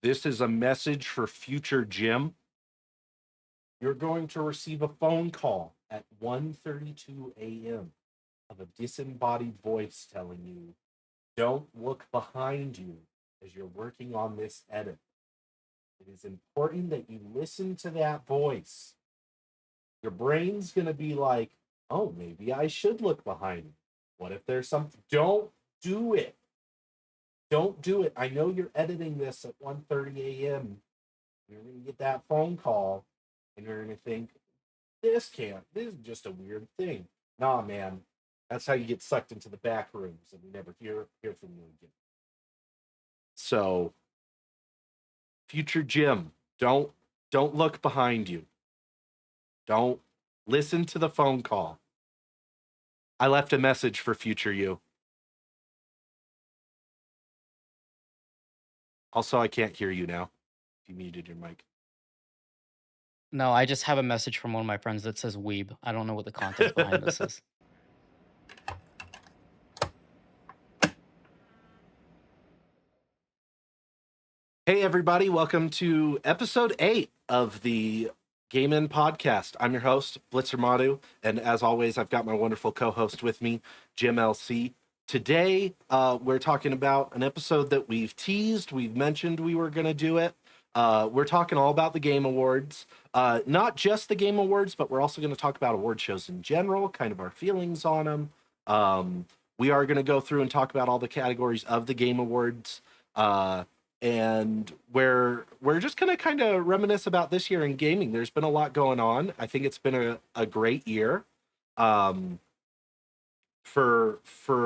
This is a message for future Jim. You're going to receive a phone call at 1:32 a.m. of a disembodied voice telling you, don't look behind you as you're working on this edit. It is important that you listen to that voice. Your brain's going to be like, oh, maybe I should look behind me. What if there's something? Don't do it. Don't do it. I know you're editing this at 1:30 a.m. You're going to get that phone call and you're going to think, this is just a weird thing. Nah, man. That's how you get sucked into the back rooms and we never hear from you again. So, future Jim, don't look behind you. Don't listen to the phone call. I left a message for future you. Also, I can't hear you now. If you muted your mic. No, I just have a message from one of my friends that says weeb. I don't know what the context behind this is. Hey, everybody. Welcome to episode 8 of the Game In podcast. I'm your host, Blitzermaru. And as always, I've got my wonderful co-host with me, Jim LC. Today, we're talking about an episode that we've teased. We've mentioned we were going to do it. We're talking all about the Game Awards. Not just the Game Awards, but we're also going to talk about award shows in general, kind of our feelings on them. We are going to go through and talk about all the categories of the Game Awards. And we're just going to kind of reminisce about this year in gaming. There's been a lot going on. I think it's been a great year. For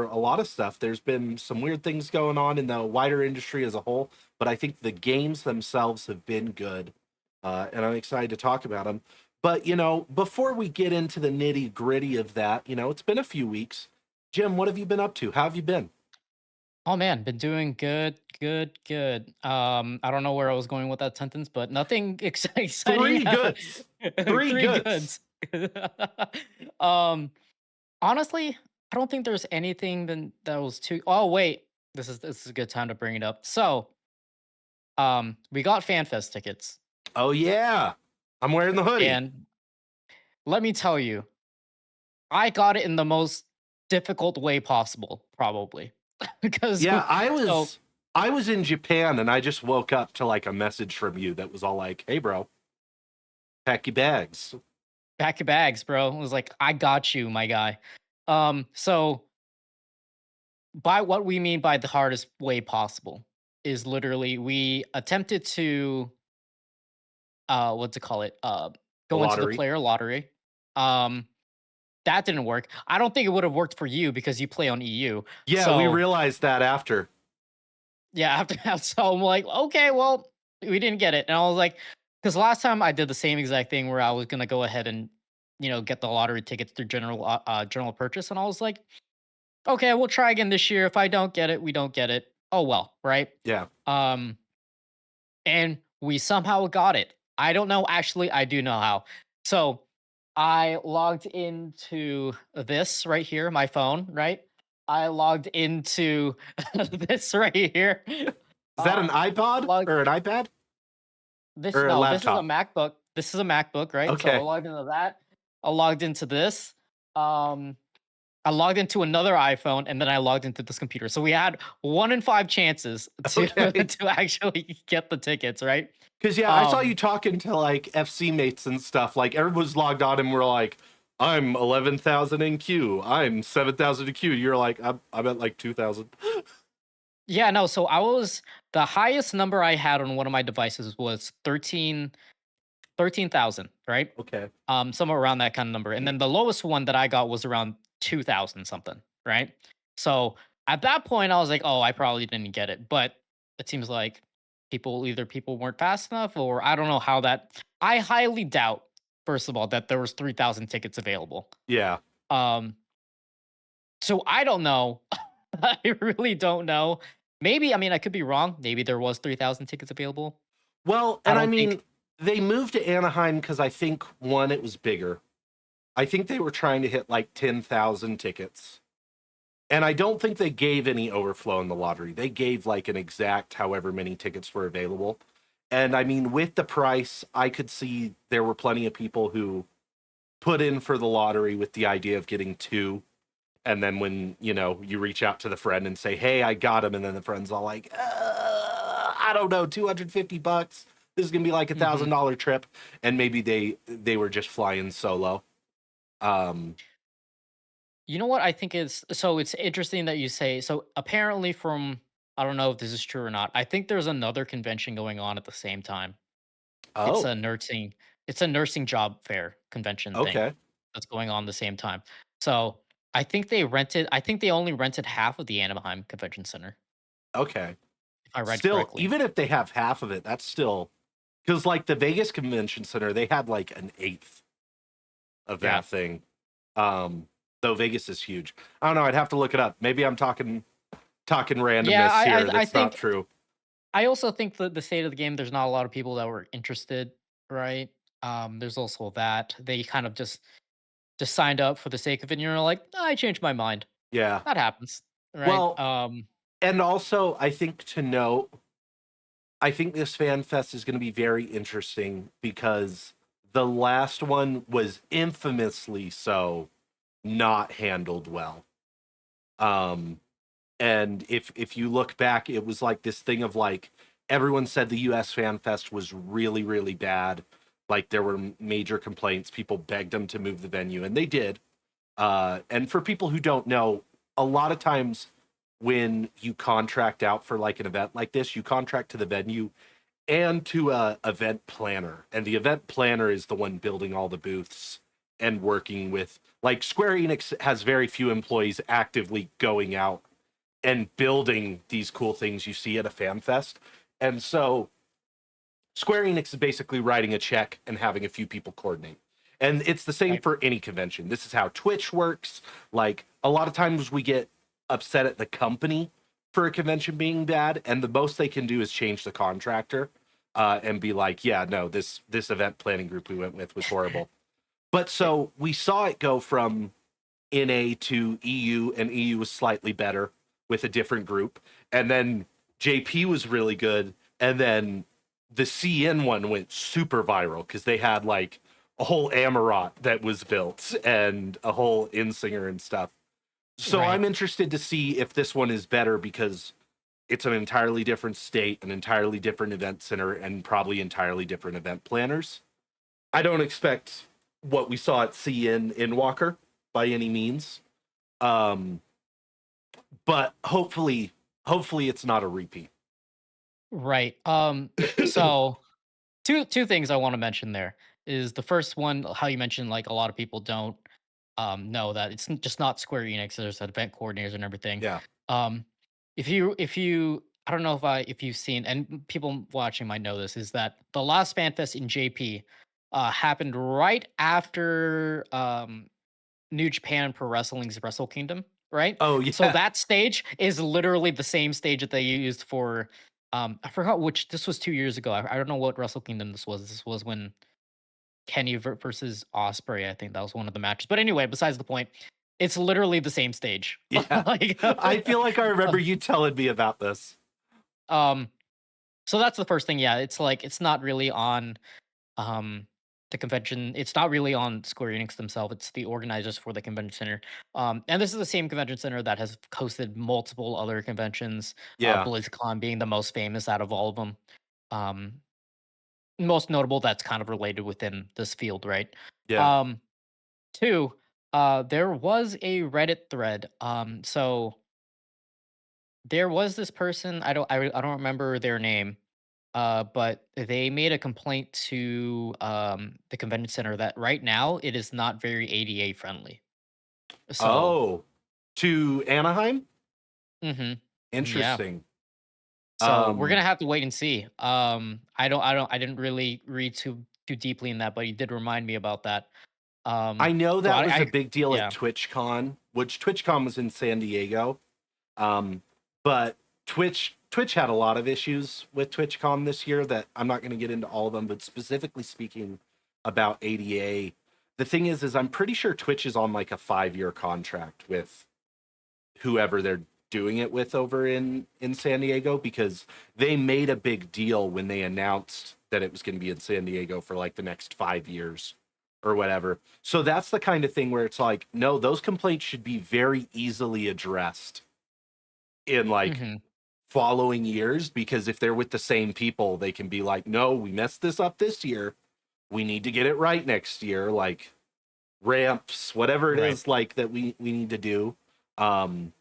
a lot of stuff, there's been some weird things going on in the wider industry as a whole, but I think the games themselves have been good, and I'm excited to talk about them. But, before we get into the nitty gritty of that, it's been a few weeks. Jim, what have you been up to? How have you been? Oh man, been doing good. I don't know where I was going with that sentence, but nothing exciting. Three goods. Three Three goods. goods. um, honestly, I don't think there's anything that was too. Oh wait, this is a good time to bring it up. So, we got FanFest tickets, Oh, yeah. I'm wearing the hoodie. and let me tell you, I got it in the most difficult way possible, probably, because Yeah, so I was in Japan and I just woke up to like a message from you that was all like, "Hey bro, pack your bags." pack your bags, bro. It was like, I got you, my guy. So by what we mean by the hardest way possible is literally we attempted to what's it call it? The Go into the lottery. player lottery. Um that didn't work. I don't think it would have worked for you because you play on EU. Yeah, we So realized that after. yeah, after that, so I'm like, okay, well, we didn't get it. And I was like, because last time I did the same exact thing where I was gonna go ahead and get the lottery tickets through general purchase, and I was like, okay, we'll try again this year. If I don't get it, we don't get it. Oh well, right? Yeah. Um, and we somehow got it. I don't know. Actually, I do know how. So I logged into this right here, my phone, right? I logged into this right here. Is that an iPod Logged or an iPad this or a no, this is a laptop? MacBook. This is a MacBook, right? So I Okay. logged into that. I logged into this. Um, I logged into another iPhone, and then I logged into this computer. So we had 1 in 5 chances to Okay. to actually get the tickets, right? Cuz yeah, I saw you Um, talking to like FC mates and stuff. Like everyone's logged on and we're like, "I'm 11,000 in queue. I'm 7,000 in queue." You're like, I'm at like 2,000." yeah, no. So I was the highest number I had on one of my devices was 13,000, right? Okay. Somewhere around that kind of number. And then the lowest one that I got was around 2,000 something, right? So at that point, I was like, oh, I probably didn't get it. But it seems like people weren't fast enough, or I don't know how that. I highly doubt, first of all, that there was 3,000 tickets available. Yeah. Um, so I don't know. I really don't know. Maybe, I mean, I could be wrong. Maybe there was 3,000 tickets available. Well, I and I don't think. mean, they moved to Anaheim cuz I think one it was bigger. I think they were trying to hit like 10,000 tickets. And I don't think they gave any overflow in the lottery. They gave like an exact however many tickets were available. And I mean, with the price, I could see there were plenty of people who put in for the lottery with the idea of getting two. And then when, you reach out to the friend and say, hey, I got him. And then the friend's all like, I don't know, $250. This is going to be like Mhm. $1,000 trip. And maybe they were just flying solo. Um, You know what I think is so it's interesting that you say so apparently from I don't know if this is true or not. I think there's another convention going on at the same time. It's oh, a nursing job fair convention thing okay. that's going on the same time. So I think they only rented half of the Anaheim Convention Center, Okay. if I read Still, correctly. even if they have half of it, that's still because like the Vegas Convention Center, they had like an eighth of Yeah. that thing. Um, though Vegas is huge. I don't know. I'd have to look it up. Maybe I'm talking Yeah, randomness here. I That's not think true. I also think the state of the game, there's not a lot of people that were interested, right? There's also that. They kind of just signed up for the sake of it, and you're like, I changed my mind. Yeah. That happens, right? Well, and also I think to note, I think this fan fest is going to be very interesting because the last one was infamously so not handled well. Um, and if you look back, it was like this thing of like everyone said the US Fan Fest was really really bad. Like there were major complaints. People begged them to move the venue, and they did. And for people who don't know, a lot of times when you contract out for like an event like this, you contract to the venue and to a event planner, and the event planner is the one building all the booths and working with like Square Enix has very few employees actively going out and building these cool things you see at a fan fest. And so Square Enix is basically writing a check and having a few people coordinate. And it's the same Right, for any convention. This is how Twitch works. Like a lot of times we get upset at the company for a convention being bad, and the most they can do is change the contractor and be like, yeah, no, this event planning group we went with was horrible. But it- so we saw it go from NA to EU, and EU was slightly better with a different group. And then JP was really good. And then the CN one went super viral because they had like a whole Amarot that was built and a whole Insinger and stuff. So right. I'm interested to see if this one is better because it's an entirely different state, an entirely different event center, and probably entirely different event planners. I don't expect what we saw at CN in Walker by any means. Um, but hopefully it's not a repeat. Right. So two things I want to mention there is the first one, how you mentioned like a lot of people don't know that it's just not Square Enix. There's event coordinators and everything. Yeah. Um, if you I don't know if you've seen and people watching might know this is that the last FanFest in JP happened right after New Japan Pro Wrestling's Wrestle Kingdom, right? Oh So yeah. that stage is literally the same stage that they used for I forgot which this was 2 years ago. I don't know what Wrestle Kingdom this was. This was when Kenny versus Osprey. I think that was one of the matches. But anyway, besides the point, it's literally the same stage. Yeah. like, I feel like I remember you telling me about this. um, so that's the first thing. Yeah, it's like it's not really on um the convention. It's not really on Square Enix themselves. It's the organizers for the convention center. And this is the same convention center that has hosted multiple other conventions. Yeah. BlizzCon being the most famous out of all of them. Um, Most notable that's kind of related within this field, right? Yeah. Um, Two, there was a Reddit thread. So there was this person. I don't remember their name. But they made a complaint to the convention center that right now it is not very ADA friendly. So, Oh. To Anaheim? mhm, yeah. Interesting. So we're gonna Um have to wait and see. I didn't really read too deeply in that, but he did remind me about that. I know So that was a big deal at yeah, TwitchCon, which TwitchCon was in San Diego. Um, but Twitch had a lot of issues with TwitchCon this year that I'm not going to get into all of them, but specifically speaking about ADA, the thing is I'm pretty sure Twitch is on like a 5-year contract with whoever they're doing it with over in San Diego, because they made a big deal when they announced that it was going to be in San Diego for like the next 5 years or whatever. So that's the kind of thing where it's like, no, those complaints should be very easily addressed in like Hmm. following years, because if they're with the same people, they can be like, no, we messed this up this year. We need to get it right next year. Like ramps, whatever it Right. is like that we need to do. Um,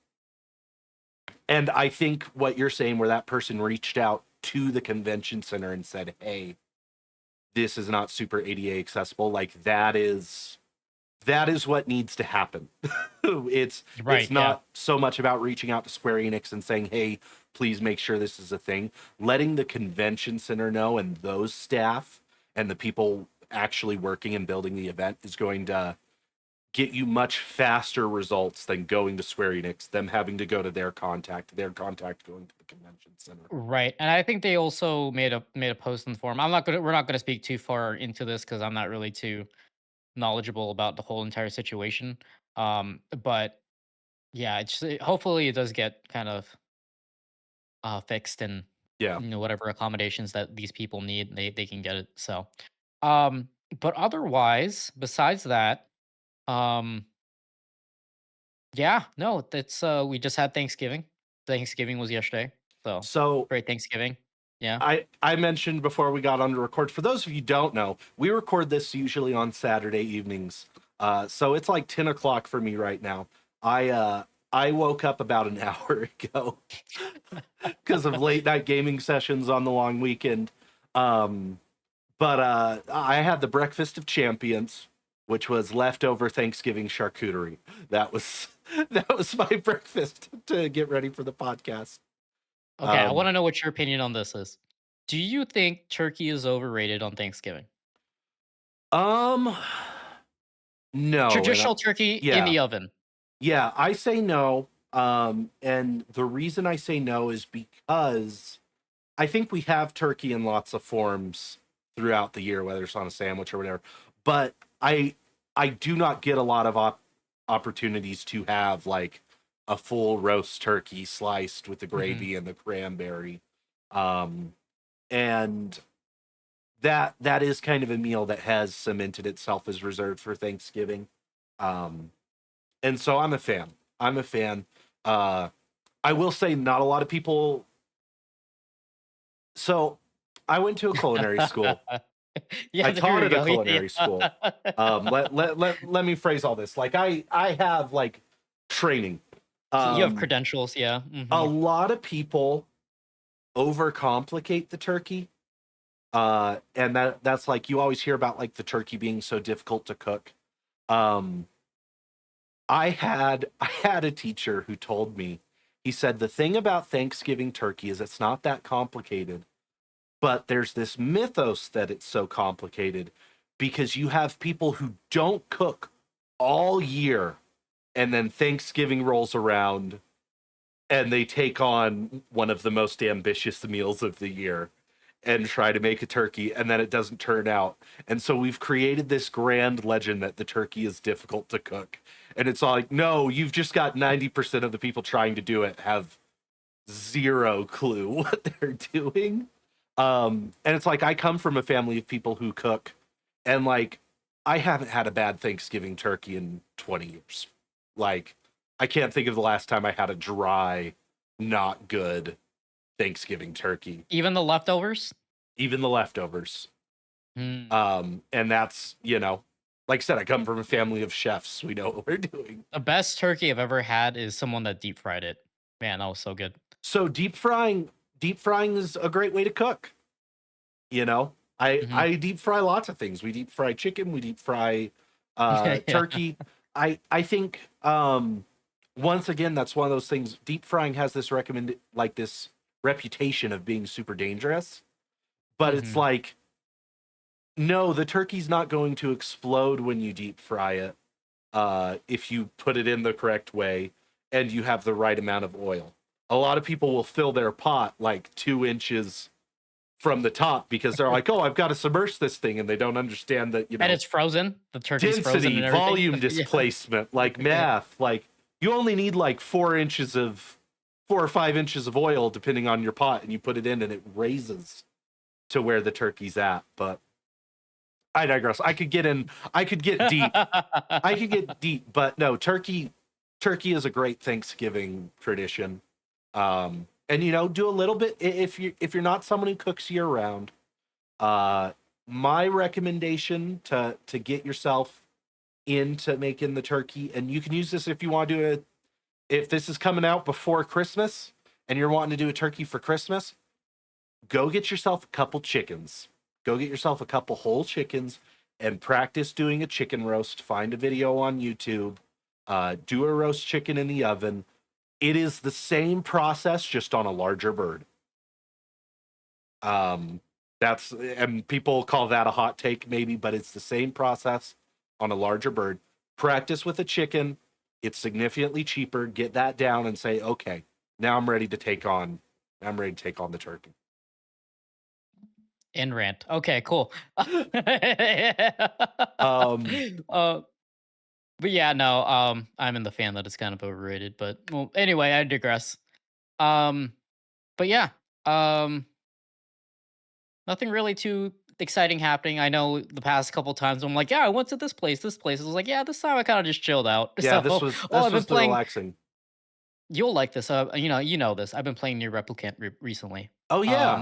and I think what you're saying, where that person reached out to the convention center and said, hey, this is not super ADA accessible, like that is what needs to happen. It's Right. Yeah. not so much about reaching out to Square Enix and saying, hey, please make sure this is a thing. Letting the convention center know, and those staff and the people actually working and building the event is going to get you much faster results than going to Square Enix, them having to go to their contact going to the convention center. Right. And I think they also made a post in the forum. We're not gonna speak too far into this because I'm not really too knowledgeable about the whole entire situation. But yeah, hopefully it does get kind of fixed, and Yeah. whatever accommodations that these people need, they can get it. So um but otherwise, besides that, um yeah, no, that's we just had Thanksgiving. Thanksgiving was yesterday. So So great Thanksgiving. Yeah. I mentioned before we got on to record, for those of you who don't know, we record this usually on Saturday evenings. So it's like 10 o'clock for me right now. I woke up about an hour ago because of late night gaming sessions on the long weekend. Um, but I had the breakfast of champions, which was leftover Thanksgiving charcuterie. That was that was my breakfast to get ready for the podcast. Okay, I Um, want to know what your opinion on this is. Do you think turkey is overrated on Thanksgiving? um, no, and Traditional turkey in yeah, the oven. yeah, I say no. And the reason I say no is because I think we have turkey in lots of forms throughout the year, whether it's on a sandwich or whatever. But I do not get a lot of opportunities to have like a full roast turkey sliced with the Hmm. gravy and the cranberry. Um, and that is kind of a meal that has cemented itself as reserved for Thanksgiving. Um, and so I'm a fan. I'm a fan. Uh, I will say not a lot of people. So I went to a culinary school. Yeah, I there taught we at a go. culinary school. Yeah. Let me phrase all this. Like I have like training. You have Um, credentials, yeah. a Hmm. lot of people overcomplicate the turkey. And that's like, you always hear about like the turkey being so difficult to cook. Um, I had a teacher who told me, he said the thing about Thanksgiving turkey is it's not that complicated, but there's this mythos that it's so complicated because you have people who don't cook all year, and then Thanksgiving rolls around and they take on one of the most ambitious meals of the year and try to make a turkey, and then it doesn't turn out. And so we've created this grand legend that the turkey is difficult to cook. And it's all like, no, you've just got 90% of the people trying to do it have zero clue what they're doing. And it's like, I come from a family of people who cook, and like, I haven't had a bad Thanksgiving turkey in 20 years. Like, I can't think of the last time I had a dry, not good Thanksgiving turkey, Even the leftovers? even the leftovers. Mm. And that's, like I said, I come from a family of chefs. We know what we're doing. The best turkey I've ever had is someone that deep fried it. Man, that was so good. So deep frying is a great way to cook. You know, I Mhm. I deep fry lots of things. We deep fry chicken. We deep fry Yeah. turkey. I think once again, that's one of those things. Deep frying has this reputation of being super dangerous, but it's Mhm. like, no, the turkey's not going to explode when you deep fry it. If you put it in the correct way and you have the right amount of oil. A lot of people will fill their pot like 2 inches from the top because they're like, oh, I've got to submerge this thing. And they don't understand that, And it's frozen. The turkey's frozen density, and everything. volume Yeah. displacement, like Yeah. math, like you only need like 4 or 5 inches of oil, depending on your pot, and you put it in, and it raises to where the turkey's at. But I digress. I could get deep. I could get deep, but no, turkey is a great Thanksgiving tradition. And do a little bit if you're not someone who cooks year round. Uh, my recommendation to get yourself into making the turkey, and you can use this if you want to do it. If this is coming out before Christmas and you're wanting to do a turkey for Christmas, go get yourself a couple chickens. Go get yourself a couple whole chickens and practice doing a chicken roast. Find a video on YouTube. Do a roast chicken in the oven. It is the same process, just on a larger bird. And people call that a hot take, maybe, but it's the same process on a larger bird. Practice with a chicken. It's significantly cheaper. Get that down and say, okay, now I'm ready to take on the turkey. In rant. Okay, cool. But yeah, no, I'm in the fan that it's kind of overrated. But well, anyway, I digress. But yeah, um, nothing really too exciting happening. I know the past couple times I'm like, yeah, I went to this place, this place. I was like, yeah, this time I kind of just chilled out. Yeah, So, this was I've been the playing. relaxing. You'll like this. You know this. I've been playing Near Replicant recently. Oh yeah,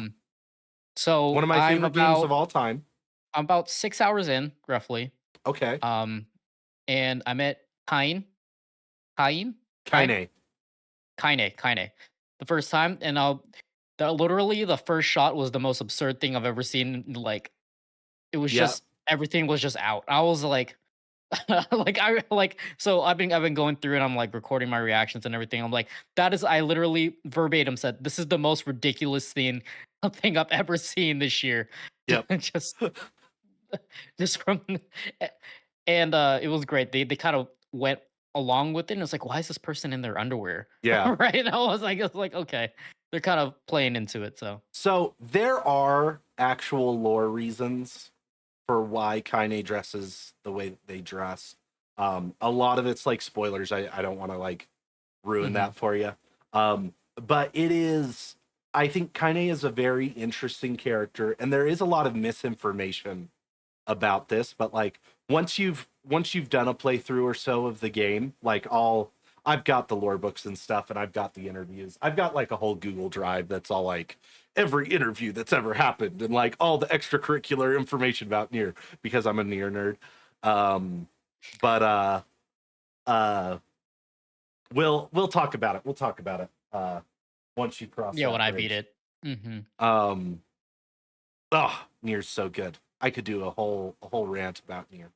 So one of my favorite games of all time. I'm about 6 hours in, roughly. Okay. And I met Kain. Kain? Kaine. Kaine. The first time, and literally the first shot was the most absurd thing I've ever seen. Like, it was Yeah. just everything was just out. I was like, so I've been going through and I'm like recording my reactions and everything. I'm like, I literally verbatim said this is the most ridiculous thing I've ever seen this year. Yep. just from and it was great. They kind of went along with it, and it's like, why is this person in their underwear? Yeah. Right. And I was like, okay, they're kind of playing into it. So there are actual lore reasons for why Kaine dresses the way that they dress. A lot of it's like spoilers. I don't want to like ruin that for you. But it is, I think Kaine is a very interesting character, and there is a lot of misinformation about this, but like once you've done a playthrough or so of the game, like I've got the lore books and stuff, and I've got the interviews. I've got like a whole Google Drive that's all like every interview that's ever happened and like all the extracurricular information about Nier, because I'm a Nier nerd. But we'll talk about it. We'll talk about it once you cross. Yeah, when I bridge. beat it. Nier's so good. I could do a whole rant about Nier.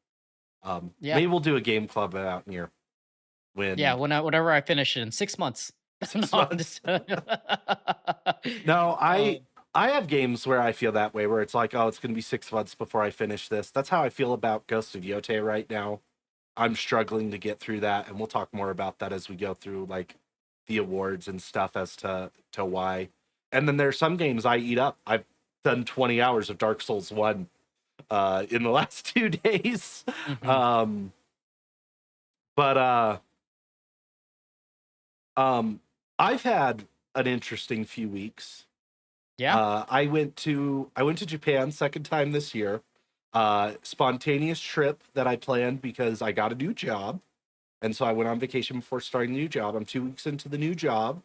Yeah. Maybe we'll do a game club about Nier. Whenever I finish it in 6 months. No, I have games where I feel that way, where it's like, oh, it's going to be 6 months before I finish this. That's how I feel about Ghost of Yotei right now. I'm struggling to get through that, and we'll talk more about that as we go through like the awards and stuff as to why. And then there's some games I eat up. I've done 20 hours of Dark Souls 1 in the last 2 days. I've had an interesting few weeks. Yeah. I went to Japan second time this year. Spontaneous trip that I planned because I got a new job. And so I went on vacation before starting the new job. I'm 2 weeks into the new job.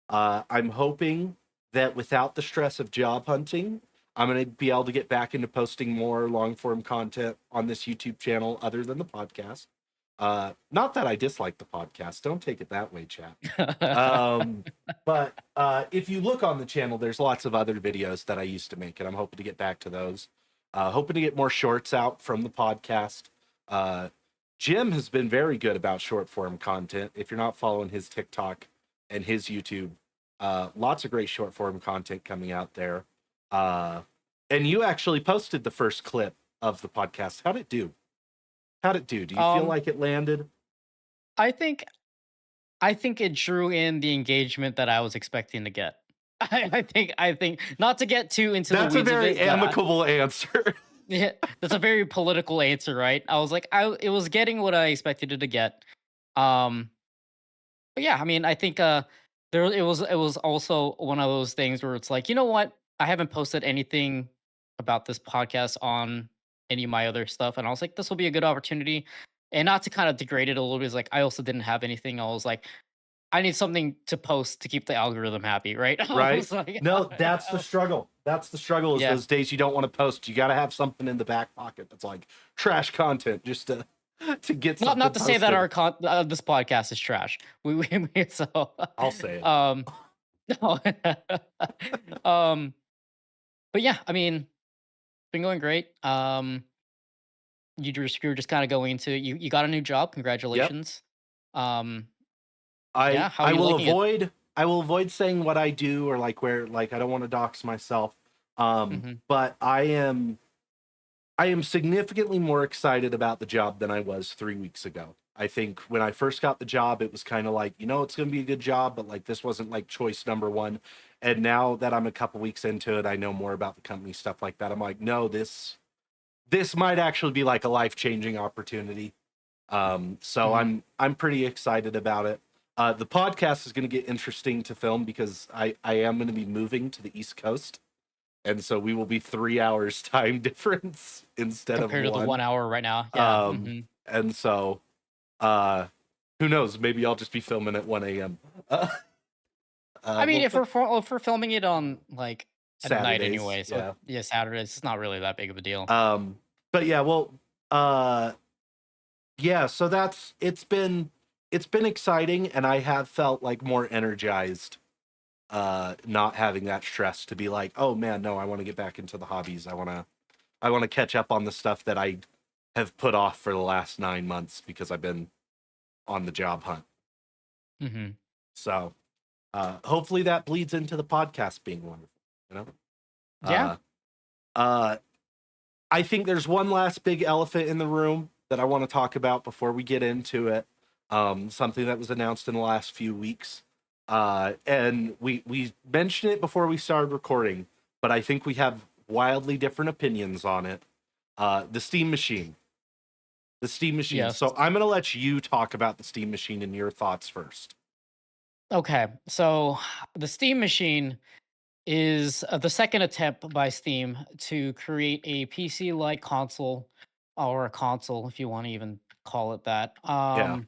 I'm hoping that without the stress of job hunting, I'm going to be able to get back into posting more long form content on this YouTube channel other than the podcast. Not that I dislike the podcast. Don't take it that way, chat. But if you look on the channel, there's lots of other videos that I used to make, and I'm hoping to get back to those. Hoping to get more shorts out from the podcast. Jim has been very good about short form content. If you're not following his TikTok and his YouTube, lots of great short form content coming out there. And you actually posted the first clip of the podcast. How'd it do? Do you feel like it landed? I think it drew in the engagement that I was expecting to get. I think not to get too into That's the weeds a very of it, amicable answer. Yeah, that's a very political answer, right? I was like, it was getting what I expected it to get. But yeah, I mean, I think there it was also one of those things where it's like, you know what? I haven't posted anything about this podcast on any of my other stuff, and I was like, this will be a good opportunity. And not to kind of degrade it a little bit, is like I also didn't have anything. I was like, I need something to post to keep the algorithm happy, right? I Right? was like, No, that's the struggle. That's the struggle is yeah. those days you don't want to post. You got to have something in the back pocket that's like trash content just to to get Not something to say that posted. this podcast is trash. So I'll say it. um no. um but yeah, I mean, been going great. You were just kind of going into you got a new job. Yep. Congratulations. Um I yeah, how are I you will liking it? avoid I will avoid saying what I do or like where like I don't want to dox myself. Mhm. But I am significantly more excited about the job than I was 3 weeks ago. I think when I first got the job, it was kind of like, it's going to be a good job, but like this wasn't like choice number one. And now that I'm a couple weeks into it, I know more about the company, stuff like that. I'm like, no, this might actually be like a life changing opportunity. So Mhm. I'm pretty excited about it. The podcast is going to get interesting to film because I am going to be moving to the East Coast, and so we will be 3 hours time difference instead of Compared to the 1 one. hour right now. Yeah. Um, Mhm. and so uh, who knows? Maybe I'll just be filming at 1 a.m. Uh, I mean, well, if we're filming it on like at night Saturdays, anyway, so yeah. yeah, Saturdays, it's not really that big of a deal. But yeah, well, uh, yeah. So it's been exciting, and I have felt like more energized not having that stress to be like, oh man, no, I want to get back into the hobbies. I want to catch up on the stuff that I have put off for the last 9 months because I've been on the job hunt. Mhm. So hopefully that bleeds into the podcast being wonderful, you know? Yeah. Uh uh I think there's one last big elephant in the room that I want to talk about before we get into it. Something that was announced in the last few weeks. And we mentioned it before we started recording, but I think we have wildly different opinions on it. The Steam Machine. The Steam Machine. Yes. So I'm gonna let you talk about the Steam Machine and your thoughts first. Okay. So the Steam Machine is the second attempt by Steam to create a PC-like console, or a console, if you want to even call it that. Yeah.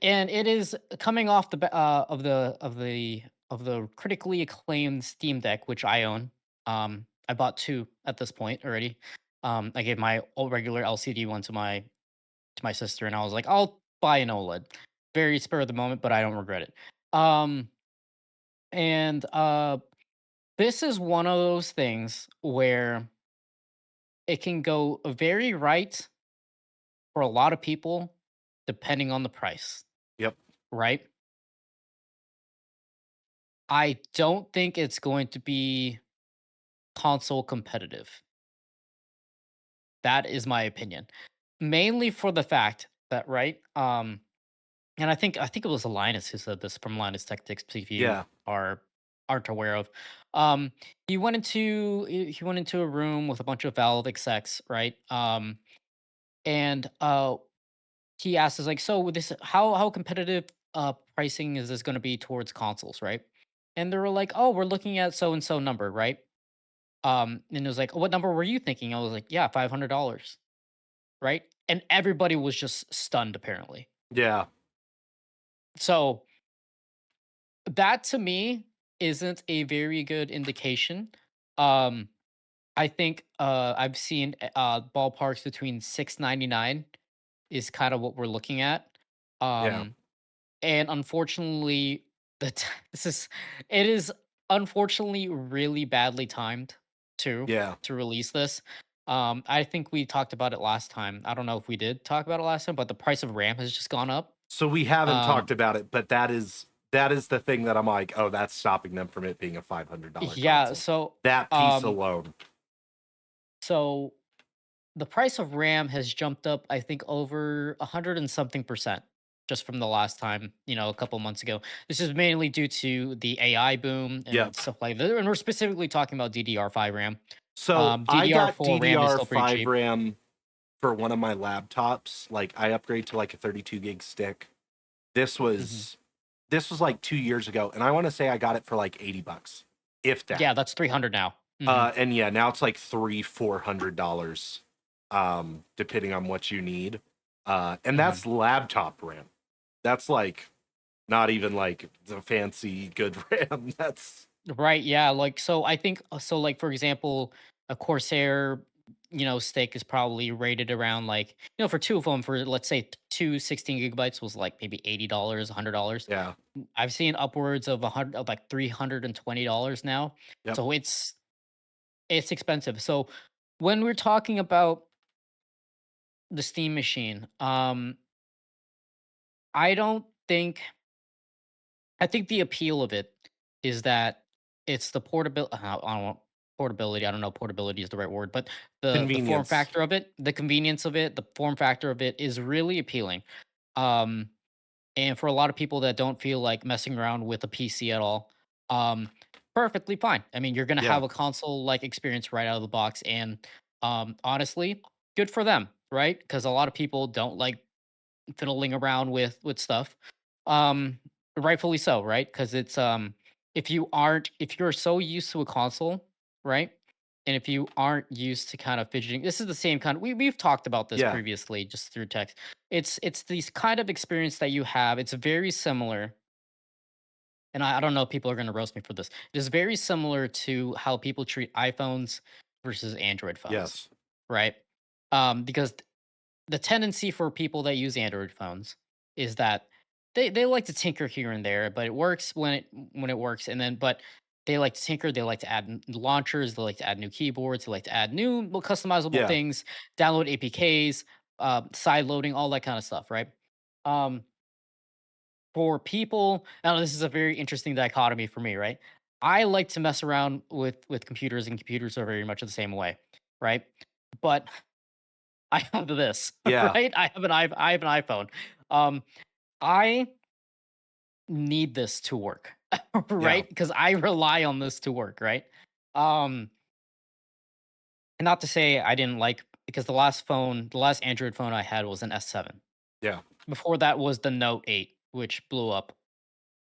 And it is coming off of the critically acclaimed Steam Deck, which I own. I bought two at this point already. I gave my old regular LCD one to my sister, and I was like, I'll buy an OLED. Very spur of the moment, but I don't regret it. Um, and this is one of those things where it can go very right for a lot of people, depending on the price, Yep. right? I don't think it's going to be console competitive. That is my opinion. Mainly for the fact that, right? And I think it was Linus who said this, from Linus Tech Tips, if you Yeah. aren't aware of. Um, he went into a room with a bunch of Valve execs, right? And he asked us like, so with this, how competitive pricing is this going to be towards consoles, right? And they were like, oh, we're looking at so and so number, right? And it was like, what number were you thinking? I was like, yeah, $500, right? And everybody was just stunned, apparently. Yeah. So that to me isn't a very good indication. Um, I think I've seen ballparks between 699 is kind of what we're looking at. Yeah. Um, and unfortunately, this is it is unfortunately really badly timed too Yeah. to release this. I think we talked about it last time. I don't know if we did talk about it last time, but the price of RAM has just gone up. So we haven't Um, talked about it, but that is the thing that I'm like, oh, that's stopping them from it being a $500 yeah, console. so That piece um, alone. so the price of RAM has jumped up, I think, over 100 and something percent just from the last time, a couple months ago. This is mainly due to the AI boom and Yep. stuff like that. And we're specifically talking about DDR5 RAM. So I got DDR4 RAM is still pretty DDR5 cheap. RAM for one of my laptops. Like I upgrade to like a 32 gig stick. This Hmm. was this was like 2 years ago, and I want to say I got it for like 80 bucks, if that. Yeah, that's 300 now. Mhm. And yeah, now it's like $300-400, depending on what you need. And Mhm. that's laptop RAM. That's like not even like the fancy good RAM. That's Right, yeah, like, so I think so, like, for example, a Corsair, stick is probably rated around, like, for 2 of them, for, let's say, 2 16 gigabytes was, like, maybe $80, $100. yeah, I've seen upwards of 100 of, like, $320 now, yep. so it's expensive. So, when we're talking about the Steam machine, I don't think I think the appeal of it is that it's the I don't know, portability. I don't know if portability is the right word, but the form Convenience. factor of it, the convenience of it, the form factor of it is really appealing. Um, and for a lot of people that don't feel like messing around with a PC at all, um, perfectly fine. I mean, you're gonna Yeah, have a console like experience right out of the box, and honestly, good for them, right? Because a lot of people don't like fiddling around with stuff. Um, Rightfully so, right? Because it's if you're so used to a console, right? And if you aren't used to kind of fidgeting, this is the same kind of we've talked about this yeah, previously just through text. It's these kind of experience that you have. It's very similar, and I don't know if people are gonna roast me for this. It is very similar to how people treat iPhones versus Android phones, yes, right? Because the tendency for people that use Android phones is that they like to tinker here and there, but it works when it works, and then but they like to tinker. They like to add launchers. They like to add new keyboards. They like to add new customizable yeah, things, download APKs, side loading, all that kind of stuff, right? Um, for people, now this is a very interesting dichotomy for me, right? I like to mess around with computers, and computers are very much the same way, right? But I have this, yeah, right? I have an iPhone. Um, I need this to work, yeah, right? Because I rely on this to work, right? Um, and not to say I didn't like because the last Android phone I had was an S7. yeah, Before that was the Note 8, which blew up,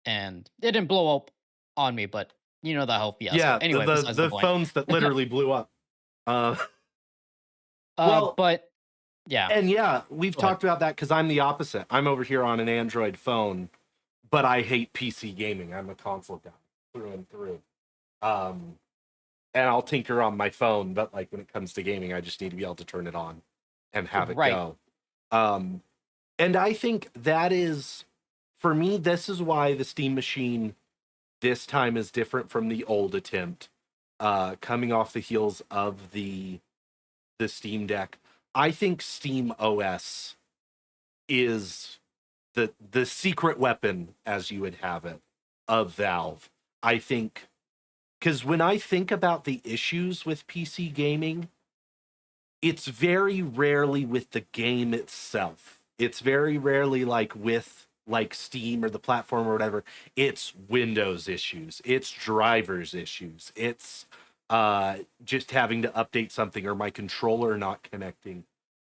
and it didn't blow up on me, but you know the whole fiasco. yeah. The Anyway, the, besides the the point. phones that literally blew up. Uh, well, But yeah, and yeah, we've go ahead. talked about that because I'm the opposite. I'm over here on an Android phone, but I hate PC gaming. I'm a console guy through and through. Um, and I'll tinker on my phone, but like when it comes to gaming, I just need to be able to turn it on and have it Right. go. Um, and I think that is, for me, this is why the Steam machine this time is different from the old attempt, coming off the heels of the Steam Deck. I think Steam OS is the secret weapon, as you would have it, of Valve. I think because when I think about the issues with PC gaming, it's very rarely with the game itself. It's very rarely like with like Steam or the platform or whatever. It's Windows issues, it's drivers issues, it's just having to update something or my controller not connecting.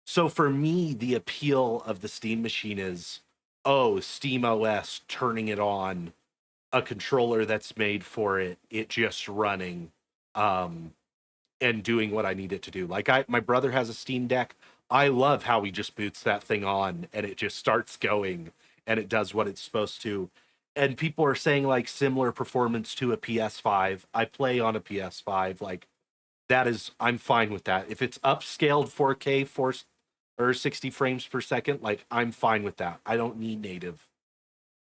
So for me, the appeal of the Steam machine is, oh, Steam OS turning it on, a controller that's made for it, it just running. Um, and doing what I need it to do. Like my brother has a Steam Deck. I love how he just boots that thing on and it just starts going and it does what it's supposed to. And people are saying like similar performance to a PS5. I play on a PS5. Like that is, I'm fine with that. If it's upscaled 4K, or 60 frames per second, like I'm fine with that. I don't need native.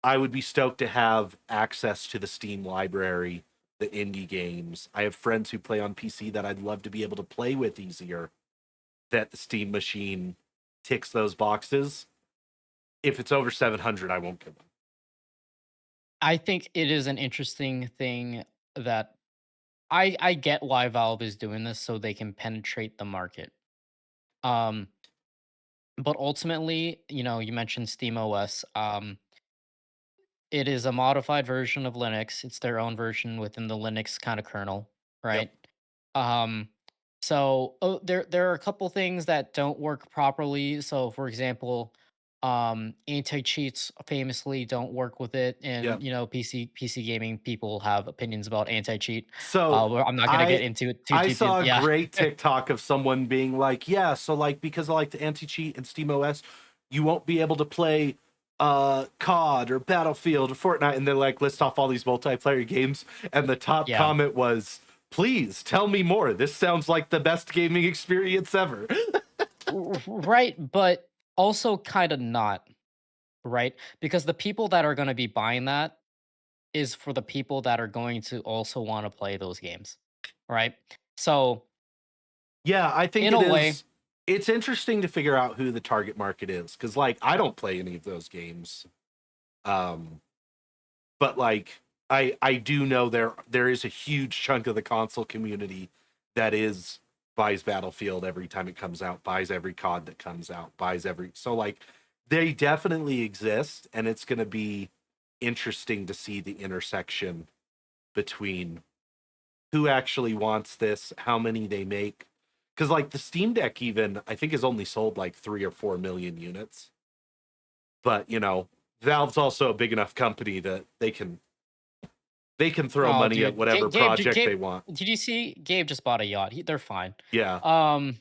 I would be stoked to have access to the Steam library, the indie games. I have friends who play on PC that I'd love to be able to play with easier. That the Steam machine ticks those boxes. If it's over 700, I won't get them. I think it is an interesting thing that I get why Valve is doing this so they can penetrate the market. Um, but ultimately, you mentioned SteamOS. It is a modified version of Linux. It's their own version within the Linux kind of kernel, Yep. right? Um, so there are a couple things that don't work properly. So, for example, Anti-cheats famously don't work with it, Yeah. and PC gaming people have opinions about anti-cheat. So Well, I'm not gonna get I into it I too. saw a Yeah, great TikTok of someone being like, yeah, so like because I like the anti-cheat and SteamOS, you won't be able to play COD or Battlefield or Fortnite, and they like list off all these multiplayer games, and the top yeah, comment was, please tell me more. This sounds like the best gaming experience ever. right, but also kind of not, right? Because the people that are gonna be buying that is for the people that are going to also want to play those games, right? So Yeah, I think in it a way, is. It's interesting to figure out who the target market is, because like I don't play any of those games. Um, but like I do know there is a huge chunk of the console community that is buys Battlefield every time it comes out, buys every COD that comes out, buys every so like they definitely exist, and it's going to be interesting to see the intersection between who actually wants this, how many they make. Because like the Steam Deck even I think has only sold like 3 or 4 million units. But Valve's also a big enough company that they can throw oh, money at dude, whatever project they want. Did you see Gabe just bought a yacht? They're fine. Yeah. Um,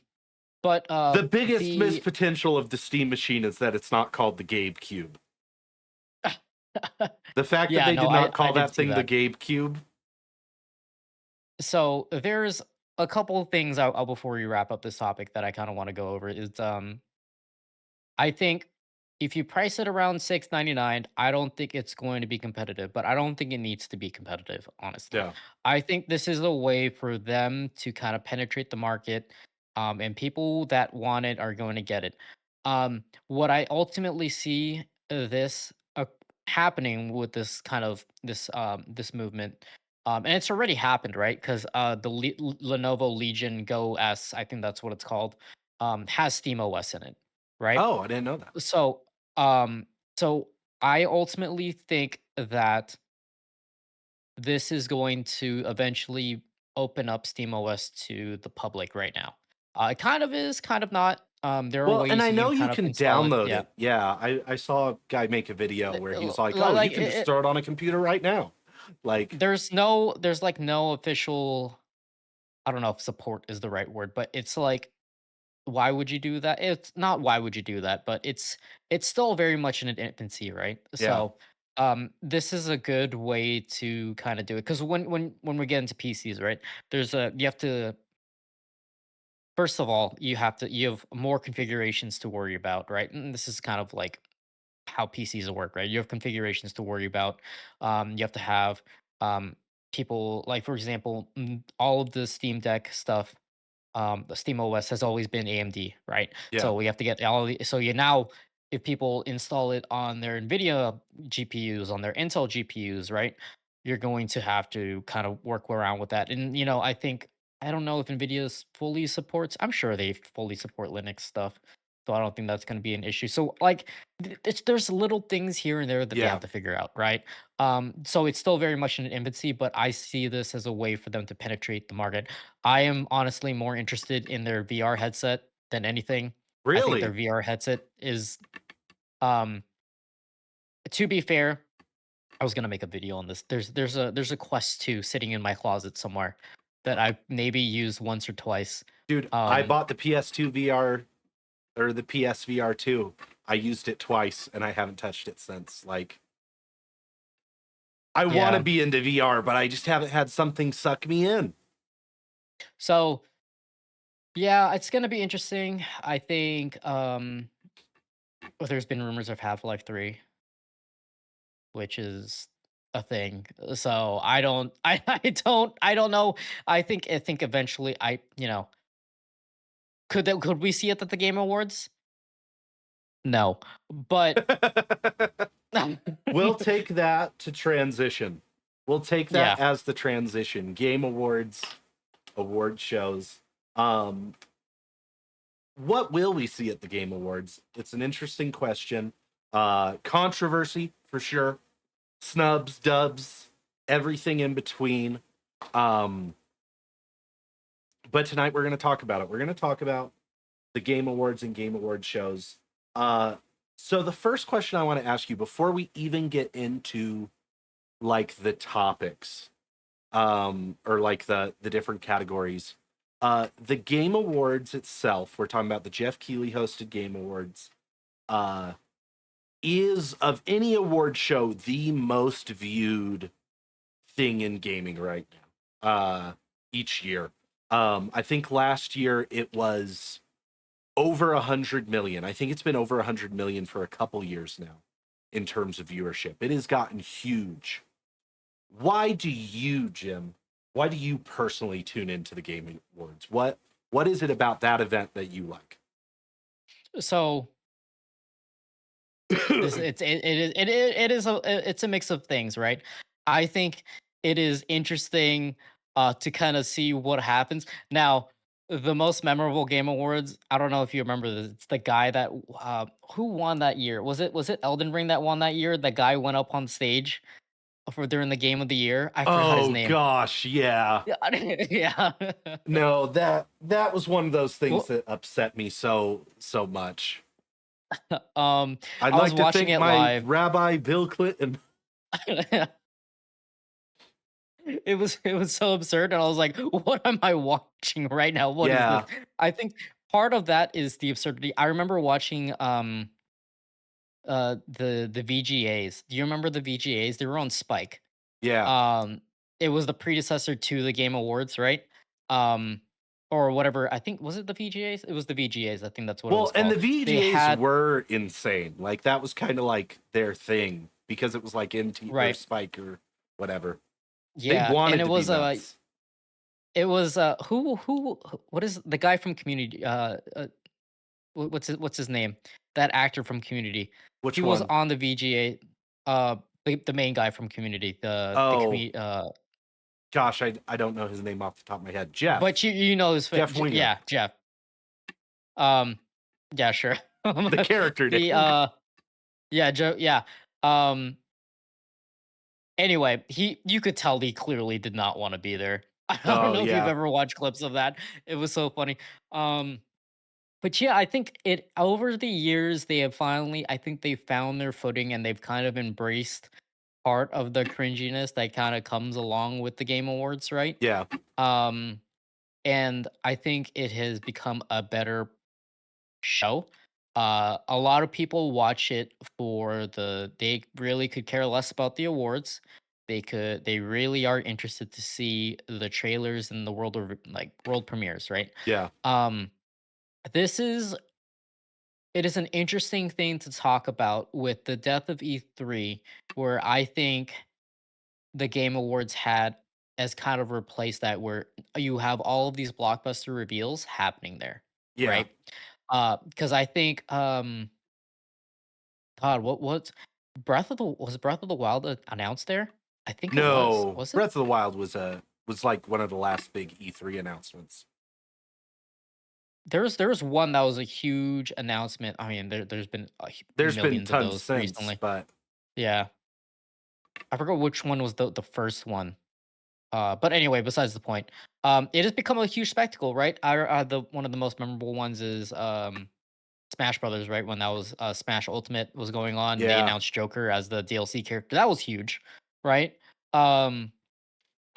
but The biggest missed the potential of the Steam machine is that it's not called the Gabe Cube. The fact that yeah, they no, did not I call did that see thing the that. Gabe Cube. So there's a couple of things before we wrap up this topic that I kind of want to go over. Is I think if you price it around 6.99, I don't think it's going to be competitive, but I don't think it needs to be competitive, honestly. Yeah. I think this is a way for them to kind of penetrate the market, and people that want it are going to get it. What I ultimately see this happening with this kind of this movement, and it's already happened, right? Because the Lenovo Legion Go S, I think that's what it's called, has SteamOS in it, right? Oh, I didn't know that. So, um, so I ultimately think that this is going to eventually open up SteamOS to the public right now. It kind of is, kind of not. There are Well, and ways I you know can you kind of can install it. download Yeah, it. Yeah, I saw a guy make a video where he was like, "Oh, you like can just throw it on a computer right now." Like, there's like no official. I don't know if support is the right word, but it's like why would you do that? It's not why would you do that, but it's still very much in an infancy, right? yeah, So, this is a good way to kind of do it because when we get into PCs, right? You have to first of all you have more configurations to worry about, right? And this is kind of like how PCs work, right? You have configurations to worry about. You have to have people like, for example, all of the Steam Deck stuff, the Steam OS has always been AMD, right? yeah. So we have to get all the so you now if people install it on their NVIDIA GPUs, on their Intel GPUs, right? You're going to have to kind of work around with that. And I think I don't know if NVIDIA fully supports. I'm sure they fully support Linux stuff. So I don't think that's going to be an issue. So like there's little things here and there that they have Yeah. to figure out, right? So it's still very much in infancy, but I see this as a way for them to penetrate the market. I am honestly more interested in their VR headset than anything. I think their Really? VR headset is, um, to be fair, I was gonna make a video on this. There's a Quest 2 sitting in my closet somewhere that I maybe used once or twice. Dude, I Um, bought the PS2 VR or the PSVR 2. I used it twice and I haven't touched it since. Like, I want to yeah. be into VR, but I just haven't had something suck me in. So yeah, it's gonna be interesting. I think there's been rumors of Half-Life 3, which is a thing. So I don't I don't know. I think eventually could we see it at the Game Awards? No. But We'll take that to transition. We'll take that yeah. as the transition. Game Awards, award shows. Um, what will we see at the Game Awards? It's an interesting question. Controversy for sure. Snubs, dubs, everything in between. Um, but tonight we're going to talk about it. We're going to talk about the Game Awards and Game Award shows. Uh, So the first question I want to ask you before we even get into like the topics, or like the different categories, the Game Awards itself, we're talking about the Jeff Keighley hosted Game Awards, uh, is of any award show the most viewed thing in gaming right now. Each year. I think last year it was over 100 million. I think it's been over 100 million for a couple years now in terms of viewership. It has gotten huge. Why do you, Jim? Why do you personally tune into the Gaming Awards? What is it about that event that you like? So this it's a mix of things, right? I think it is interesting to kind of see what happens. Now, the most memorable game awards, I don't know if you remember this. It's the guy that who won that year? Was it Elden Ring that won that year? The guy went up on stage for during the game of the year. I forgot his Oh name. gosh, yeah. Yeah. Yeah. No, that was one of those things Well, that upset me so much. um, I'd I was like to watching thank it my live. Rabbi Bill Clinton. It was so absurd, and I was like, "What am I watching right now? What is this?" Yeah, I think part of that is the absurdity. I remember watching the VGAs. Do you remember the VGAs? They were on Spike. yeah. Um it was the predecessor to the Game Awards, right? Um or whatever. I think was it the VGAs? It was the VGAs. I think that's what it Well, was and the called. They VGAs had were insane. Like that was kind of like their thing because it was like MT or right. Spike or whatever. They Yeah, and wanted to be nuts. it was what is the guy from Community what's his name? That actor from Community. He Which was one? on the VGA, the main guy from Community, Oh gosh, I don't know his name off the top of my head. but Jeff. you know his Jeff Winger. yeah, Jeff. Um, yeah, sure. The character The, name. yeah, Joe yeah. Um, anyway, you could tell he clearly did not wanna be there. I don't Oh know if you've yeah. ever watched clips of that. It was so funny. Um But yeah, I think it over the years they have finally I think they found their footing and they've kind of embraced part of the cringiness that kind of comes along with the Game Awards, right? Yeah. Um and I think it has become a better show. A lot of people watch it for they really could care less about the awards. They really are interested to see the trailers and the world premieres, right? Yeah. Um this is It is an interesting thing to talk about with the death of E3, where I think the Game Awards had as kind of replaced that, where you have all of these blockbuster reveals happening there, Yeah. right? Because I think, God, Breath of the Wild announced there? I think it was. No. Was it? Breath of the Wild was like one of the last big E3 announcements. There was one that was a huge announcement. I mean, there's been There's been millions of tons those since, recently. but Yeah, I forgot which one was the first one. But anyway, besides the point, it has become a huge spectacle, right? The one of the most memorable ones is Smash Brothers, right? When that was Smash Ultimate was going on, they yeah. announced Joker as the DLC character. That was huge, right? Um,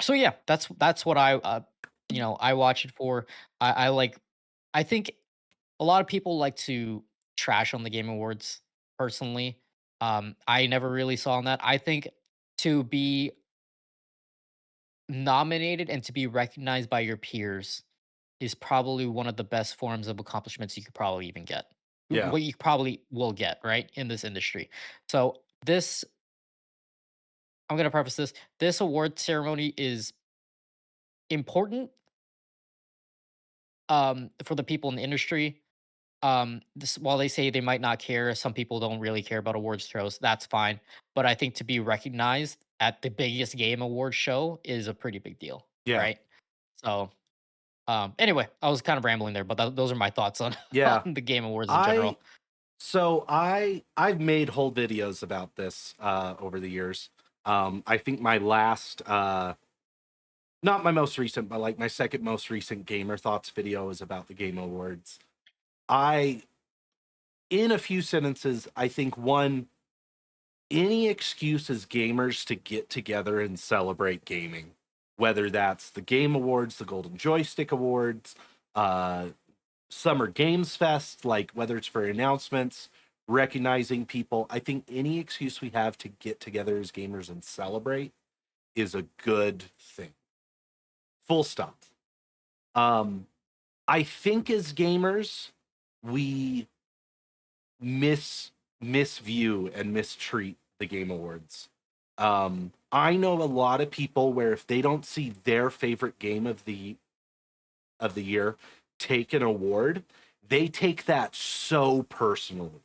so yeah, that's what I watch it for. I like. I think a lot of people like to trash on the Game Awards. Personally, I never really saw on that. I think to be nominated and to be recognized by your peers is probably one of the best forms of accomplishments you could probably even get. Yeah. What you probably will get, right, in this industry. So this I'm gonna preface this. This award ceremony is important for the people in the industry. This while they say they might not care, some people don't really care about awards shows. That's fine. But I think to be recognized at the biggest game award show is a pretty big deal, Yeah. right? So anyway, I was kind of rambling there, but those are my thoughts on Yeah. on the Game Awards in I general. So I've made whole videos about this over the years. I think my last not my most recent, but like my second most recent gamer thoughts video is about the Game Awards. I in a few sentences, I think one, any excuse as gamers to get together and celebrate gaming, whether that's the Game Awards, the Golden Joystick Awards, uh, Summer Games Fest, like whether it's for announcements, recognizing people. I think any excuse we have to get together as gamers and celebrate is a good thing. Full stop. Um, I think as gamers, we misview and mistreat the Game Awards. I know a lot of people where if they don't see their favorite game of the year take an award, they take that so personally.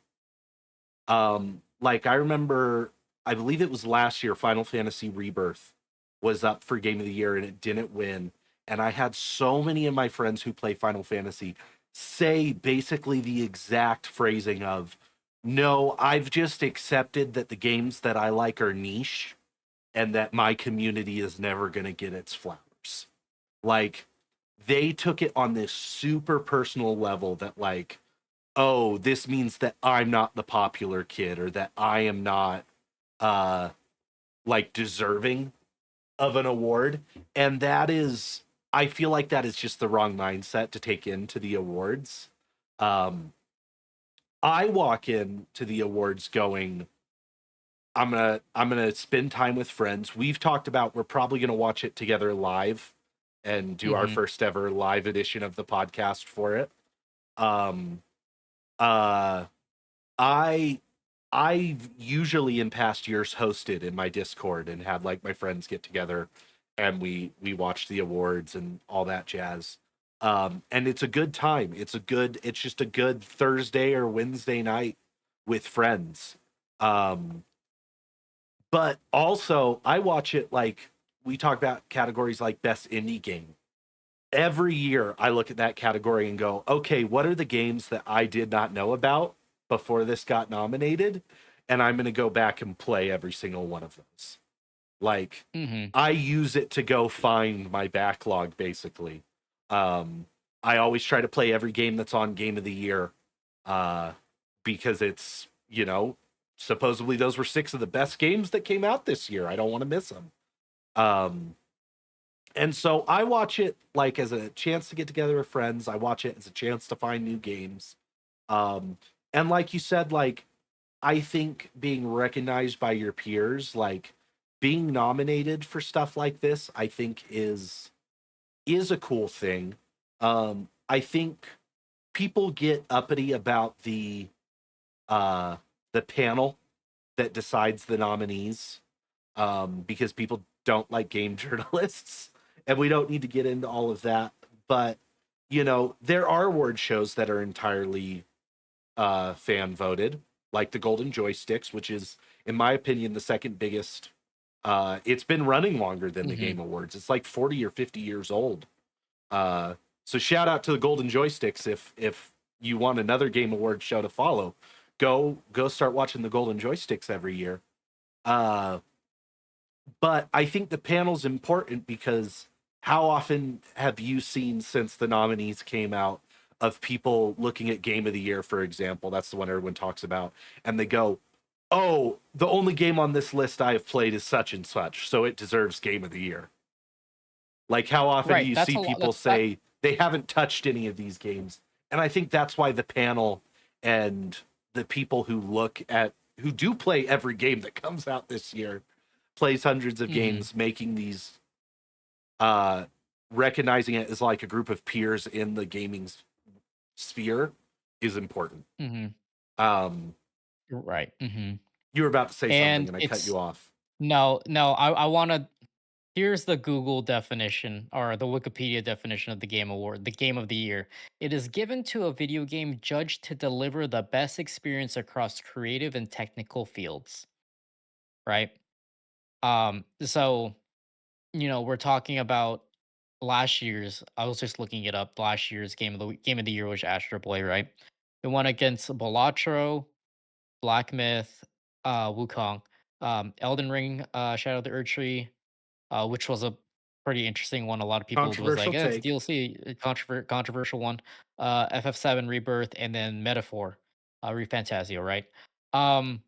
Like I remember, I believe it was last year, Final Fantasy Rebirth was up for Game of the Year and it didn't win. And I had so many of my friends who play Final Fantasy say basically the exact phrasing of, no, I've just accepted that the games that I like are niche and that my community is never going to get its flowers. Like, they took it on this super personal level that, like, oh, this means that I'm not the popular kid or that I am not uh like deserving of an award. And that is, I feel like that is just the wrong mindset to take into the awards. Um I walk in to the awards going, I'm gonna spend time with friends. We've talked about we're probably gonna watch it together live and do our Mhm. first ever live edition of the podcast for it. Um uh I I've usually in past years hosted in my Discord and had like my friends get together and we watch the awards and all that jazz. And it's a good time. It's just a good Thursday or Wednesday night with friends. Um but also I watch it like we talk about categories like best indie game. Every year I look at that category and go, okay, what are the games that I did not know about before this got nominated? And I'm going to go back and play every single one of those. Like, Mhm. I use it to go find my backlog, basically. Um, I always try to play every game that's on Game of the Year uh, because it's, supposedly those were six of the best games that came out this year. I don't want to miss them. Um, and so I watch it like as a chance to get together with friends. I watch it as a chance to find new games. Um, and like you said, like I think being recognized by your peers, like being nominated for stuff like this, I think is a cool thing. I think people get uppity about uh the panel that decides the nominees because people don't like game journalists, and we don't need to get into all of that. But there are award shows that are entirely fan voted, like the Golden Joysticks, which is, in my opinion, the second biggest. It's been running longer than the Mhm. Game Awards. It's like 40 or 50 years old. Uh, so shout out to the Golden Joysticks if you want another Game Award show to follow. Go start watching the Golden Joysticks every year. Uh, but I think the panel's important because how often have you seen since the nominees came out of people looking at Game of the Year, for example? That's the one everyone talks about. And they go, oh, the only game on this list I have played is such and such, so it deserves Game of the Year. Like, how often do Right, you that's see a lot people that's that say they haven't touched any of these games? And I think that's why the panel and the people who do play every game that comes out this year plays hundreds of Mhm. games, making these uh recognizing it as like a group of peers in the gaming sphere is important. Mhm. Um Right. Mhm. you were about to say something And and I cut it's you off. no, I wanna here's the Google definition or the Wikipedia definition of the Game Award, the Game of the Year. It is given to a video game judged to deliver the best experience across creative and technical fields, right? So, we're talking about last year's, I was just looking it up. Last year's Game of the Year was Astro Boy, right? It won against Balatro, Black Myth, Wukong, Elden Ring, Shadow of the Erdtree, which was a pretty interesting one. A lot of people was like, Controversial "Yeah, it's take. DLC, controversial one." FF7 Rebirth, and then Metaphor. Refantasio, right? Um,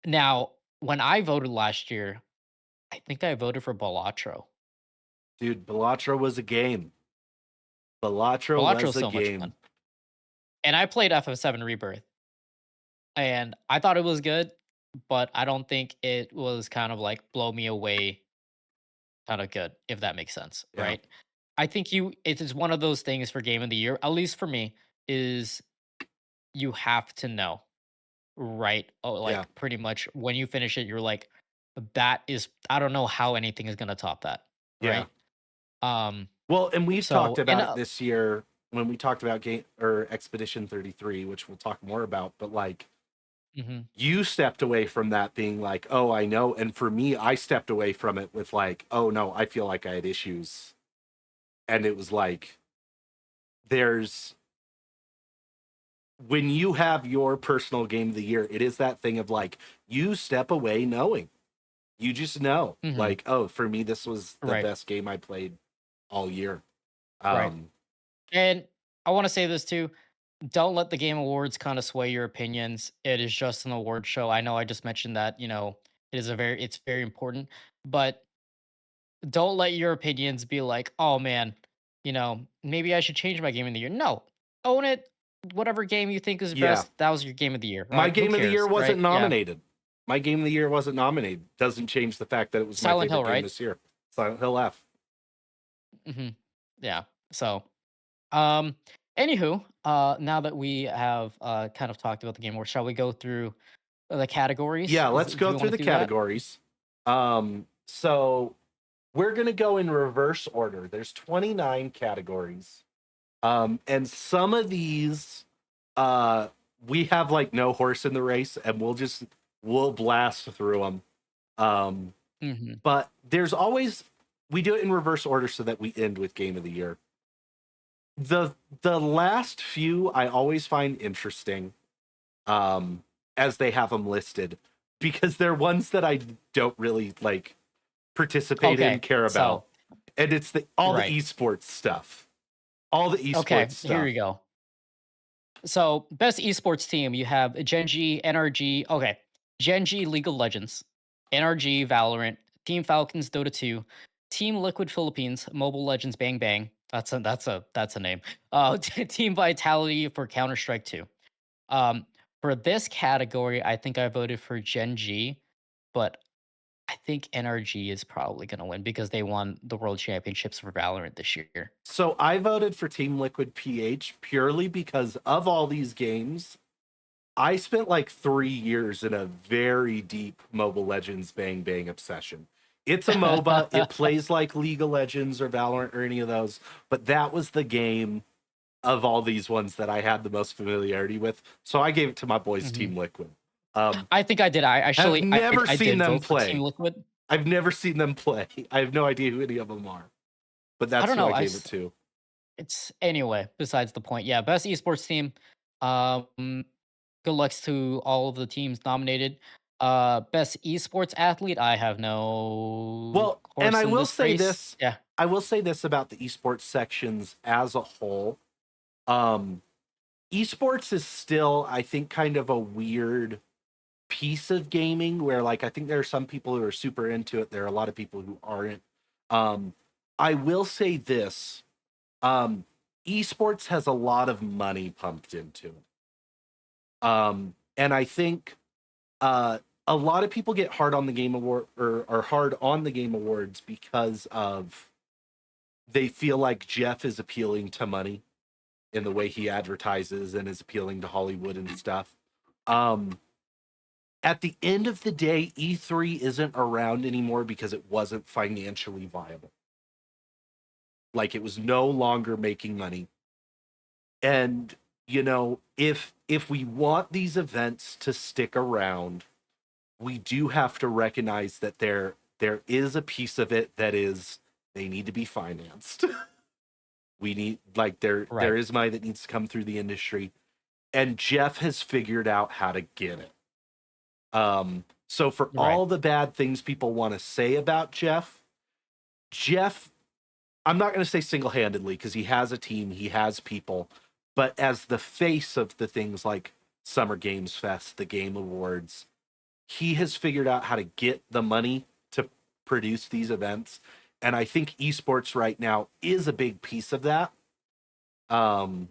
Now, when I voted last year, I think I voted for Balatro. Dude, Bellatra was a game. Bellatra Balatro was is a so much fun, game. and I played FF7 Rebirth, and I thought it was good, but I don't think it was kind of like blow me away kind of good, if that makes sense, Yeah. right? I think it is one of those things for game of the year, at least for me, is you have to know, right? Oh, Yeah. like pretty much when you finish it, you're like, that is, I don't know how anything is gonna top that, Yeah. right? Um, Well, and we've talked so and about it this year when we talked about game or Expedition 33, which we'll talk more about, but like mhm, you stepped away from that being like, "Oh, I know." And for me, I stepped away from it with like, "Oh no, I feel like I had issues." And it was like there's when you have your personal game of the year, it is that thing of like you step away knowing. You just know. mhm, Like, "Oh, for me this was the right, best game I played all year." right. Um And I want to say this too. Don't let the Game Awards kind of sway your opinions. It is just an award show. I know I just mentioned that, it's very important, but don't let your opinions be like, oh man, maybe I should change my game of the year. No, own it. Whatever game you think is yeah. best, that was your game of the year, My right? Who game of the year cares, wasn't right? Yeah. nominated. My game of the year wasn't nominated. Doesn't change the fact that it was my Silent favorite Hill, game right? this year. Silent Hill F. hmm Yeah. So, um, anywho, now that we have kind of talked about the game, or shall we go through the categories? Yeah, let's Do go you want through to the do that? categories. So we're gonna go in reverse order. There's 29 categories. And some of these uh we have like no horse in the race, and we'll blast through them. Um, hmm but there's always we do it in reverse order so that we end with game of the year. The last few I always find interesting, um, as they have them listed, because they're ones that I don't really like participate in, Okay. care about, So, and it's all the right. esports stuff, all the esports Okay. Here stuff. we go. So, best esports team, you have Genji, NRG. Okay. Genji, League of Legends, NRG, Valorant, Team Falcons, Dota 2, Team Liquid Philippines, Mobile Legends, Bang Bang. That's a name. Team Vitality for Counter Strike 2. Um, for this category, I think I voted for Genji, but I think NRG is probably going to win because they won the World Championships for Valorant this year. So I voted for Team Liquid PH purely because of all these games. I spent like 3 years in a very deep Mobile Legends Bang Bang obsession. It's a MOBA. It plays like League of Legends or Valorant or any of those, but that was the game of all these ones that I had the most familiarity with. So I gave it to my boys, Mhm. Team Liquid. Um, I think I did. I have actually never I seen did them vote for Team play. Liquid. I've never seen them play. I have no idea who any of them are, but I that's don't who know. I gave it to. It's anyway. Besides the point, yeah. Best esports team. Um, Good lucks to all of the teams nominated. Best esports athlete. I have no Well, and horse in this race. Yeah. I will say this about the esports sections as a whole. Um, Esports is still, I think, kind of a weird piece of gaming where, like, I think there are some people who are super into it. There are a lot of people who aren't. Um, I will say this: esports has a lot of money pumped into it, and I think a lot of people get hard on the game award or are hard on the game awards because of they feel like Jeff is appealing to money in the way he advertises and is appealing to Hollywood and stuff. Um, at the end of the day, E3 isn't around anymore because it wasn't financially viable. Like it was no longer making money. And if we want these events to stick around, we do have to recognize that there is a piece of it that is they need to be financed. We need like there Right. is money that needs to come through the industry, and Jeff has figured out how to get it. So for Right. all the bad things people want to say about Jeff, I'm not going to say single-handedly because he has a team, he has people, but as the face of the things like Summer Games Fest, the Game Awards. He has figured out how to get the money to produce these events. And I think esports right now is a big piece of that. Um,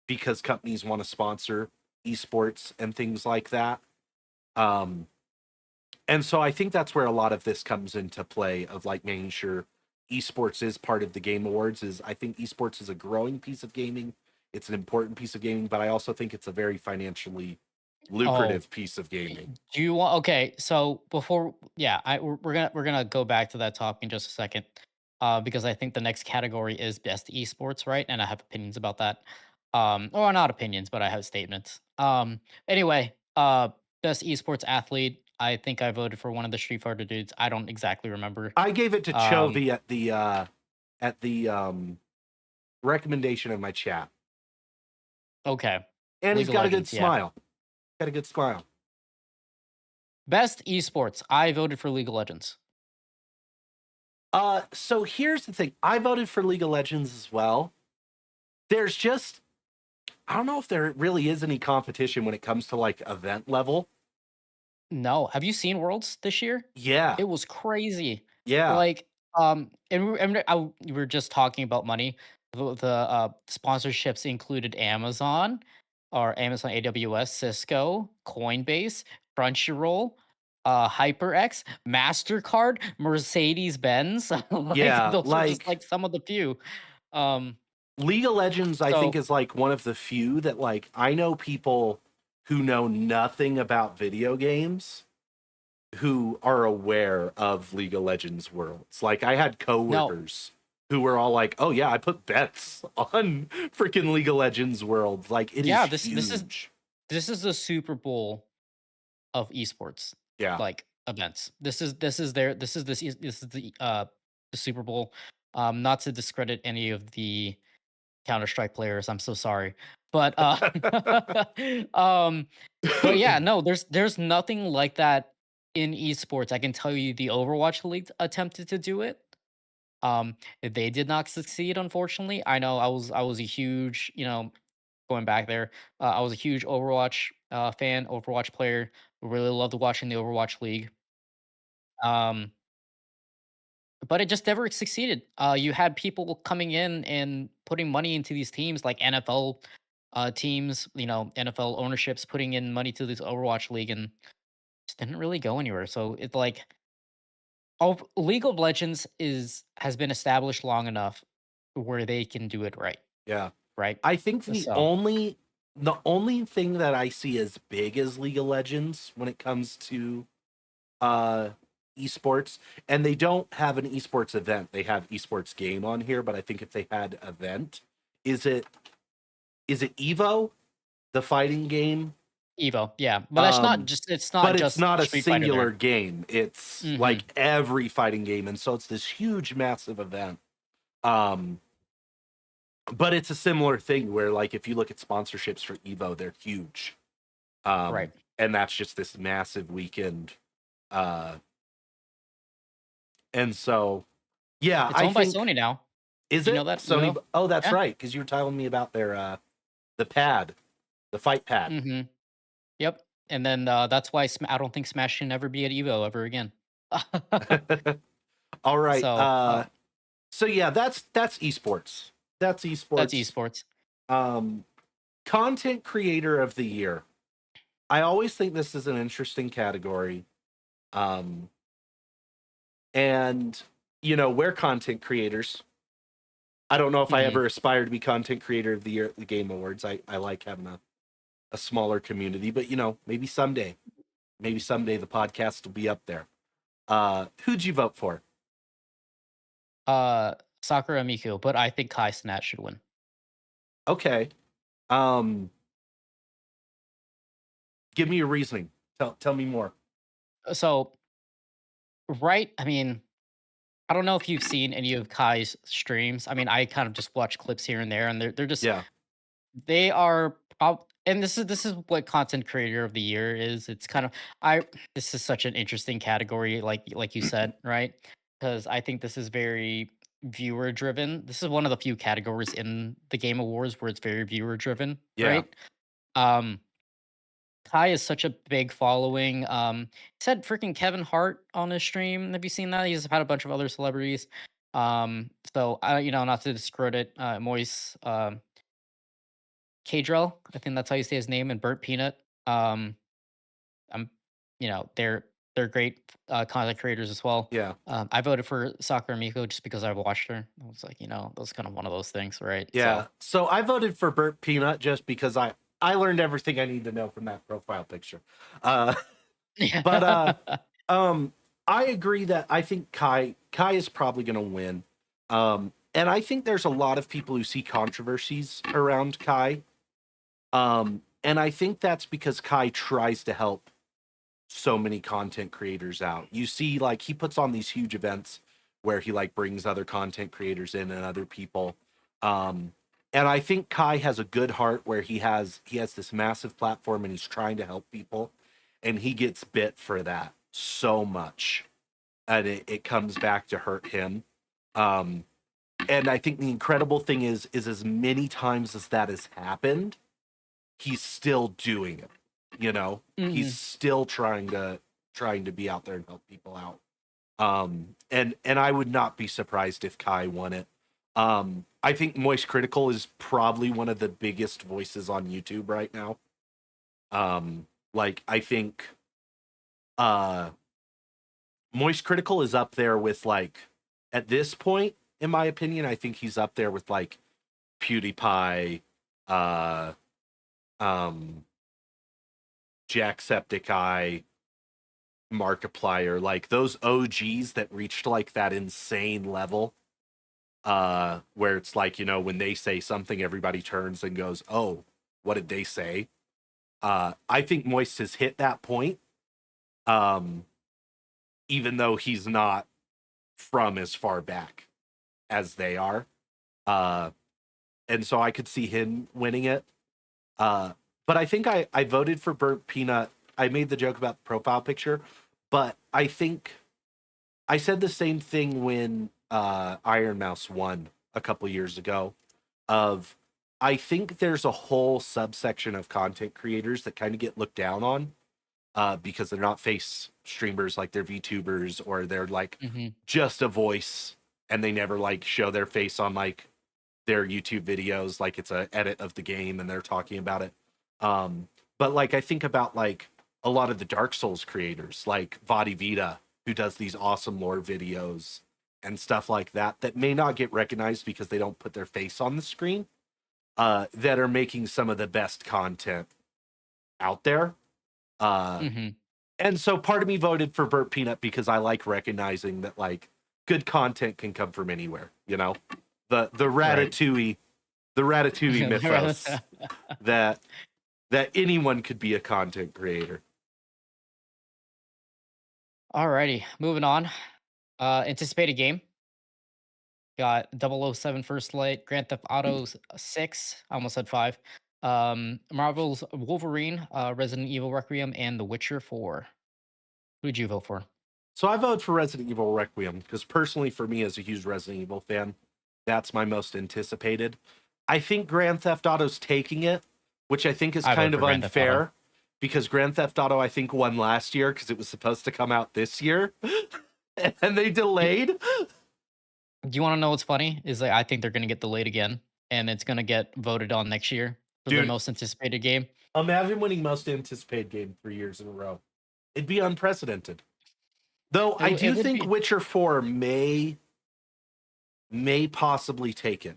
because companies want to sponsor esports and things like that. Um, and so I think that's where a lot of this comes into play of like making sure esports is part of the Game Awards. Is I think esports is a growing piece of gaming. It's an important piece of gaming, but I also think it's a very financially Oh, lucrative piece of gaming. do you want okay, so before yeah, we're gonna go back to that topic in just a second. Because I think the next category is best esports, right? And I have opinions about that. Or not opinions, but I have statements. Anyway, best esports athlete. I think I voted for one of the Street Fighter dudes. I don't exactly remember. I gave it to Um, Chovy at the recommendation of my chat. okay. And he's League of got a good Legends, yeah. smile. Got a good smile. Best esports. I voted for League of Legends. So here's the thing. I voted for League of Legends as well. There's just I don't know if there really is any competition when it comes to like event level. No, have you seen Worlds this year? Yeah. It was crazy. Yeah. Like, we were just talking about money. The sponsorships included Amazon or Amazon AWS, Cisco, Coinbase, Crunchyroll, HyperX, Mastercard, Mercedes Benz. Like Yeah. those are just Like like some of the few. Um, League of Legends, I think, so is like one of the few that like I know people who know nothing about video games who are aware of League of Legends worlds. Like I had no, coworkers who were all like, "Oh yeah, I put bets on freaking League of Legends world." Like it is yeah, this is huge. this is the Super Bowl of esports, Yeah. like, events. This is the Super Bowl. Not to discredit any of the Counter-Strike players, I'm so sorry. But, um, but yeah, no, there's nothing like that in esports. I can tell you the Overwatch League attempted to do it. They did not succeed, unfortunately. I know I was a huge, going back there, I was a huge Overwatch, fan, Overwatch player. Really loved watching the Overwatch League. Um, but it just never succeeded. You had people coming in and putting money into these teams, like NFL teams, NFL ownerships putting in money to this Overwatch League, and just didn't really go anywhere. So it's like, League of Legends has been established long enough where they can do it right, Yeah. right? I think So the only thing that I see as big as League of Legends when it comes to uh esports, and they don't have an esports event. They have esports game on here, but I think if they had event, is it Evo, the fighting game? Evo, yeah, but Um it's not but it's just not a Street Fighter singular there. game. It's Mhm. like every fighting game, and so it's this huge massive event. Um but it's a similar thing where like if you look at sponsorships for Evo, they're huge. Right. And that's just this massive weekend. Uh and so yeah, It's I owned by think Sony now. is Do you know it that, Sony? Evo? Oh, that's Yeah. right, because you were telling me about their the pad, the fight pad. Mhm. Yep. And then, that's why I don't think Smash should never be at Evo ever again. All right. So, So yeah, that's esports. That's that's esports. esports. Um Content creator of the year. I always think this is an interesting category. Um and we're content creators. I don't know if I Mhm. ever aspire to be content creator of the year at the Game Awards. I like having a smaller community, but maybe someday. Maybe someday the podcast will be up there. Who'd you vote for? Uh, Sakura Miku, but I think Kai Cenat should win. Okay. Um, Give me your reasoning. Tell me more. So, right, I mean, I don't know if you've seen any of Kai's streams. I mean, I kind of just watch clips here and there, and they're just Yeah. they are and this is what content creator of the year is. It's kind of I this is such an interesting category, like you said, right? Because I think this is very viewer driven. This is one of the few categories in the Game Awards where it's very viewer driven, Yeah. right? Um, Kai is such a big following. He said freaking Kevin Hart on his stream. Have you seen that? He's had a bunch of other celebrities. So I, not to discredit Moise Cadrell, I think that's how you say his name, and Burnt Peanut. Um, I'm, they're great content creators as well. Yeah. I voted for Sakura Miko just because I've watched her. I was like, that's kind of one of those things, right? Yeah. So So I voted for Burt Peanut just because I learned everything I need to know from that profile picture. Uh yeah. but um I agree that I think Kai is probably going to win. And I think there's a lot of people who see controversies around Kai. And I think that's because Kai tries to help so many content creators out. You see, like, he puts on these huge events where he like brings other content creators in and other people. Um, and I think Kai has a good heart where he has this massive platform and he's trying to help people, and he gets bit for that so much, and it comes back to hurt him. Um, and I think the incredible thing is as many times as that has happened, he's still doing it. You know, he's Mhm. still trying to be out there and help people out. And I would not be surprised if Kai won it. I think Moist Critical is probably one of the biggest voices on YouTube right now. Like I think uh Moist Critical is up there with, like, at this point, in my opinion, I think he's up there with like PewDiePie, uh um Jacksepticeye, Markiplier, like those OGs that reached like that insane level, where it's like, when they say something, everybody turns and goes, oh, what did they say? I think Moist has hit that point, um, even though he's not from as far back as they are. Uh, and so I could see him winning it. Uh, but I think I voted for Burnt Peanut. I made the joke about the profile picture, but I think I said the same thing when Iron Mouse won a couple years ago. Of I think there's a whole subsection of content creators that kind of get looked down on, because they're not face streamers, like they're VTubers, or they're like Mhm. just a voice and they never like show their face on like their YouTube videos, like it's a edit of the game and they're talking about it. Um, but like I think about like a lot of the Dark Souls creators, like Vadi Vita, who does these awesome lore videos and stuff like that, that may not get recognized because they don't put their face on the screen, that are making some of the best content out there. Uh, Mhm. and so part of me voted for Burt Peanut because I like recognizing that like good content can come from anywhere, the Right. Ratatouille mythos that anyone could be a content creator. Alrighty, moving on. Anticipated game. Got 007 First Light, Grand Theft Auto 6, I almost said 5. Marvel's Wolverine, Resident Evil Requiem, and The Witcher 4. Who'd you vote for? So I voted for Resident Evil Requiem because personally, for me as a huge Resident Evil fan, that's my most anticipated. I think Grand Theft Auto's taking it, which I think is I voted kind for of Grand Theft Auto. unfair because Grand Theft Auto I think won last year because it was supposed to come out this year and they Do, delayed. do you want to know what's funny? Is like I think they're gonna get delayed again, and it's gonna get voted on next year for the Dude, most anticipated game. imagine winning most anticipated game 3 years in a row. It'd be unprecedented. Though I It do would think be. Witcher 4 may possibly take it.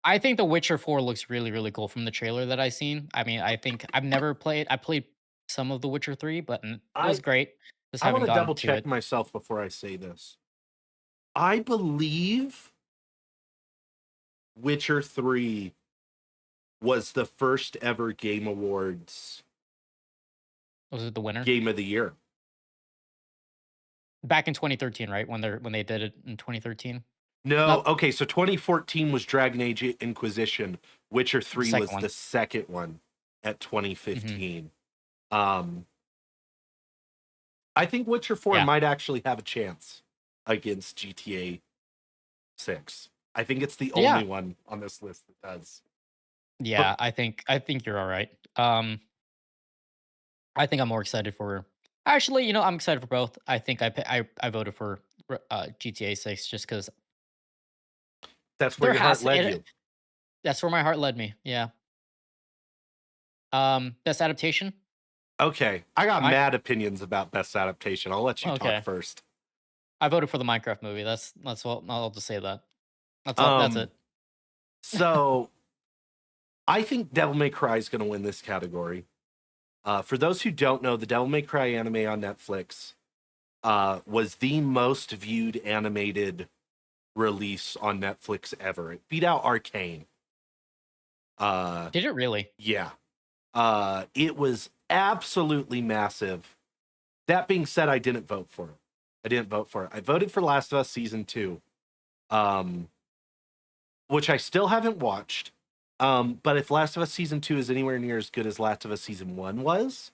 I think The Witcher 4 looks really, really cool from the trailer that I seen. I mean, I think I've never played. I played some of The Witcher 3, but it was I great. Just I want haven't to gotten double to check it. myself before I say this. I believe Witcher 3 was the first ever Game Awards Was it the winner? Game of the Year. Back in 2013, right? When they did it in 2013. No, Not okay, so 2014 was Dragon Age Inquisition. Witcher the 3 second was one. the second one at Mhm. 2015. Um, I think Witcher 4 Yeah. might actually have a chance against GTA 6. I think it's the only Yeah. one on this list that does. But Yeah, I think you're all right. I think I'm more excited for. Actually, I'm excited for both. I think I voted for GTA 6 just because That's where there your heart has led it. you. That's where my heart led me. Yeah. Best adaptation. Okay, I got My mad opinions about best adaptation. I'll let you talk okay. first. I voted for the Minecraft movie. That's what I'll just say that. That's all. That's Um, it. so I think Devil May Cry is going to win this category. For those who don't know, the Devil May Cry anime on Netflix was the most viewed animated release on Netflix ever. It beat out Arcane. Uh, Did it really? yeah. It was absolutely massive. That being said, I didn't vote for it. I didn't vote for it. I voted for Last of Us season 2, um, which I still haven't watched. But if Last of Us season 2 is anywhere near as good as Last of Us season 1 was,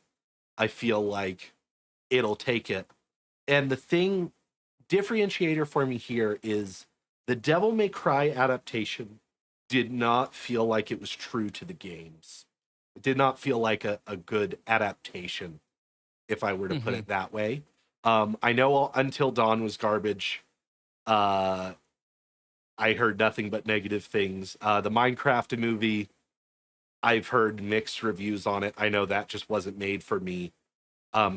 I feel like it'll take it. And the thing differentiator for me here is the Devil May Cry adaptation did not feel like it was true to the games. It did not feel like a good adaptation, if I were to put Hmm. it that way. I know Until Dawn was garbage. Uh, I heard nothing but negative things. The Minecraft movie, I've heard mixed reviews on it. I know that just wasn't made for me.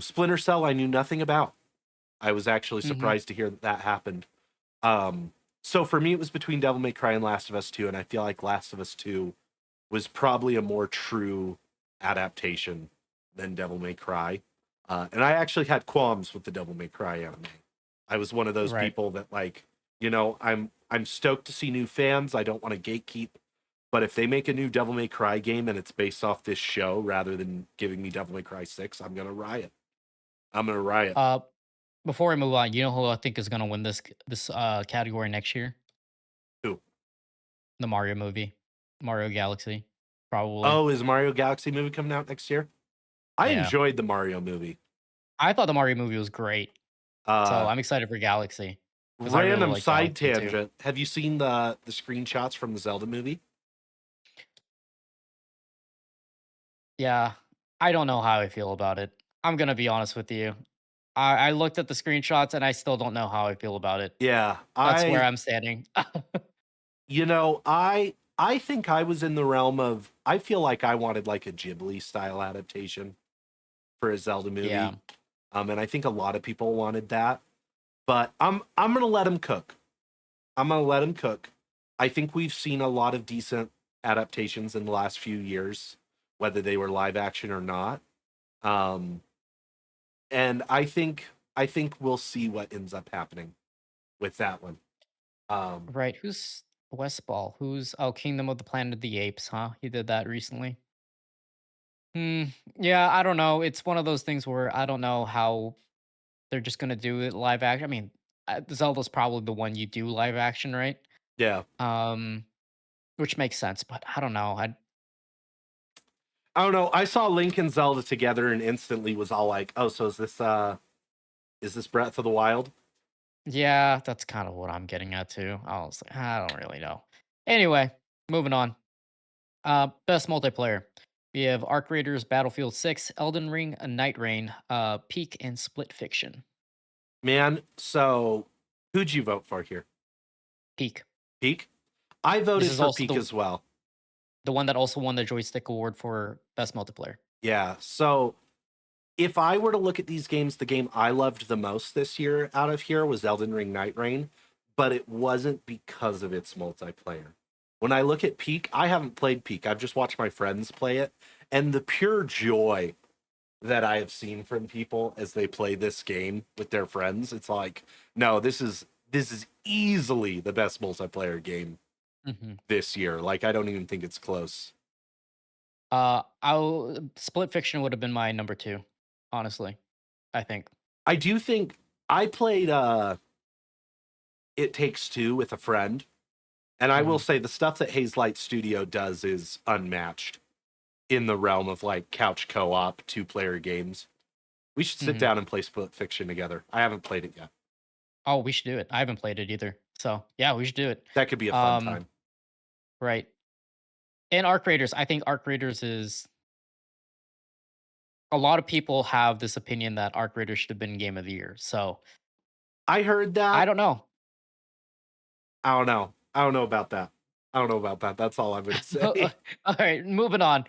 Splinter Cell, I knew nothing about. I was actually Hmm. surprised to hear that that happened. Um, so for me, it was between Devil May Cry and Last of Us 2, and I feel like Last of Us 2 was probably a more true adaptation than Devil May Cry. And I actually had qualms with the Devil May Cry anime. I was one of those Right. people that like, I'm stoked to see new fans. I don't want to gatekeep, but if they make a new Devil May Cry game and it's based off this show rather than giving me Devil May Cry 6, I'm gonna riot. I'm gonna riot. Uh, Before we move on, you know who I think is gonna win this category next year? Who? The Mario movie, Mario Galaxy, probably. Oh, is Mario Galaxy movie coming out next year? I Yeah, enjoyed the Mario movie. I thought the Mario movie was great, so Uh, I'm excited for Galaxy because I really Random like side Galaxy too. tangent. Have you seen the screenshots from the Zelda movie? Yeah, I don't know how I feel about it. I'm gonna be honest with you. I looked at the screenshots and I still don't know how I feel about it. Yeah, That's where I'm standing. I think I was in the realm of I feel like I wanted like a Ghibli style adaptation for a Zelda Yeah, movie. And I think a lot of people wanted that. But I'm gonna let him cook. I'm gonna let him cook. I think we've seen a lot of decent adaptations in the last few years, whether they were live action or not. Um, and I think we'll see what ends up happening with that one. Um, right. Who's Westball? Who's Kingdom of the Planet of the Apes? Huh? He did that recently. Hmm. Yeah, I don't know. It's one of those things where I don't know how they're just gonna do it live action. I mean, Zelda's probably the one you do live action, right? yeah, Um, which makes sense, but I don't know. I I don't know. I saw Link and Zelda together and instantly was all like, "Oh, so is this Breath of the Wild?" Yeah, that's kind of what I'm getting at too. I was like, I don't really know. Anyway, moving on. Best multiplayer. We have Arc Raiders, Battlefield 6, Elden Ring, A Night Rain, Peak, and Split Fiction. Man, so who'd you vote for here? Peak. Peak? I This voted is for also Peak as well. the one that also won the Joystick Award for Best Multiplayer. Yeah. So if I were to look at these games, the game I loved the most this year out of here was Elden Ring Night Rain, but it wasn't because of its multiplayer. When I look at Peak, I haven't played Peak. I've just watched my friends play it, and the pure joy that I have seen from people as they play this game with their friends, it's like, no, this is easily the best multiplayer game Hmm. this year. Like I don't even think it's close. I'll Split Fiction would have been my number two, honestly. I think. I do think I played It Takes Two with a friend, and I will Hmm. say the stuff that Haze Light Studio does is unmatched in the realm of like couch co-op two-player games. We should sit Hmm. down and play Split Fiction together. I haven't played it yet. Oh, we should do it. I haven't played it either. So yeah, we should do it. That could be a fun Um, time. right. And Arc Raiders. I think Arc Raiders is a lot of people have this opinion that Arc Raiders should have been Game of the Year. So I heard I that. don't know. I don't know. I don't know about that. I don't know about that. That's all I'm gonna say. All right, moving on.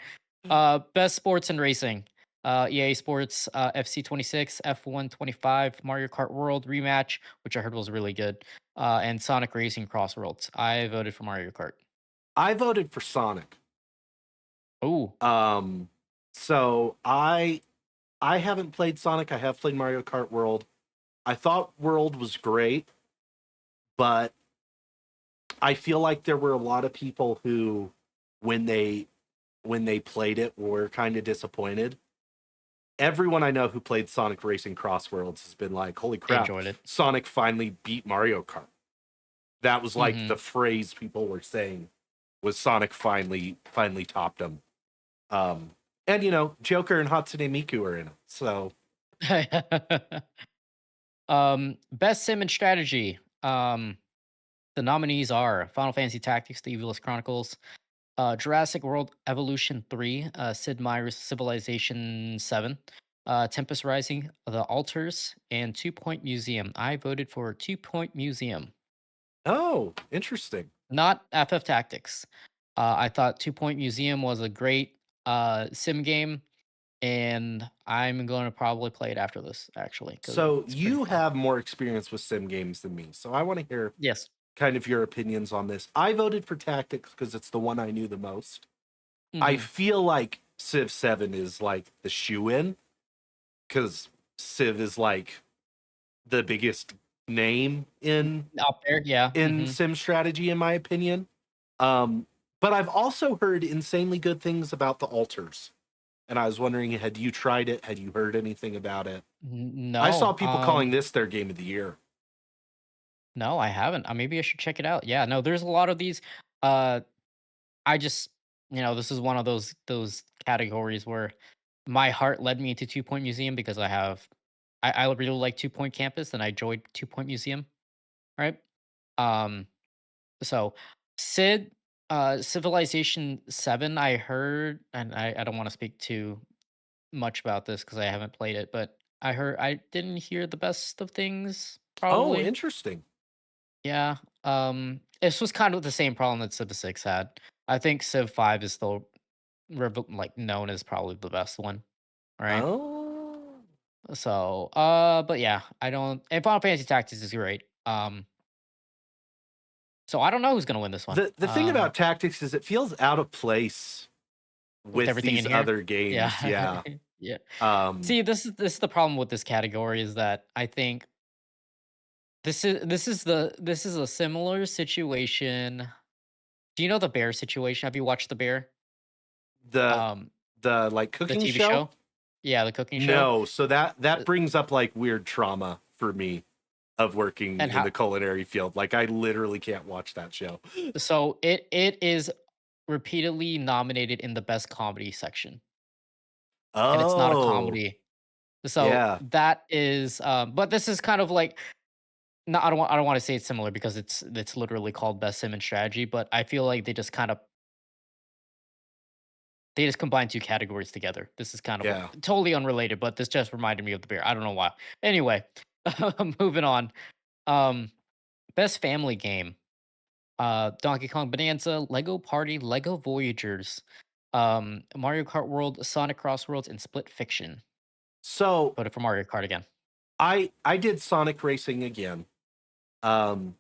Best sports and racing. EA Sports, FC 26, F1 25, Mario Kart World rematch, which I heard was really good, and Sonic Racing Crossworlds. I voted for Mario Kart. I voted for Sonic. Oh, Um, so I haven't played Sonic. I have played Mario Kart World. I thought World was great, but I feel like there were a lot of people who, when they played it, were kind of disappointed. Everyone I know who played Sonic Racing Crossworlds has been like, "Holy they crap, enjoyed it. Sonic finally beat Mario Kart." That was like Hmm. the phrase people were saying was Sonic finally topped him. And Joker and Hatsune Miku are in it. So, Best sim and strategy. The nominees are Final Fantasy Tactics: The Evilest Chronicles, Jurassic World Evolution 3, Sid Meier's Civilization 7, Tempest Rising, The Altars, and Two Point Museum. I voted for Two Point Museum, oh, interesting. not FF Tactics. I thought Two Point Museum was a great sim game, and I'm going to probably play it after this, actually, because So it's pretty you fun. have more experience with sim games than me. So I want to hear Yes. kind of your opinions on this. I voted for Tactics because it's the one I knew the most. I Hmm. feel like Civ 7 is like the shoe in because Civ is like the biggest name Up there, yeah. in sim strategy, in my opinion. Um, but I've also heard insanely good things about the altars. And I was wondering, had you tried it? Had you heard anything about it? I saw No. people calling this their game of the year. No, I haven't. Maybe I should check it out. Yeah, no, there's a lot of these. Uh, I just, this is one of those categories where my heart led me to Two Point Museum because I really like Two Point Campus and I enjoyed Two Point Museum, right? Um, so Sid, Civilization 7, I heard, and I don't want to speak too much about this because I haven't played it, but I didn't hear the best of things, Oh, probably. interesting. Yeah, this was kind of the same problem that Civ 6 had. I think Civ 5 is still like known as probably the best one, right? Oh. So, but yeah, I don't. And Final Fantasy Tactics is great. So I don't know who's gonna win this one. The thing about Tactics is it feels out of place With with everything in these here, other games. yeah, Yeah. yeah. Um, See, this is the problem with this category is that I think this is a similar situation. Do you know the bear situation? Have you watched the bear? the Um, the like the cooking TV show? show? Yeah, the cooking show. No, so that Uh, brings up like weird trauma for me of working and in how the culinary field. Like I literally can't watch that show. so it is repeatedly nominated in the best comedy section, and it's not a Oh, comedy. So yeah. that is, but this is kind of like no, I don't want to say it's similar because it's literally called Best Sim and Strategy, but I feel like they just combine two categories together. This is kind of Yeah. totally unrelated, but this just reminded me of the bear. I don't know why. Anyway, moving on. Um, Best family game. Donkey Kong Bonanza, Lego Party, Lego Voyagers, Mario Kart World, Sonic Crossworlds, and Split Fiction. So Voted for Mario Kart again. I did Sonic Racing again. Um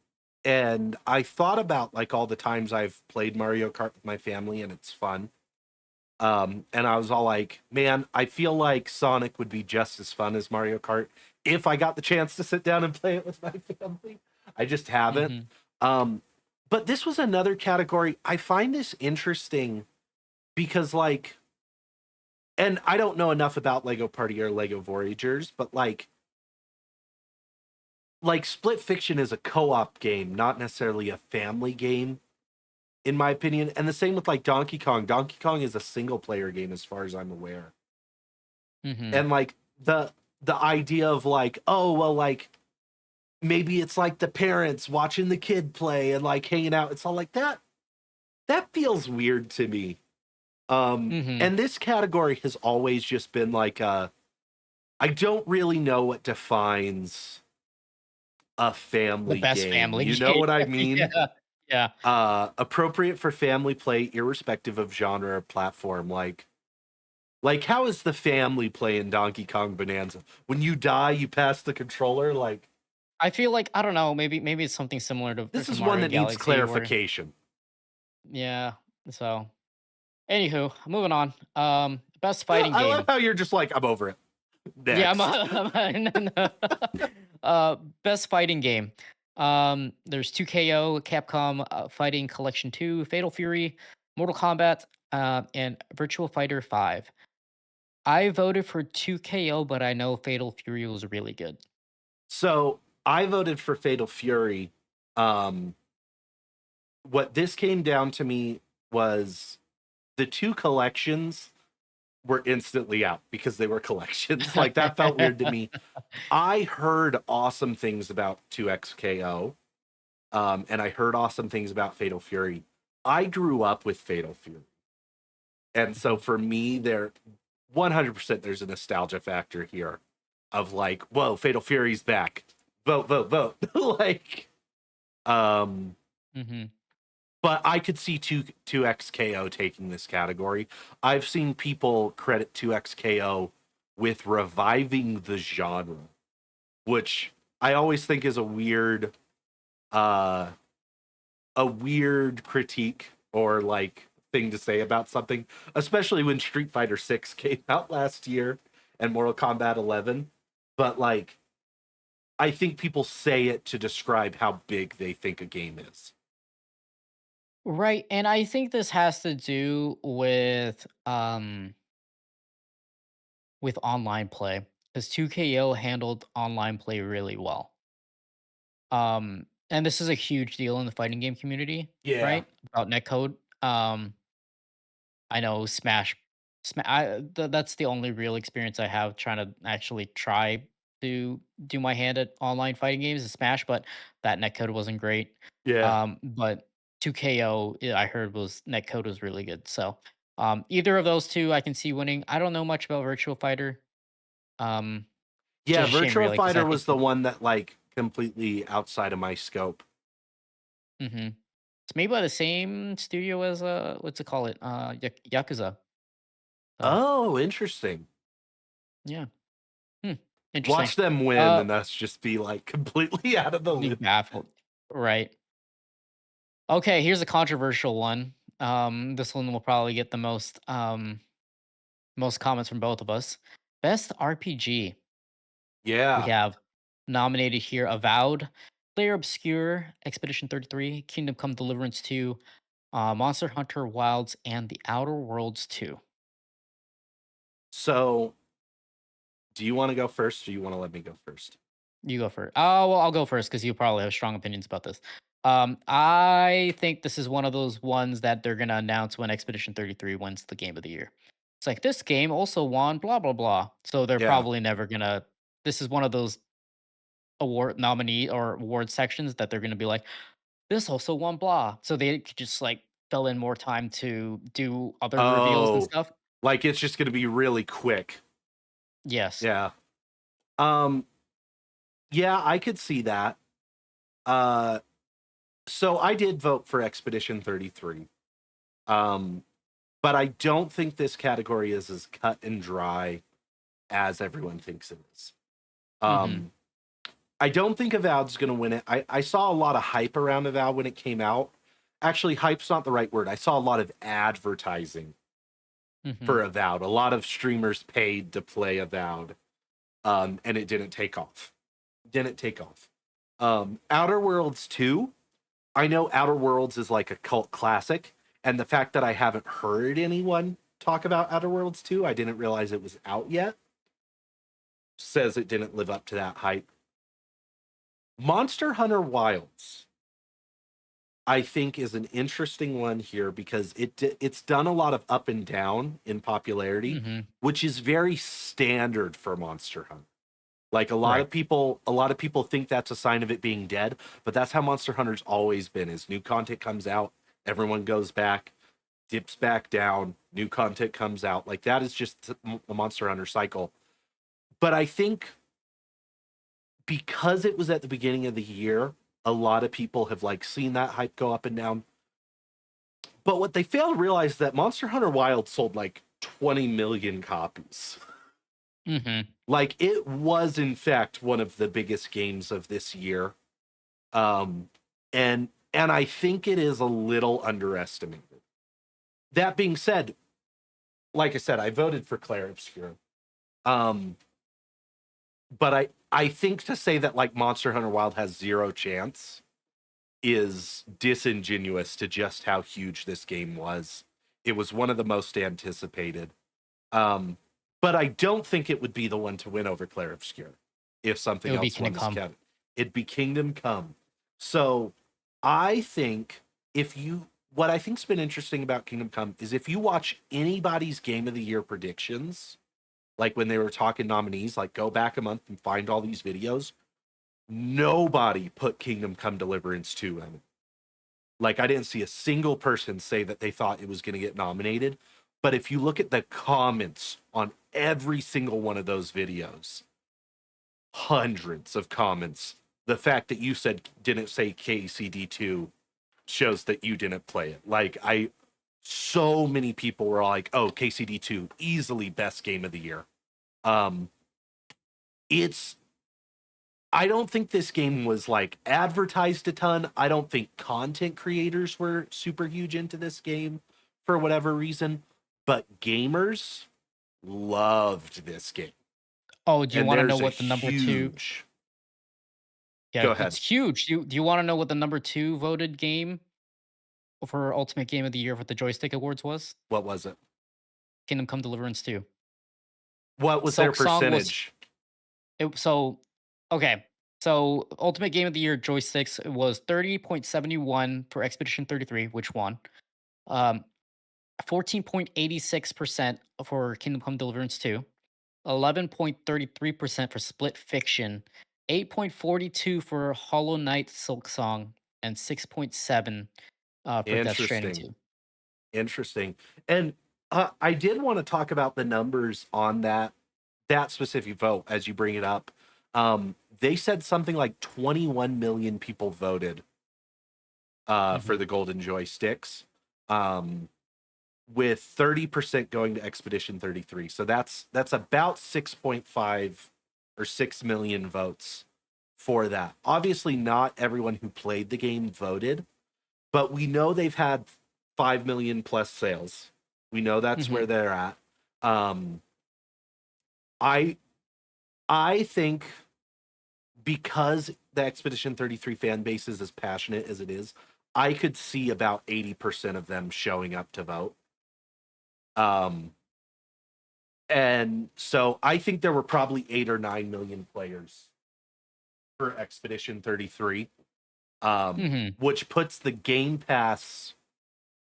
and I thought about like all the times I've played Mario Kart with my family and it's fun. And I was all like, man, I feel like Sonic would be just as fun as Mario Kart if I got the chance to sit down and play it with my family. I just haven't. Hmm. Um, but this was another category. I find this interesting because, like, and I don't know enough about Lego Party or Lego Voyagers, but like Split Fiction is a co-op game, not necessarily a family game, in my opinion. And the same with like Donkey Kong. Donkey Kong is a single player game as far as I'm aware. Hmm. And like the idea of like, oh well, like maybe it's like the parents watching the kid play and like hanging out. It's all like that. That feels weird to me. Mhm. And this category has always just been like I don't really know what defines a The family best game. family You know game. what I mean? Yeah. Yeah. Appropriate for family play, irrespective of genre or platform. Like how is the family play in Donkey Kong Bonanza? When you die, you pass the controller. Like I feel like I don't know, maybe it's something similar this to is one Mario that needs Galaxy where clarification. yeah. So, anywho, moving on. Best fighting I love game. how you're just like I'm over it. Yeah, Next. no. Best fighting game. There's 2KO, Capcom Fighting Collection 2, Fatal Fury, Mortal Kombat, and Virtual Fighter 5. I voted for 2KO, but I know Fatal Fury was really good. So I voted for Fatal Fury. Um, what this came down to me was the two collections were instantly out because they were collections. Like that felt weird to me. I heard awesome things about 2XKO, and I heard awesome things about Fatal Fury. I grew up with Fatal Fury. And so for me, there 100% there's a nostalgia factor here of like, whoa, Fatal Fury's back. Vote, vote, vote. like, um, Mhm. but I could see 2XKO taking this category. I've seen people credit 2XKO with reviving the genre, which I always think is uh a weird critique or like thing to say about something, especially when Street Fighter 6 came out last year and Mortal Kombat 11. But like I think people say it to describe how big they think a game is. Right, and I think this has to do with online play because 2KO handled online play really well. And this is a huge deal in the fighting game community, Yeah. right? About netcode. I know that's the only real experience I have trying to actually try to do my hand at online fighting games is Smash, but that netcode wasn't great. Yeah. But 2KO, I heard was netcode was really good. So either of those two I can see winning. I don't know much about Virtual Fighter. Um, Yeah, just a shame Virtual really because I Fighter think was the one that like completely outside of my scope. mhm. It's made by the same studio as what's it call it? Yakuza. So Oh, interesting. yeah. Hmm. Interesting. Watch them win Uh and us just be like completely out of the Being loop. baffled. Right. Okay, here's a controversial one. This one will probably get the most comments from both of us. Best RPG. We Yeah. have nominated here Avowed, Player Obscure, Expedition 33, Kingdom Come Deliverance 2, Monster Hunter Wilds, and The Outer Worlds 2. So, do you want to go first or you want to let me go first? You go first. Oh, well, I'll go first because you probably have strong opinions about this. I think this is one of those ones that they're gonna announce when Expedition 33 wins the game of the year. It's like this game also won blah blah blah. So they're Yeah. probably never gonna. This is one of those award nominee or award sections that they're gonna be like, this also won blah. So they could just like fill in more time to do other reveals and Oh, stuff. like it's just going to be really quick. Yes. Yeah. Um yeah, I could see that. Uh so I did vote for Expedition 33. Um but I don't think this category is as cut and dry as everyone thinks it is. Mm-hmm. Um I don't think Avowed's going to win it. I saw a lot of hype around Avowed when it came out. Actually, hype's not the right word. I saw a lot of advertising Mm-hmm. for Avowed. A lot of streamers paid to play Avowed, and it didn't take off. Didn't take off. Outer Worlds 2. I know Outer Worlds is like a cult classic, and the fact that I haven't heard anyone talk about Outer Worlds 2, I didn't realize it was out yet, says it didn't live up to that hype. Monster Hunter Wilds, I think, is an interesting one here because it's done a lot of up and down in popularity, Mm-hmm. which is very standard for Monster Hunter. Like Right. a lot of people think that's a sign of it being dead, but that's how Monster Hunter's always been. As new content comes out, everyone goes back dips back down, new content comes out. Like that is just the Monster Hunter cycle. But I think because it was at the beginning of the year, a lot of people have like seen that hype go up and down. But what they fail to realize is that Monster Hunter Wild sold like 20 million copies. Like it was in fact one of the biggest games of this year. Um and I think it is a little underestimated. That being said, like I said, I voted for Claire Obscure. Um but I think to say that like Monster Hunter Wild has zero chance is disingenuous to just how huge this game was. It was one of the most anticipated. Um, but I don't think it would be the one to win over Claire Obscure if It something would be else won Kingdom this Come. category. It'd be Kingdom Come. So I think if you, what I think's been interesting about Kingdom Come is if you watch anybody's Game of the Year predictions, like when they were talking nominees, like go back a month and find all these videos, nobody put Kingdom Come Deliverance 2 in it. Like I didn't see a single person say that they thought it was going to get nominated. But if you look at the comments on every single one of those videos, hundreds of comments. The fact that you said didn't say KCD2 shows that you didn't play it. Like so many people were like, "Oh, KCD2 easily best game of the year." Um it's I don't think this game was like advertised a ton. I don't think content creators were super huge into this game for whatever reason, but gamers loved this game. Oh, do you And want to know there's a what the number two? huge Yeah, Go ahead. it's huge. Do you want to know what the number two voted game for Ultimate Game of the Year for the Joystick Awards was? What was it? Kingdom Come Deliverance 2. What was their Silk Song was percentage? it, so okay. So Ultimate Game of the Year joysticks was 30.71 for Expedition 33, which won. Um, 14.86% for Kingdom Come Deliverance 2. 11.33% for Split Fiction, 8.42 for Hollow Knight Silk Song, and 6.7 for Death Stranding Interesting. 2. Interesting. And I did want to talk about the numbers on that specific vote as you bring it up. They said something like 21 million people voted for the golden joysticks. With 30% going to Expedition 33. So that's about 6.5 or 6 million votes for that. Obviously not everyone who played the game voted, but we know they've had 5 million plus sales. We know that's Mm-hmm. where they're at. Um I I think because the Expedition 33 fan base is as passionate as it is, I could see about 80% of them showing up to vote. Um And so I think there were probably 8 or 9 million players for Expedition 33, Mm-hmm. which puts the Game Pass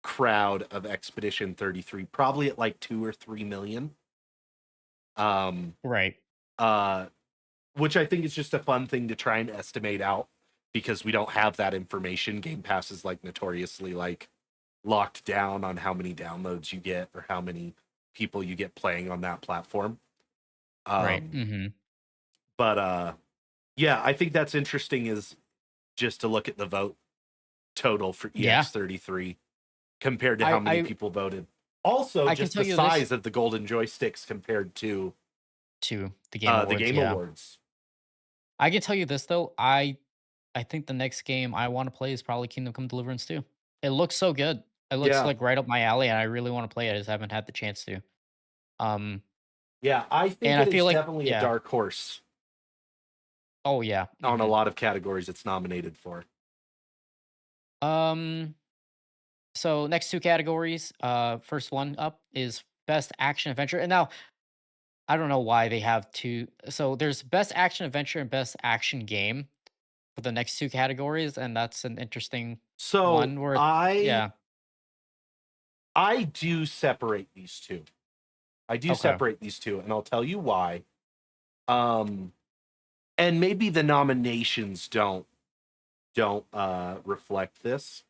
crowd of Expedition 33 probably at like 2 or 3 million. Um, Right. uh, which I think is just a fun thing to try and estimate out because we don't have that information. Game Pass is like notoriously like locked down on how many downloads you get or how many people you get playing on that platform. Right. Um, Mm-hmm. but yeah, I think that's interesting is just to look at the vote total for Yeah. EX33 compared to how I many I people voted. Also, I can just tell the you this size of the golden joysticks compared to to the Game the Awards. Game Yeah. Awards. I can tell you this though. I think the next game I want to play is probably Kingdom Come Deliverance 2. It looks so good. It looks Yeah, like right up my alley, and I really want to play it. I just haven't had the chance to. Um, yeah, I think and I it feel is like definitely a yeah. dark horse Oh yeah. on a Mhm. lot of categories it's nominated for. Um, so next two categories. First one up is best action adventure. And now I don't know why they have two. So there's best action adventure and best action game for the next two categories, and that's an interesting So one. Where I yeah, I do separate these two. I do okay, separate these two, and I'll tell you why. Um, and maybe the nominations don't reflect this.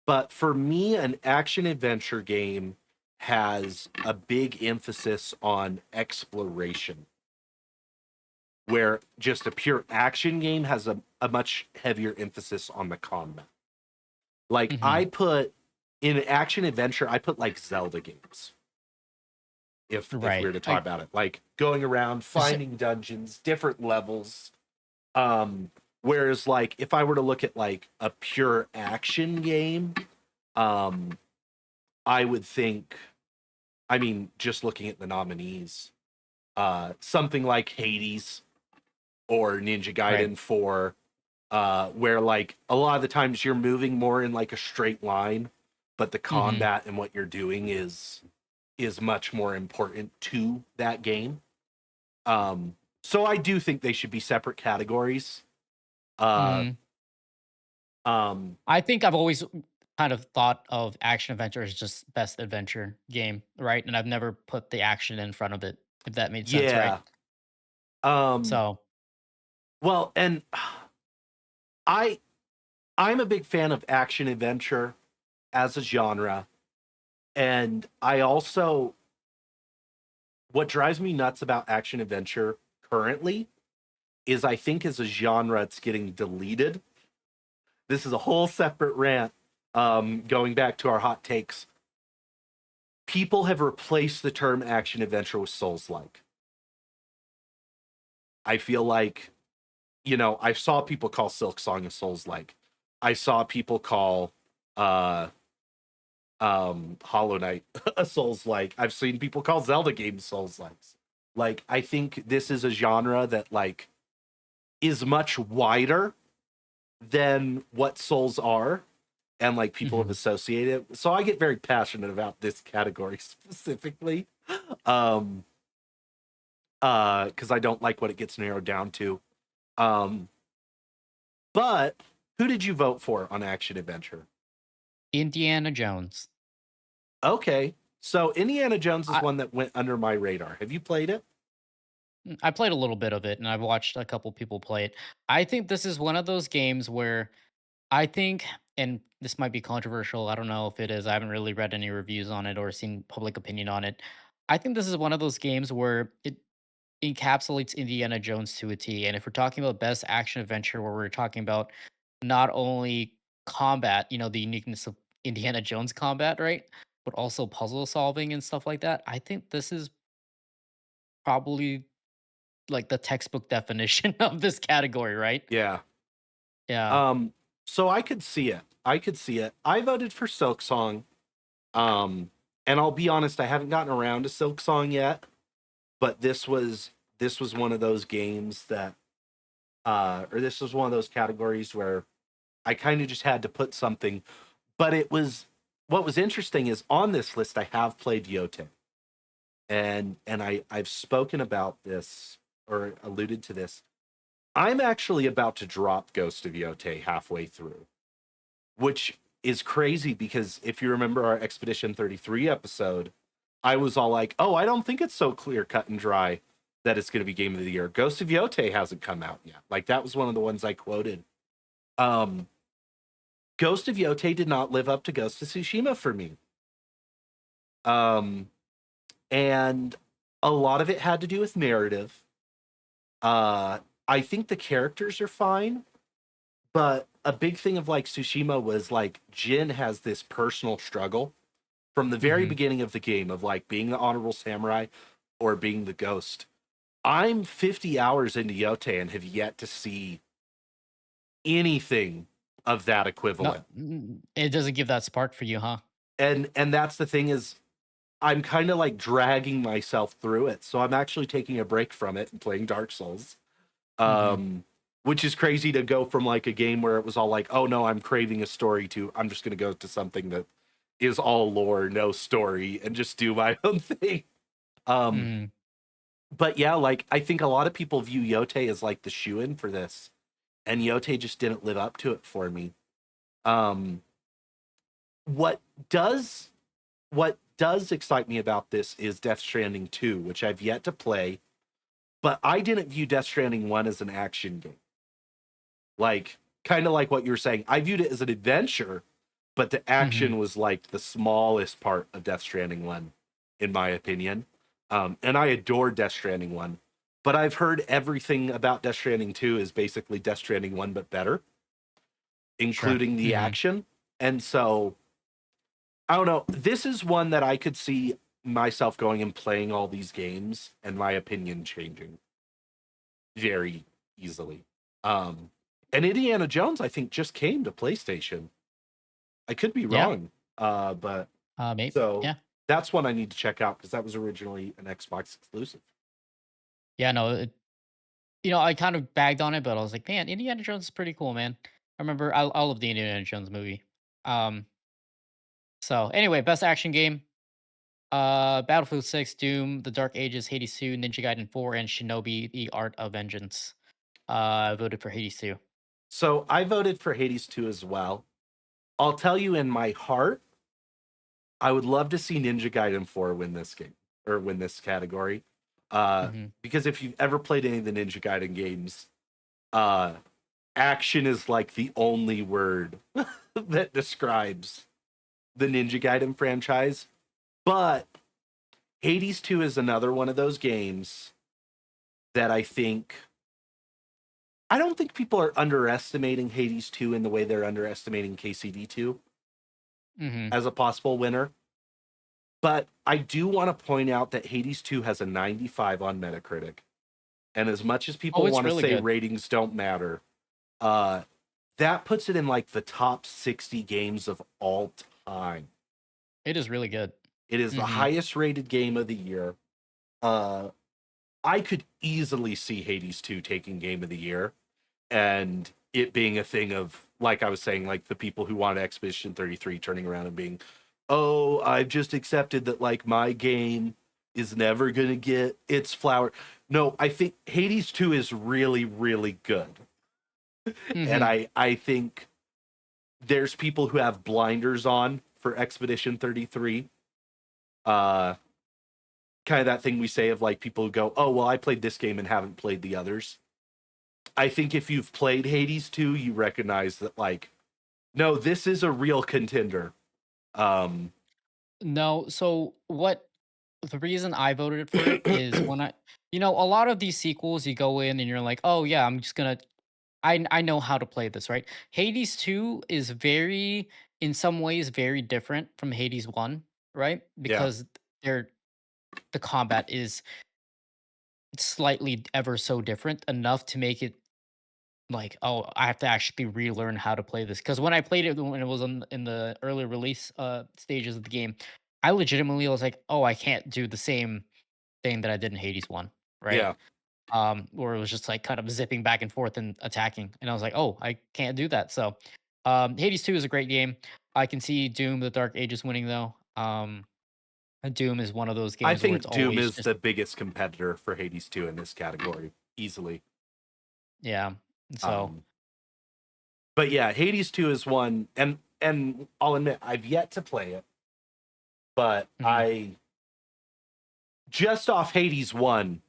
But for me, an action adventure game has a big emphasis on exploration, where just a pure action game has a much heavier emphasis on the combat. Like Hmm. I put in action adventure, I put like Zelda games. If we Right. were to talk I about it, like going around s- finding dungeons, different levels. Um, Whereas like if I were to look at like a pure action game, um, I would think, I mean, just looking at the nominees, something like Hades or Ninja right. Gaiden 4, where like a lot of the times you're moving more in like a straight line, but the Hmm. combat and what you're doing is much more important to that game. So I do think they should be separate categories. Uh, Hmm. um, I think I've always kind of thought of action adventure as just best adventure game, right? And I've never put the action in front of it, if that made sense, right? yeah. Um, So, well, and I I'm a big fan of action adventure as a genre, and I also, what drives me nuts about action adventure currently is I think as a genre it's getting deleted. This is a whole separate rant. Going back to our hot takes, people have replaced the term action adventure with Souls like. I feel like, I saw people call Silk Song a Souls like. I saw people call uh Hollow Knight a Souls like. I've seen people call Zelda games Souls likes. Like I think this is a genre that like is much wider than what Souls are, and like people have mhm. associated it. So I get very passionate about this category specifically. Um because I don't like what it gets narrowed down to. Um but who did you vote for on action adventure? Indiana Jones. Okay. So Indiana Jones is I one that went under my radar. Have you played it? I played a little bit of it and I've watched a couple people play it. I think this is one of those games where I think, and this might be controversial. I don't know if it is. I haven't really read any reviews on it or seen public opinion on it. I think this is one of those games where it encapsulates Indiana Jones to a T. And if we're talking about best action adventure, where we're talking about not only combat, the uniqueness of Indiana Jones combat, right? But also puzzle solving and stuff like that. I think this is probably like the textbook definition of this category, right? Yeah. Yeah. Um, so I could see it. I could see it. I voted for Silk Song. Um, and I'll be honest, I haven't gotten around to Silk Song yet, but this was one of those games that or this was one of those categories where I kind of just had to put something, but it was, what was interesting is on this list I have played Yote. And I've spoken about this or alluded to this. I'm actually about to drop Ghost of Yote halfway through, which is crazy because if you remember our Expedition 33 episode, I was all like, "Oh, I don't think it's so clear cut and dry that it's going to be game of the year." Ghost of Yote hasn't come out yet. Like that was one of the ones I quoted. Um Ghost of Yote did not live up to Ghost of Tsushima for me. Um and a lot of it had to do with narrative. Uh I think the characters are fine. But a big thing of like Tsushima was like Jin has this personal struggle from the very Hmm. beginning of the game of like being the honorable samurai or being the ghost. I'm 50 hours into Yote and have yet to see anything of that No, equivalent. it doesn't give that spark for you, huh? And that's the thing is I'm kind of like dragging myself through it. So I'm actually taking a break from it and playing Dark Souls. Hmm. Um which is crazy to go from like a game where it was all like, oh no, I'm craving a story, to I'm just gonna go to something that is all lore, no story, and just do my own thing. Um, Hmm. but yeah, like I think a lot of people view Yote as like the shoe-in for this, and Yote just didn't live up to it for me. Um, what does what does excite me about this is Death Stranding 2, which I've yet to play, but I didn't view Death Stranding 1 as an action game. Like kind of like what you're saying. I viewed it as an adventure, but the Hmm. action was like the smallest part of Death Stranding 1, in my opinion. And I adore Death Stranding 1, but I've heard everything about Death Stranding 2 is basically Death Stranding 1, but better, Sure. including the Hmm. action. And so, I don't know. This is one that I could see myself going and playing all these games and my opinion changing very easily. Um, and Indiana Jones, I think, just came to PlayStation. I could be Yeah. wrong, but Maybe. so Yeah. that's one I need to check out because that was originally an Xbox exclusive. Yeah. No. I kind of bagged on it, but I was like, man, Indiana Jones is pretty cool, man. I remember I love the Indiana Jones movie. Um. So anyway, best action game. Battlefield 6, Doom, The Dark Ages, Hades 2, Ninja Gaiden 4, and Shinobi: The Art of Vengeance. I voted for Hades 2. So I voted for Hades 2 as well. I'll tell you, in my heart, I would love to see Ninja Gaiden 4 win this game or win this category. Uh, Hmm. because if you've ever played any of the Ninja Gaiden games, uh, action is like the only word that describes the Ninja Gaiden franchise. But Hades 2 is another one of those games that I don't think people are underestimating Hades 2 in the way they're underestimating KCD 2 Hmm. as a possible winner. But I do want to point out that Hades 2 has a 95 on Metacritic. And as much as Oh, people it's want to really say good. ratings don't matter, uh, that puts it in like the top 60 games of all time. It is really good. It is the Hmm. highest rated game of the year. Uh, I could easily see Hades 2 taking game of the year and it being a thing of, like I was saying, like the people who wanted Expedition 33 turning around and being, oh, I've just accepted that like my game is never going to get its flower. No, I think Hades 2 is really, really good. And Hmm. I think there's people who have blinders on for Expedition 33. Uh, Kind of that thing we say of like people who go, oh, well, I played this game and haven't played the others. I think if you've played Hades 2, you recognize that like, no, this is a real contender. Um No, so what the reason I voted for it is when a lot of these sequels, you go in and you're like, oh yeah, I'm just gonna I know how to play this, right? Hades 2 is very, in some ways, very different from Hades 1, right? yeah. Because they're the combat is slightly ever so different enough to make it like, oh, I have to actually relearn how to play this. Because when I played it when it was in the early release stages of the game, I legitimately was like, oh, I can't do the same thing that I did in Hades 1, right? Yeah. Where it was just like kind of zipping back and forth and attacking. And I was like, oh, I can't do that. So Hades 2 is a great game. I can see Doom the Dark Ages winning though. Doom is one of those I games where it's think Doom always is just the biggest competitor for Hades 2 in this category, easily. yeah. So Um but yeah, Hades 2 is one and I'll admit I've yet to play it, but mhm. I just off Hades 1,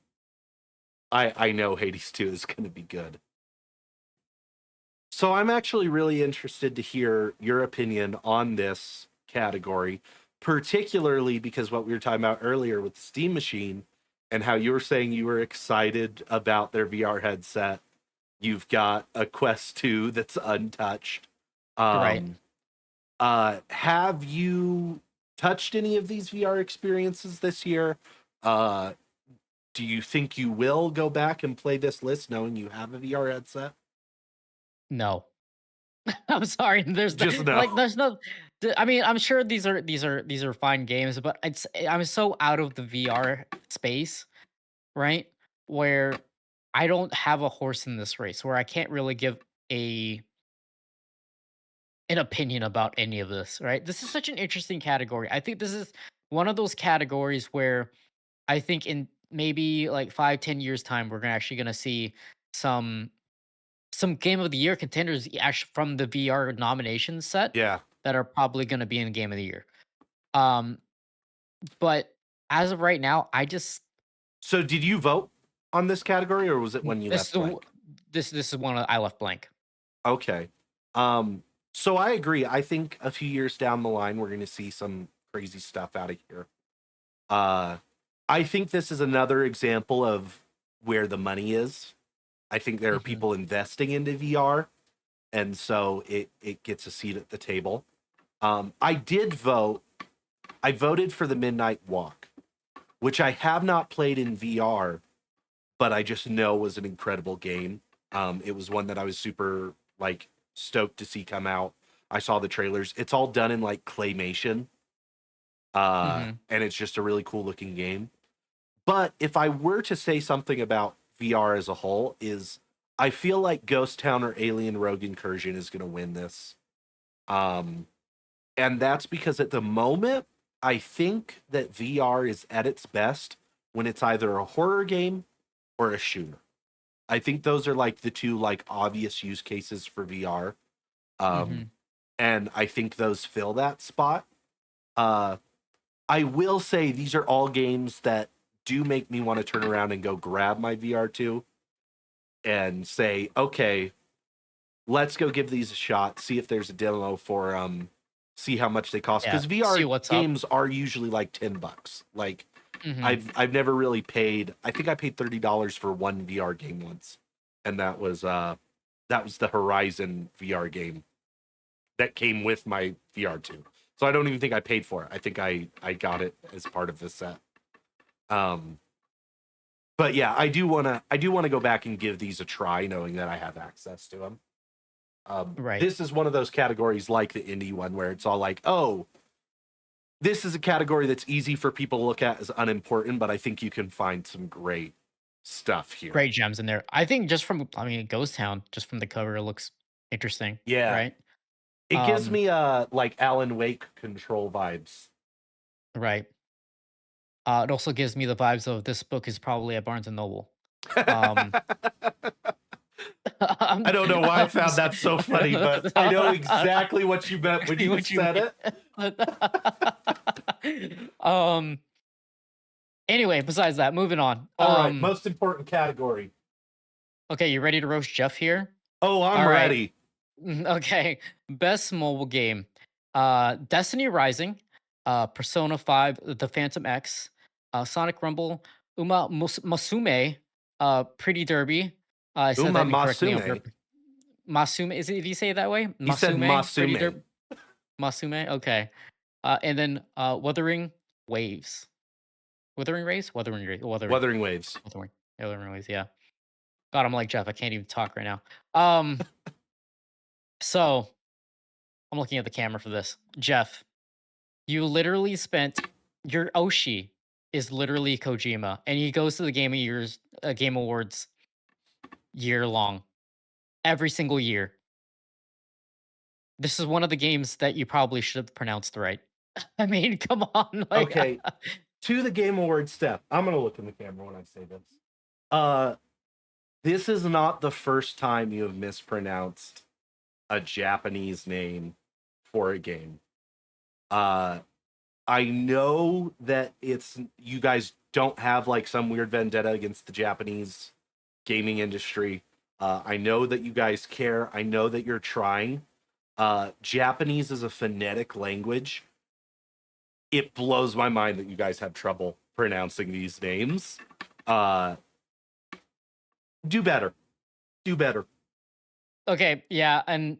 I know Hades 2 is going to be good. So I'm actually really interested to hear your opinion on this category, particularly because what we were talking about earlier with the Steam Machine and how you were saying you were excited about their VR headset. You've got a Quest 2 that's untouched. Right. Um, have you touched any of these VR experiences this year? Uh, do you think you will go back and play this list knowing you have a VR headset? No. I'm sorry. Just no. There's no. I mean, I'm sure these are fine games, but I'm so out of the VR space, right? Where I don't have a horse in this race, where I can't really give a an opinion about any of this, right? This is such an interesting category. I think this is one of those categories where I think in maybe like 5, 10 years time, we're actually gonna see some game of the year contenders actually from the VR nomination set Yeah. that are probably going to be in game of the year. Um, but as of right now, I just So did you vote on this category or was it when you this is left blank? this is one I left blank. Okay. Um So I agree. I think a few years down the line, we're going to see some crazy stuff out of here. Uh, I think this is another example of where the money is. I think there are Mhm. people investing into VR, and so it gets a seat at the table. I did vote. I voted for the Midnight Walk, which I have not played in VR, but I just know was an incredible game. It was one that I was super like stoked to see come out. I saw the trailers. It's all done in like claymation, Mhm. and it's just a really cool looking game. But if I were to say something about VR as a whole, is I feel like Ghost Town or Alien Rogue Incursion is going to win this. Um, and that's because at the moment, I think that VR is at its best when it's either a horror game or a shooter. I think those are like the two like obvious use cases for VR. Um, Mhm. and I think those fill that spot. Uh, I will say these are all games that do make me want to turn around and go grab my VR2 and say, okay, let's go give these a shot, see if there's a demo for see how much they cost. Yeah. Because See VR what's up. games are usually like $10. Like Mhm. I've never really paid. I think I paid $30 for one VR game once, and that was the Horizon VR game that came with my VR2. So I don't even think I paid for it. I think I got it as part of the set. Um, but yeah, I do wanna go back and give these a try, knowing that I have access to them. Right. This is one of those categories like the indie one where it's all like, oh, this is a category that's easy for people to look at as unimportant, but I think you can find some great stuff here. Great gems in there. I think just from I mean, Ghost Town, just from the cover, it looks interesting, Yeah, right? it gives Um, me like Alan Wake control vibes. right. It also gives me the vibes of this book is probably at Barnes and Noble. Um, I I'm, don't know why I I'm found just, that so funny, but I know exactly what you meant when see you what you said it. mean. Anyway, besides that, moving on. All right, most important category. Okay, you ready to roast Jeff here? Oh, I'm All right. ready. Okay. Best mobile game. Destiny Rising, Persona 5, The Phantom X, Sonic Rumble, Masume, Pretty Derby. I said Uma that incorrectly. Masume. Masume, is it, if you say it that way? You said Masume, Pretty Masume. Derby, Masume. Okay. And then Wuthering Waves. Wuthering Waves? Wuthering Waves. Wuthering Waves, yeah. God, I'm like Jeff. I can't even talk right now. Um, so I'm looking at the camera for this. Jeff, you literally spent your Oshi is literally Kojima, and he goes to the Game Awards year long, every single year. This is one of the games that you probably should have pronounced right. I mean, come on, like, Okay, to the Game Award step. I'm gonna look in the camera when I say this. Uh, this is not the first time you have mispronounced a Japanese name for a game. Uh, I know that it's you guys don't have like some weird vendetta against the Japanese gaming industry. I know that you guys care. I know that you're trying. Japanese is a phonetic language. It blows my mind that you guys have trouble pronouncing these names. Uh, do better. Do better. okay, yeah, and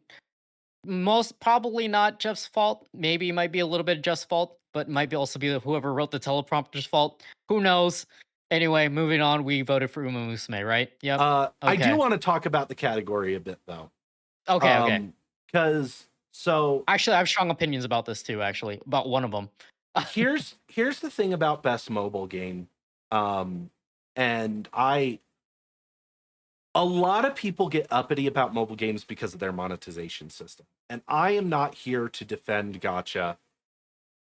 most probably not Jeff's fault. Maybe it might be a little bit Jeff's fault, but might be also be whoever wrote the teleprompter's fault. Who knows? Anyway, moving on. We voted for Uma Musume, right? Yep. I do Okay. want to talk about the category a bit though. Okay. Okay. Because so Actually, I have strong opinions about this too. Actually, about one of them. here's the thing about best mobile game. Um, and I a lot of people get uppity about mobile games because of their monetization system. And I am not here to defend gotcha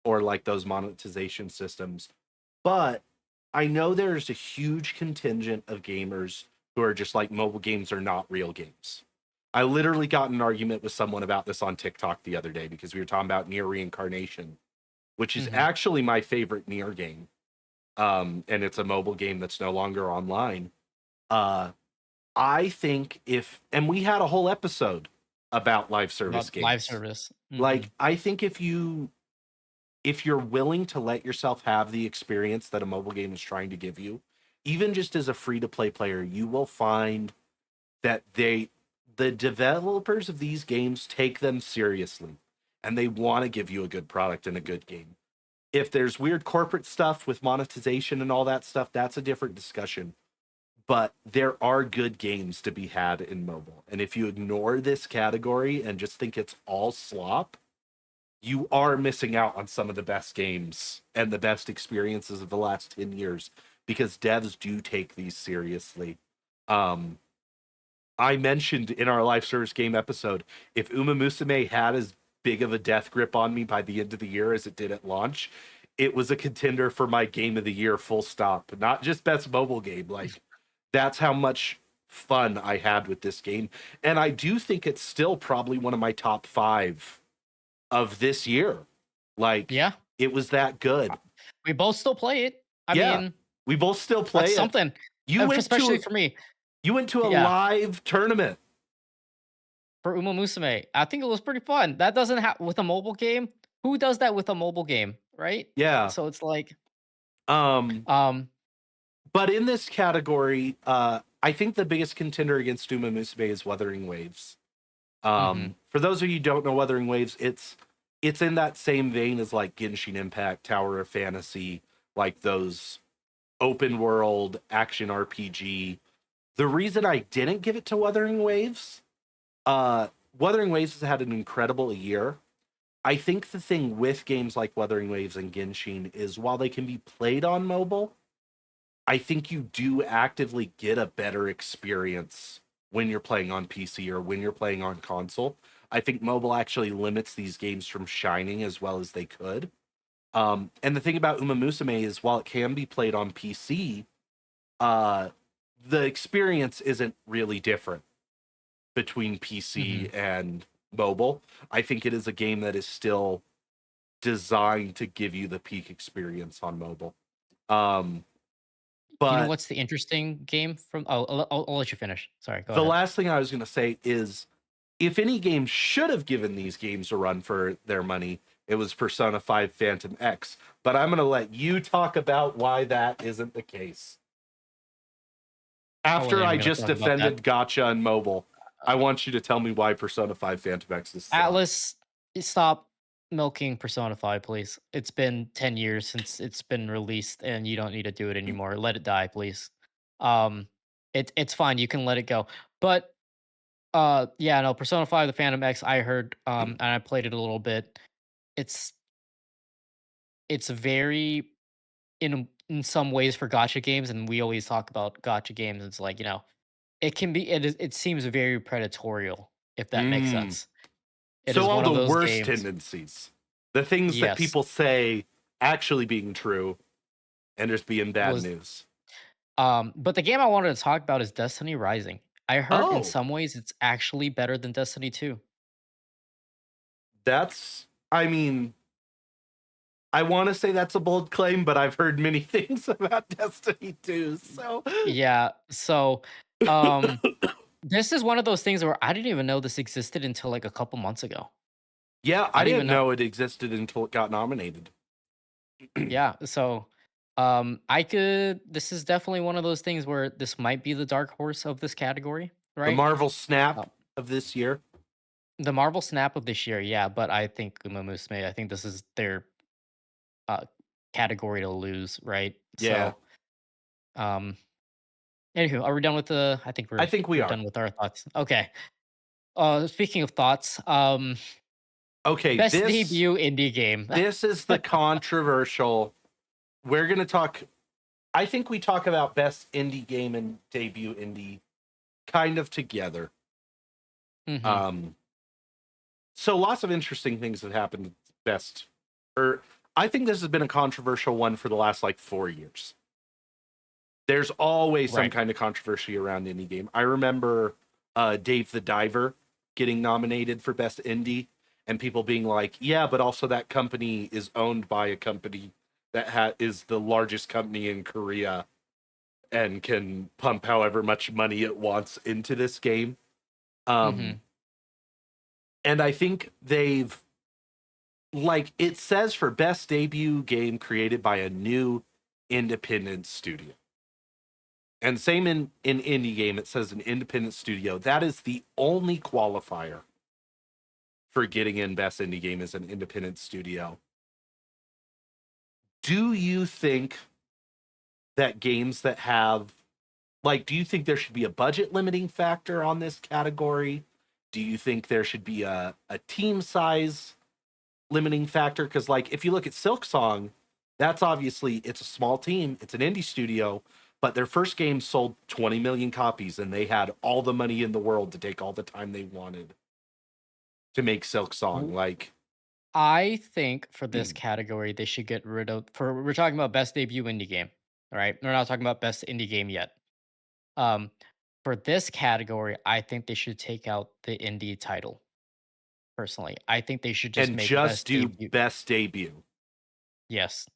or like those monetization systems, but I know there's a huge contingent of gamers who are just like mobile games are not real games. I literally got in an argument with someone about this on TikTok the other day because we were talking about Near Reincarnation, which is Hmm. actually my favorite Near game. And it's a mobile game that's no longer online. Uh, I think if, and we had a whole episode about live service About live games. service. Like, I think if you're willing to let yourself have the experience that a mobile game is trying to give you, even just as a free to play player, you will find that the developers of these games take them seriously and they want to give you a good product and a good game. If there's weird corporate stuff with monetization and all that stuff, that's a different discussion. But there are good games to be had in mobile. And if you ignore this category and just think it's all slop, you are missing out on some of the best games and the best experiences of the last 10 years because devs do take these seriously. Um, I mentioned in our live service game episode, if Uma Musume had as big of a death grip on me by the end of the year as it did at launch, it was a contender for my game of the year, full stop. Not just best mobile game. Like, that's how much fun I had with this game. And I do think it's still probably one of my top 5 of this year. Like, Yeah. it was that good. We both still play it. I Yeah. mean, We both still play that's it. something. You went Especially to for me. you went to a Yeah. live tournament. For Uma Musume. I think it was pretty fun. That doesn't happen with a mobile game. Who does that with a mobile game, right? Yeah. So it's like, Um, um, but in this category, I think the biggest contender against Uma Musume is Wuthering Waves. mhm. For those of you who don't know Wuthering Waves, it's in that same vein as like Genshin Impact, Tower of Fantasy, like those open world action RPG. The reason I didn't give it to Wuthering Waves, Wuthering Waves has had an incredible year. I think the thing with games like Wuthering Waves and Genshin is while they can be played on mobile, I think you do actively get a better experience when you're playing on PC or when you're playing on console. I think mobile actually limits these games from shining as well as they could. And the thing about Uma Musume is while it can be played on PC, uh, the experience isn't really different between PC Mhm. and mobile. I think it is a game that is still designed to give you the peak experience on mobile. Um, You know but what's the interesting game from? Oh, I'll let you finish. Sorry, go the ahead. last thing I was going to say is if any game should have given these games a run for their money, it was Persona 5 Phantom X. But I'm going to let you talk about why that isn't the case. I wasn't After I even gonna just talk about that. defended Gotcha and mobile, I want you to tell me why Persona 5 Phantom X is slop. Atlas, stop milking Persona 5, please. It's been 10 years since it's been released, and you don't need to do it anymore. Let it die, please. Um, it's fine. You can let it go. But yeah, no, Persona 5, the Phantom X, I heard, and I played it a little bit. It's it's very in some ways for gotcha games, and we always talk about gotcha games. It's like, it can be it seems very predatorial, if that makes Mm. sense. It So is all one of the those worst games. tendencies, the things that Yes. people say actually being true and just being bad Was news. but the game I wanted to talk about is Destiny Rising. I heard in Oh, some ways it's actually better than Destiny 2. I mean, I want to say that's a bold claim, but I've heard many things about Destiny 2. So, Yeah. So, um this is one of those things where I didn't even know this existed until like a couple months ago. yeah, I I didn't even didn't know. know it existed until it got nominated. Yeah. So, I could this is definitely one of those things where this might be the dark horse of this category, The right? Marvel Snap Uh, of this year. the Marvel Snap of this year, yeah, but I think Uma Musume, I think this is their uh category to lose, right? Yeah, So, um anywho, are we done with the I think I we're think we we're are. done with our thoughts. Okay. Speaking of thoughts, Okay, best this debut indie game. this is the controversial. We're going to talk I think we talk about best indie game and debut indie kind of together. Mhm. Um so lots of interesting things have happened at best or I think this has been a controversial one for the last like 4 years. There's always some Right. kind of controversy around indie game. I remember Dave the Diver getting nominated for best indie and people being like, "Yeah, but also that company is owned by a company that is the largest company in Korea and can pump however much money it wants into this game." Um Mhm. And I think they've, like it says, for best debut game created by a new independent studio. And same in indie game, it says an independent studio. That is the only qualifier for getting in best indie game is an independent studio. Do you think that games that have, like, do you think there should be a budget limiting factor on this category? Do you think there should be a team size limiting factor? Because, like, if you look at Silk Song, that's obviously, it's a small team, it's an indie studio, but their first game sold 20 million copies and they had all the money in the world to take all the time they wanted to make Silk Song. W- Like, I think for this category, they should get rid of. For we're talking about best debut indie game, all right? We're not talking about best indie game yet. Um, for this category, I think they should take out the indie title. Personally, I think they should just and make just best do debut. best debut. Yes.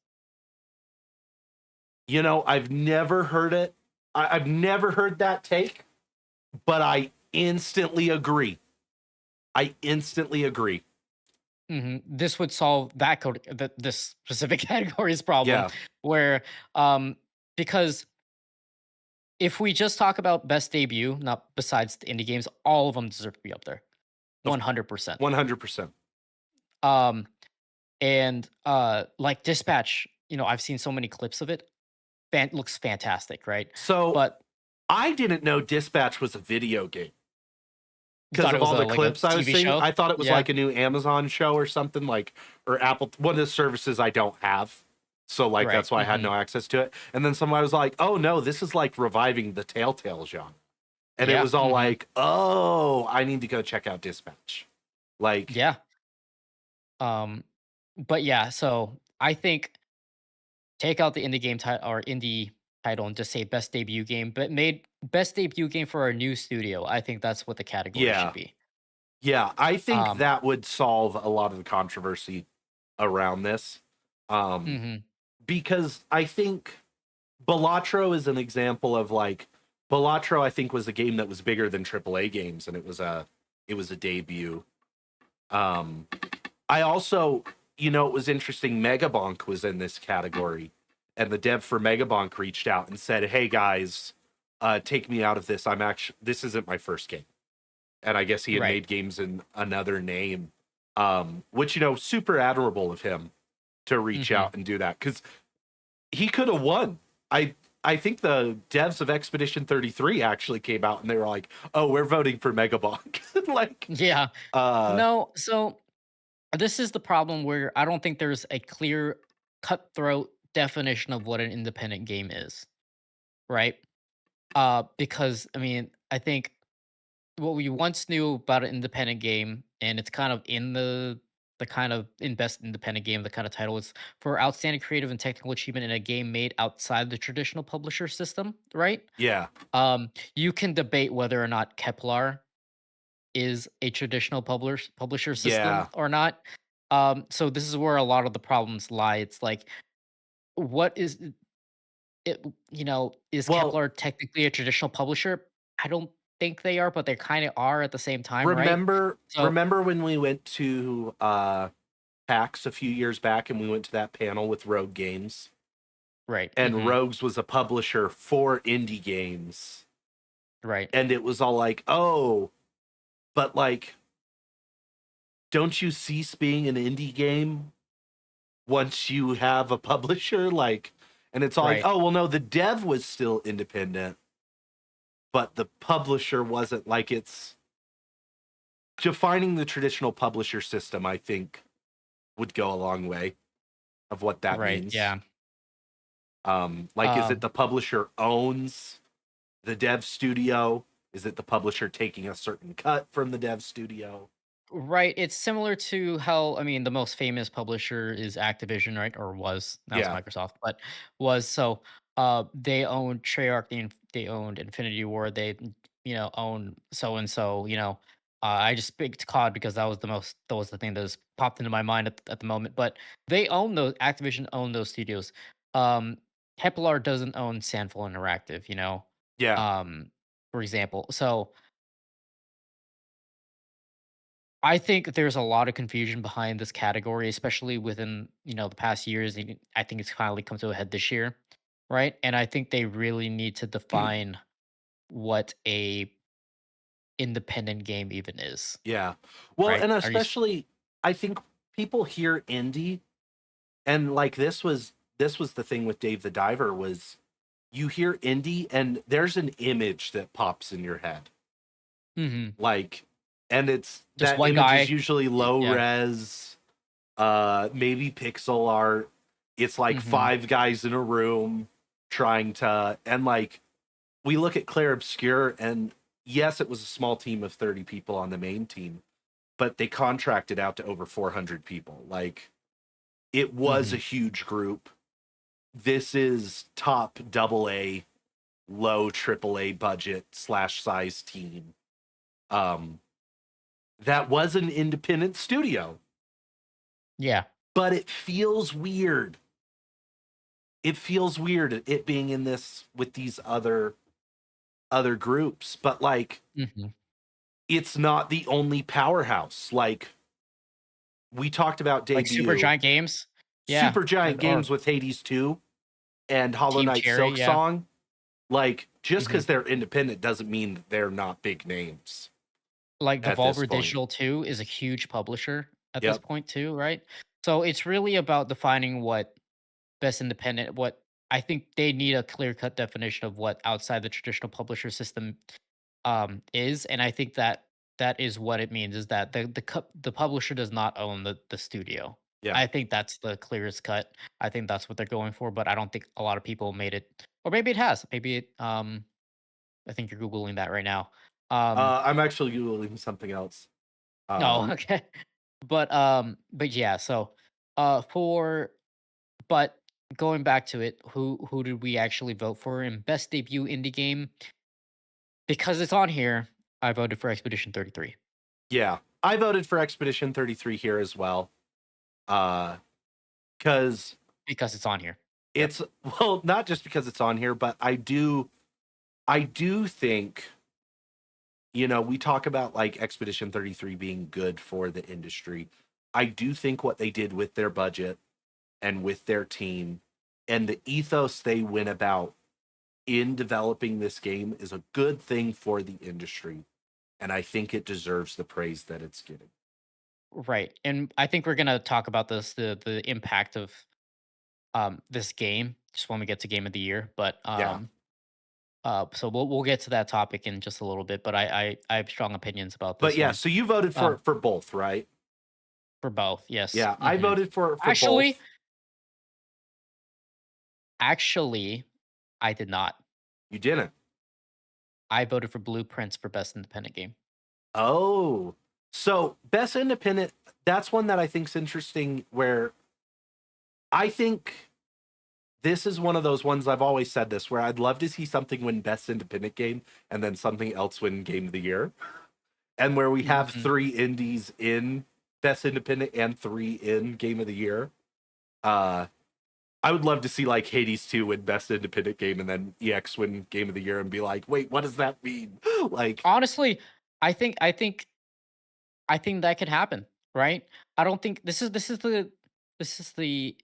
You know, I've never heard it. I've never heard that take, but I instantly agree. I instantly agree. This would solve that code, this specific category's problem, Yeah. where because if we just talk about best debut, not besides the indie games, all of them deserve to be up there, Of 100%. 100%. Um, and like Dispatch, I've seen so many clips of it. Looks fantastic, right? So But I didn't know Dispatch was a video game you because thought it of was all a the like a clips I was TV seeing. show? I thought it was Yeah. like a new Amazon show or something, like, or Apple, one of the services I don't have. So, like, Right. that's why I had no access to it. And then somebody was like, oh no, this is like reviving the Telltale genre. And it Yeah. was all like, oh, I need to go check out Dispatch. Like, Yeah. Um, but yeah, so I think take out the indie game title or indie title and just say best debut game, but made best debut game for a new studio. I think that's what the category should yeah. be. Yeah. I think Um, that would solve a lot of the controversy around this. Um, mhm, because I think Balatro is an example of, like, Balatro I think was a game that was bigger than AAA games, and it was a debut. Um, I also, it was interesting. Megabonk was in this category, and the dev for Megabonk reached out and said, "Hey guys, take me out of this. This isn't my first game." And I guess he had right. made games in another name, which, super admirable of him to reach Mhm. out and do that, because he could have won. I think the devs of Expedition 33 actually came out and they were like, "Oh, we're voting for Megabonk." Like, Yeah. uh, No, so this is the problem where I don't think there's a clear cutthroat definition of what an independent game is, right? Because I mean, I think what we once knew about an independent game, and it's kind of in the kind of in best independent game, the kind of title is for outstanding creative and technical achievement in a game made outside the traditional publisher system, right? yeah, You can debate whether or not Kepler is a traditional publisher system yeah. or not. So this is where a lot of the problems lie. It's like, what is it? Is Well, Kepler technically a traditional publisher? I don't think they are, but they kind of are at the same time, right? remember So remember when we went to PAX a few years back and we went to that panel with Rogue Games, right, and Rogues was a publisher for indie games, right, and it was all like, "Oh, but, like, don't you cease being an indie game once you have a publisher?" Like, and it's all like, right, "Oh, well, no, the dev was still independent, but the publisher wasn't." Like, it's defining the traditional publisher system, I think, would go a long way of what that right. means. Yeah. Like, is it Um, the publisher owns the dev studio? Is it the publisher taking a certain cut from the dev studio? right. It's similar to how, I mean, the most famous publisher is Activision, right? Or was, now it's Yeah, Microsoft, but was. So they owned Treyarch, they owned Infinity War, they own so and so, I just picked COD because that was the thing that was popped into my mind at the moment. But they own those, Activision owned those studios. Um Kepler doesn't own Sandful Interactive, yeah, um, for example. So I think there's a lot of confusion behind this category, especially within, the past years. And I think it's finally come to a head this year, right? And I think they really need to define what a independent game even is, Yeah. Well, right? and Are you especially I think people hear indie and like this was the thing with Dave the Diver was you hear indie and there's an image that pops in your head. Mhm. Like and it's Just that one image is guy? usually low Yeah. res, maybe pixel art. It's like Mhm. five guys in a room trying to and like we look at Claire Obscure and yes, it was a small team of 30 people on the main team, but they contracted out to over 400 people. Like it was a Mhm. huge group. This is top double A, low triple A budget slash size team. Um, that was an independent studio, Yeah. but it feels weird. It feels weird it being in this with these other groups, but like Mhm. it's not the only powerhouse. Like we talked about Like Super debut, Giant Games? Yeah. Super Giant Or Games with Hades 2 and Hollow Team Knight Cherry, Silk yeah. Song. Like just Mhm. because they're independent doesn't mean they're not big names Like at this Devolver point. Digital too is a huge publisher at this Yep. point too, right? So it's really about defining what best independent, what I think they need a clear cut definition of what outside the traditional publisher system is, and I think that that is what it means is that the publisher does not own the studio. Yeah. I think that's the clearest cut. I think that's what they're going for, but I don't think a lot of people made it, or maybe it has. Maybe it. I think you're googling that right now. I'm actually googling something else. Oh, okay. But yeah. So, for but going back to it, who did we actually vote for in best debut indie game? Because it's on here, I voted for Expedition 33 Yeah, I voted for Expedition 33 here as well. Because because it's on here. Yep. it's well, not just because it's on here, but I do think we talk about like Expedition 33 being good for the industry. I do think what they did with their budget and with their team and the ethos they went about in developing this game is a good thing for the industry. And I think it deserves the praise that it's getting. Right. And I think we're gonna talk about the impact of this game just when we get to game of the year. But Yeah. so we'll get to that topic in just a little bit. But I have strong opinions about But this yeah, one. so you voted Um for both, right? for both, yes. Yeah, I voted for Actually, both. actually, I did not. You didn't. I voted for Blueprints for best independent game. Oh. So, best independent, that's one that I think's interesting where I think this is one of those ones I've always said this where I'd love to see something win best independent game and then something else win game of the year. And where we have Mhm. three indies in best independent and three in game of the year. Uh I would love to see like Hades 2 win best independent game and then EX win game of the year and be like, "Wait, what does that mean?" Like, Honestly, I think that could happen, right? I don't think this is the this is the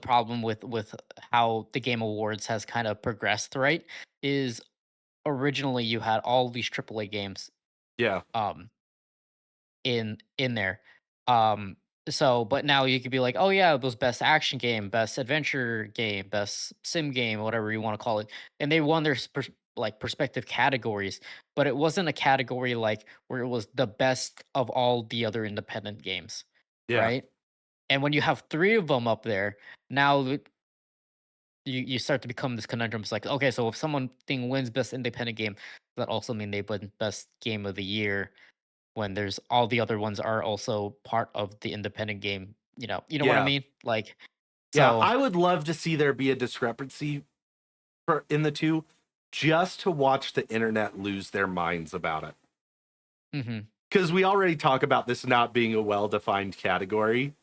problem with how the game awards has kind of progressed, right? Is originally you had all these AAA games yeah. um in there. Um so but now you could be like, "Oh yeah, it was best action game, best adventure game, best sim game, whatever you want to call it." And they won their like perspective categories, but it wasn't a category like where it was the best of all the other independent games, Yeah. right? And when you have 3 of them up there, now you start to become this conundrum. It's like, okay, so if someone thing wins best independent game, does that also mean they win best game of the year when there's all the other ones are also part of the independent game, you know what I Yeah. mean? Like, Yeah, so I would love to see there be a discrepancy in the two just to watch the internet lose their minds about it. mhm, Cuz we already talk about this not being a well-defined category.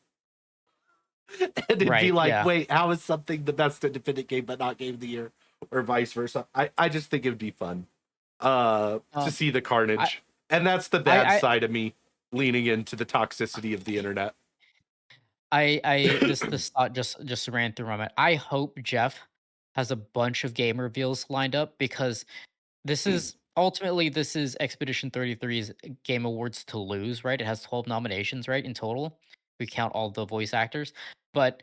And it'd be right, like, yeah. "Wait, how is something the best independent game but not game of the year?" or vice versa. I just think it would be fun to Um, see the I carnage. And that's the bad I side of me leaning into the toxicity of the internet. this thought just ran through my mind. I hope Jeff has a bunch of game reveals lined up because this is Expedition 33's Game Awards to lose, right? It has 12 nominations, right, in total. We count all the voice actors, but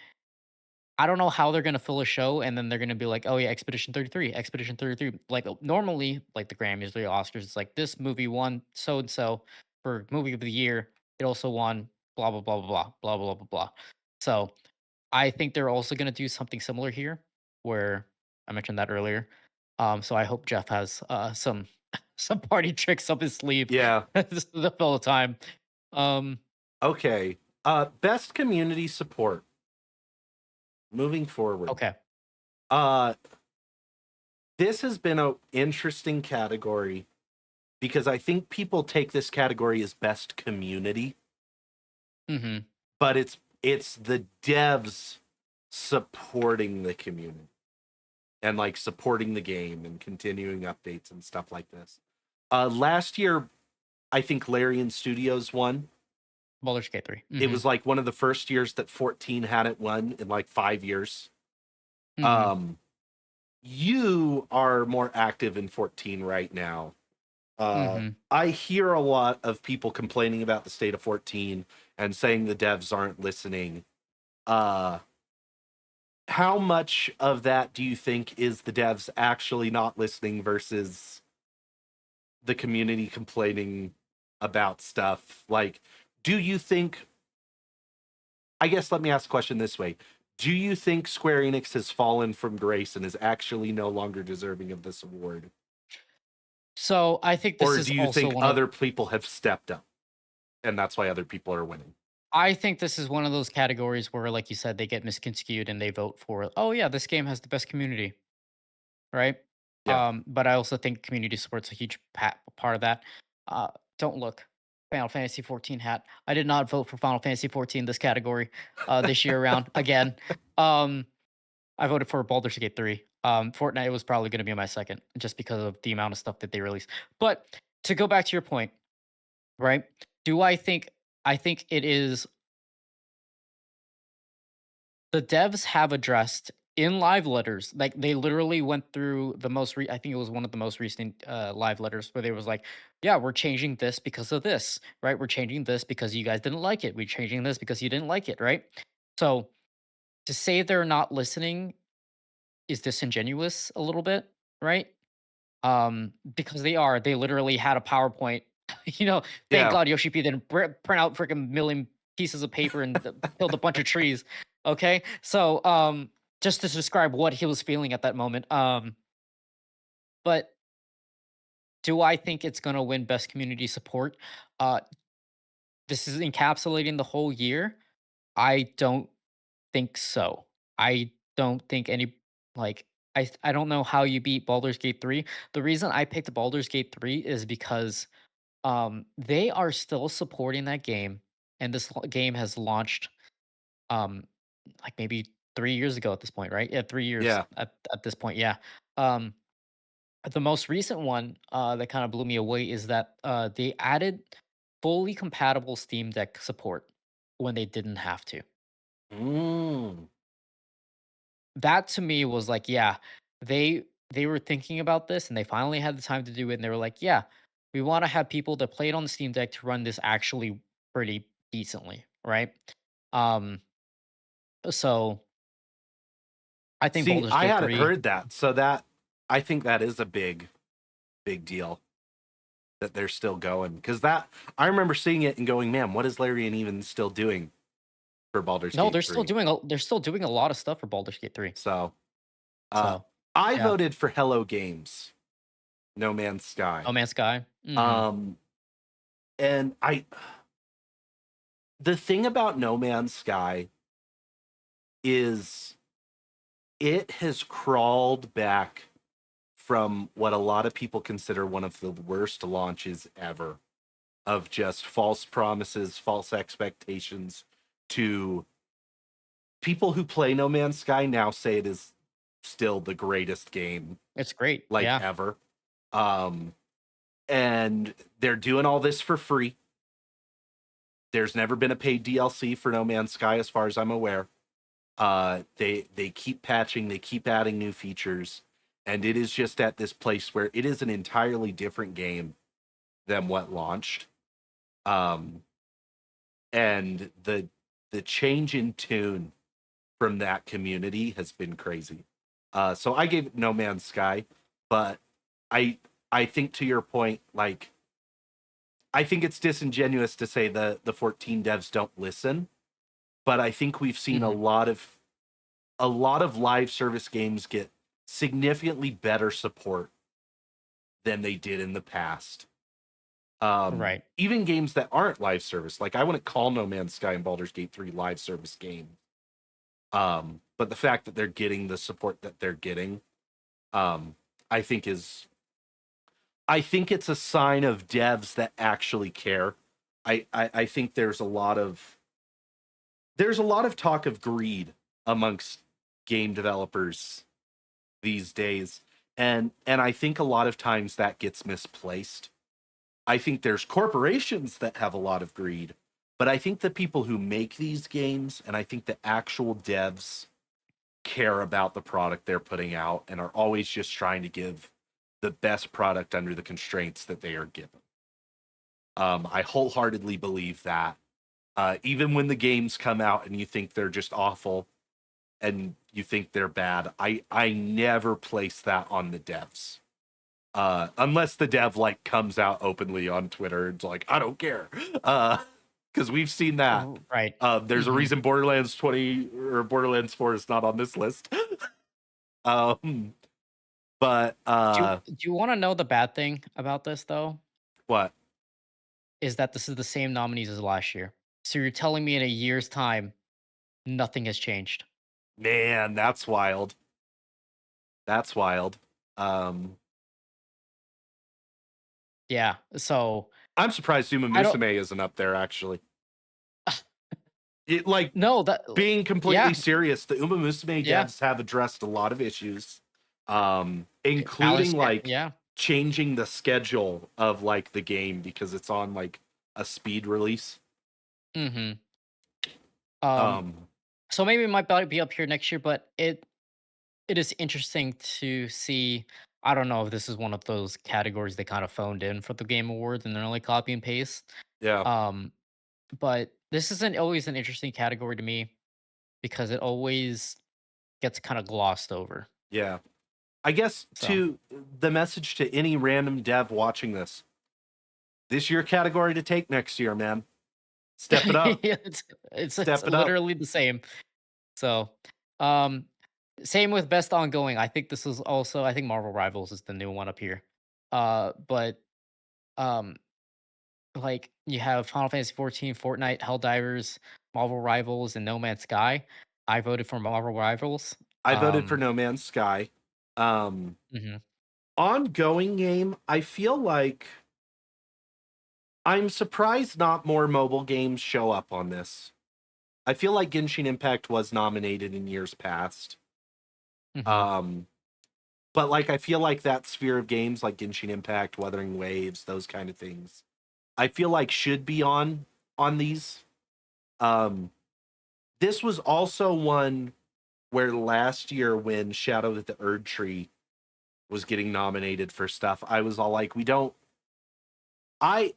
I don't know how they're gonna fill a show and then they're gonna be like, "Oh yeah, Expedition 33, Expedition 33." Like normally, like the Grammys or the Oscars, it's like this movie won so and so for movie of the year. It also won blah blah blah blah blah blah blah blah blah. So I think they're also gonna do something similar here, where I mentioned that earlier. So I hope Jeff has some some party tricks up his sleeve Yeah. just to fill the time. Um, Okay. Best community support. Moving forward. okay. Uh this has been an interesting category because I think people take this category as best community, hmm but it's the devs supporting the community and like supporting the game and continuing updates and stuff like this. Last year, I think Larian Studios won. Baldur's Gate 3. It was like one of the first years that 14 hadn't won in like 5 years. hmm Um, you are more active in 14 right now. hmm I hear a lot of people complaining about the state of 14 and saying the devs aren't listening. Uh, how much of that do you think is the devs actually not listening versus the community complaining about stuff? Like, do you think, I guess let me ask the question this way. Do you think Square Enix has fallen from grace and is actually no longer deserving of this award? So I think this Or is do you also think one of other people have stepped up and that's why other people are winning? I think this is one of those categories where, like you said, they get misconstrued and they vote for, oh yeah, this game has the best community, right? Yeah. But I also think community support's a huge part of that. Uh, don't look. Final Fantasy 14 hat. I did not vote for Final Fantasy 14 this category this year around again. Um, I voted for Baldur's Gate 3. Fortnite was probably going to be my second just because of the amount of stuff that they released. But to go back to your point, right? Do I think it is the devs have addressed in live letters, like they literally went through the I think it was one of the most recent live letters where they was like, yeah, we're changing this because of this, right? We're changing this because you guys didn't like it. We're changing this because you didn't like it, right? So to say they're not listening is disingenuous a little bit, right? Because they literally had a PowerPoint. Thank Yeah. God Yoshi P didn't print out freaking million pieces of paper and killed a bunch of trees. Okay, so just to describe what he was feeling at that moment. But do I think it's gonna win best community support? Uh, this is encapsulating the whole year. I don't think so. I don't think any like I don't know how you beat Baldur's Gate 3. The reason I picked Baldur's Gate 3 is because they are still supporting that game, and this game has launched, um, like, maybe 3 years ago at this point, right? Yeah, 3 years Yeah. at this point, yeah. Um, the most recent one, that kinda blew me away is that, they added fully compatible Steam Deck support when they didn't have to. Mm. That to me was like, yeah, they were thinking about this and they finally had the time to do it and they were like, yeah, we want to have people that play it on the Steam Deck to run this actually pretty decently, right? Um so I think See, Baldur's I Gate hadn't 3 heard that. So that I think that is a big deal that they're still going because that I remember seeing it and going, man, what is Larian even still doing for Baldur's No, Gate 3? they're still doing a lot of stuff for Baldur's Gate 3. So uh So, I yeah. voted for Hello Games, No Man's Sky. No Man's Sky. Mhm. Um and I the thing about No Man's Sky is it has crawled back from what a lot of people consider one of the worst launches ever of just false promises, false expectations to people who play No Man's Sky now say it is still the greatest game It's great. like Yeah. ever. Um and they're doing all this for free. There's never been a paid DLC for No Man's Sky, as far as I'm aware. They keep patching, they keep adding new features, and it is just at this place where it is an entirely different game than what launched. Um, and the change in tune from that community has been crazy. So I gave it No Man's Sky, but I I think to your point, like I think it's disingenuous to say the 14 devs don't listen, but I think we've seen Mhm. a lot of live service games get significantly better support than they did in the past. Right. Even games that aren't live service, like I wouldn't call No Man's Sky and Baldur's Gate 3 live service games. But the fact that they're getting the support that they're getting, um, I think is I think it's a sign of devs that actually care. I think there's a lot of talk of greed amongst game developers these days, and I think a lot of times that gets misplaced. I think there's corporations that have a lot of greed, but I think the people who make these games and I think the actual devs care about the product they're putting out and are always just trying to give the best product under the constraints that they are given. I wholeheartedly believe that. Even when the games come out and you think they're just awful and you think they're bad, I never place that on the devs. Unless the dev like comes out openly on Twitter and's like, I don't care. Because we've seen that. Right. There's a Mhm. reason Borderlands 20 or Borderlands 4 is not on this list. um, but Do you wanna know the bad thing about this, though? what? Is that this is the same nominees as last year. So you're telling me in a year's time, nothing has changed? Man, that's wild. That's wild. Um, Yeah, so I'm surprised Uma I don't Musume isn't up there, actually. It, like, no, that being completely yeah, serious, the Uma Musume yeah, devs have addressed a lot of issues, balance including it, like yeah, changing the schedule of like the game because it's on like a speed release. mhm. Um, Um, so maybe it might be up here next year, but it is interesting to see. I don't know if this is one of those categories they kind of phoned in for the Game Awards and they're only copy and paste. yeah, Um, but this isn't always an interesting category to me because it always gets kind of glossed over. yeah. I guess So to the message to any random dev watching this your category to take next year, man. Step it up. yeah, it's Step it up. literally the same. So, um, same with best ongoing. I think this is also I think Marvel Rivals is the new one up here. But um, like you have Final Fantasy 14, Fortnite, Helldivers, Marvel Rivals, and No Man's Sky. I voted for Marvel Rivals. I voted for Um, No Man's Sky. Um, mhm, ongoing game, I feel like I'm surprised not more mobile games show up on this. I feel like Genshin Impact was nominated in years past. mhm, Um, but like I feel like that sphere of games like Genshin Impact, Wuthering Waves, those kind of things, I feel like should be on these. Um, this was also one where last year when Shadow of the Erdtree was getting nominated for stuff, I was all like, we don't I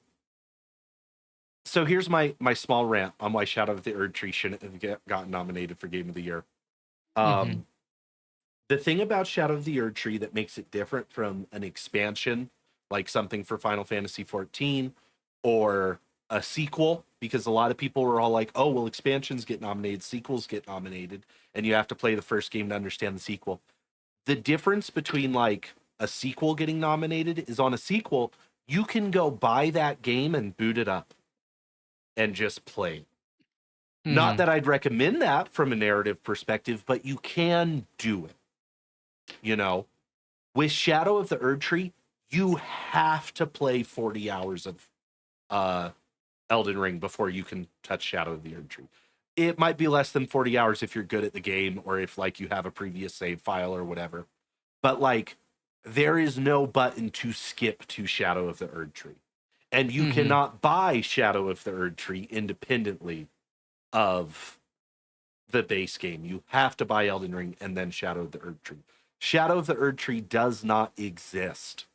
so here's my small rant on why Shadow of the Erdtree shouldn't have gotten nominated for Game of the Year. mhm, Um, the thing about Shadow of the Erdtree that makes it different from an expansion, like something for Final Fantasy 14 or a sequel, because a lot of people were all like, "Oh, well, expansions get nominated, sequels get nominated, and you have to play the first game to understand the sequel." The difference between like a sequel getting nominated is on a sequel, you can go buy that game and boot it up and just play. Not mhm, that I'd recommend that from a narrative perspective, but you can do it. You know, with Shadow of the Erdtree, you have to play 40 hours of uh Elden Ring before you can touch Shadow of the Erdtree. It might be less than 40 hours if you're good at the game or if like you have a previous save file or whatever. But like there is no button to skip to Shadow of the Erd Tree. And you Mm-hmm. cannot buy Shadow of the Erd Tree independently of the base game. You have to buy Elden Ring and then Shadow of the Erd Tree. Shadow of the Erd Tree does not exist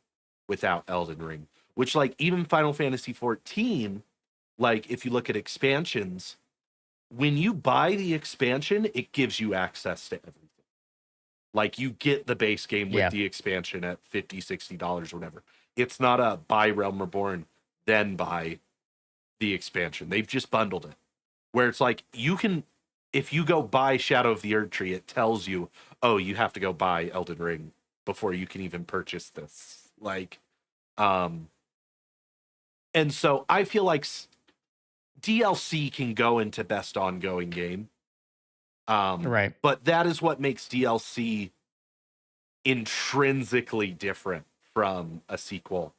without Elden Ring, which, like, even Final Fantasy 14, like, if you look at expansions, when you buy the expansion, it gives you access to everything. Like, you get the base game with Yeah. the expansion at $50, $60 or whatever. It's not a buy Realm Reborn, then buy the expansion. They've just bundled it. Where it's like, you can, if you go buy Shadow of the Erd Tree, it tells you, oh, you have to go buy Elden Ring before you can even purchase this. Like, um, and so I feel like DLC can go into best ongoing game. Right. But that is what makes DLC intrinsically different from a sequel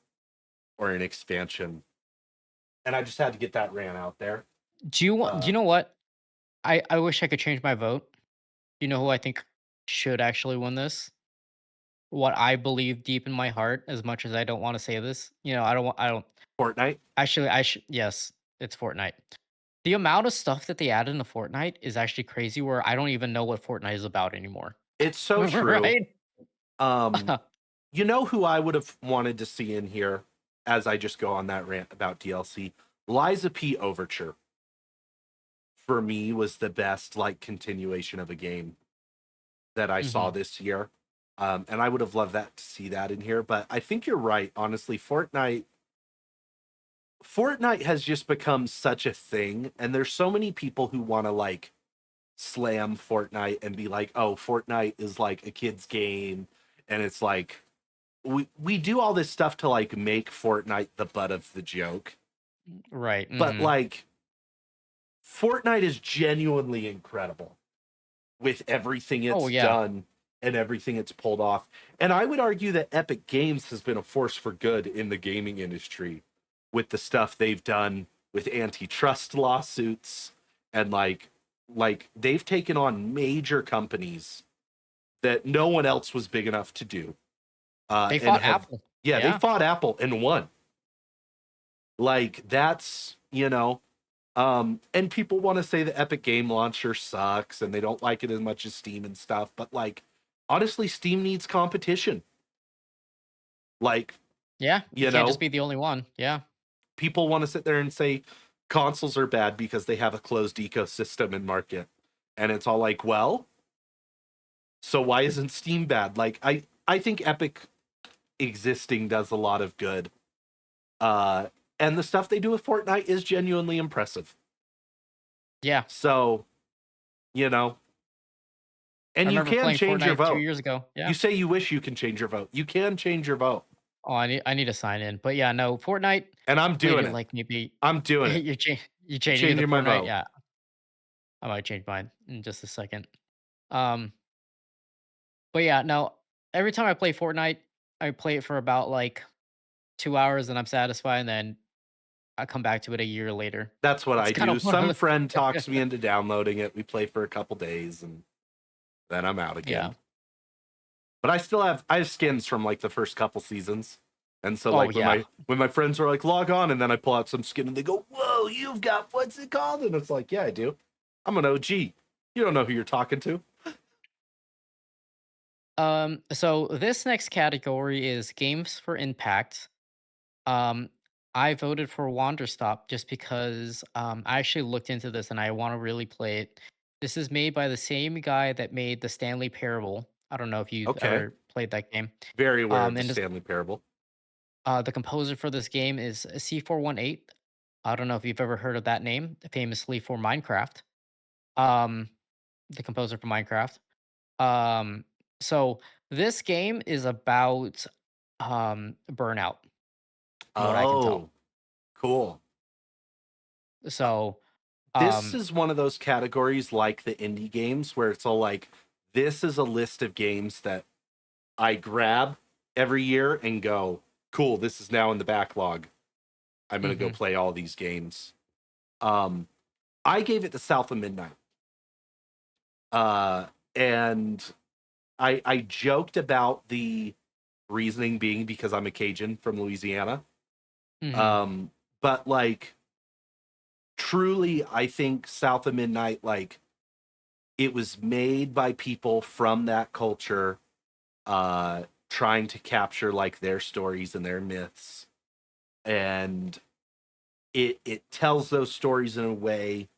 or an expansion. And I just had to get that rant out there. Do you know what? I wish I could change my vote. You know who I think should actually win this? What I believe deep in my heart, as much as I don't want to say this, I don't Fortnite. actually, I should, yes, it's Fortnite. The amount of stuff that they added into Fortnite is actually crazy where I don't even know what Fortnite is about anymore. It's so true. Right? Um, you know who I would have wanted to see in here as I just go on that rant about DLC? Liza P. Overture for me was the best, like, continuation of a game that I saw Mhm. this year. And I would have loved that to see that in here. But I think you're right. Honestly, Fortnite has just become such a thing, and there's so many people who want to, like, slam Fortnite and be like, "Oh, Fortnite is like a kid's game," and it's like we do all this stuff to, like, make Fortnite the butt of the joke, Right. but, Mhm. like, Fortnite is genuinely incredible with everything Oh it's yeah. done and everything it's pulled off. And I would argue that Epic Games has been a force for good in the gaming industry with the stuff they've done with antitrust lawsuits and, like they've taken on major companies that no one else was big enough to do. They And fought have, Apple. yeah, they Yeah. fought Apple and won. Like, that's, and people want to say the Epic Game Launcher sucks and they don't like it as much as Steam and stuff, but, like, honestly, Steam needs competition. Like, Yeah. You you can't just know, be the only one. Yeah. people want to sit there and say consoles are bad because they have a closed ecosystem and market. And it's all like, well, so why isn't Steam bad? Like, I think Epic existing does a lot of good. Uh and the stuff they do with Fortnite is genuinely impressive. Yeah. So, you know, I and you remember can playing change your Fortnite 2 vote. years ago. You Yeah. say you wish you can change your vote. You can change your vote. Oh, I need to sign in. But yeah, no, Fortnite And I'm doing waited it. like maybe I'm doing it. you changing into Changing my Fortnite? vote. Yeah. I might change mine in just a second. Um, but yeah, no, every time I play Fortnite, I play it for about like 2 hours and I'm satisfied, and then I come back to it a year later. That's what It's I kind do. of one Some of friend talks me the into downloading it. We play for a couple days and then I'm out Yeah. again. But I have skins from, like, the first couple seasons. And so, Oh, like, yeah. when my friends are like, log on, and then I pull out some skin and they go, "Whoa, you've got, what's it called?" And it's like, yeah, I do. I'm an OG. You don't know who you're talking to. So this next category is games for impact. Um, I voted for Wanderstop just because I actually looked into this and I want to really play it. This is made by the same guy that made the Stanley Parable. I don't know if you've Okay. ever played that game. Very aware of the And Stanley Parable. the composer for this game is C418. I don't know if you've ever heard of that name, famously for Minecraft. Um, the composer for Minecraft. Um, so this game is about burnout, from what I can tell. Oh, cool. So This um is one of those categories, like the indie games, where it's all like, this is a list of games that I grab every year and go, cool, this is now in the backlog. I'm going to go mhm, play all these games. Um, I gave it to South of Midnight. And I joked about Reasoning being because I'm a Cajun from Louisiana. Mhm. Um, but like truly, I think South of Midnight, like it was made by people from that culture, trying to capture like their stories and their myths, and it tells those stories in a way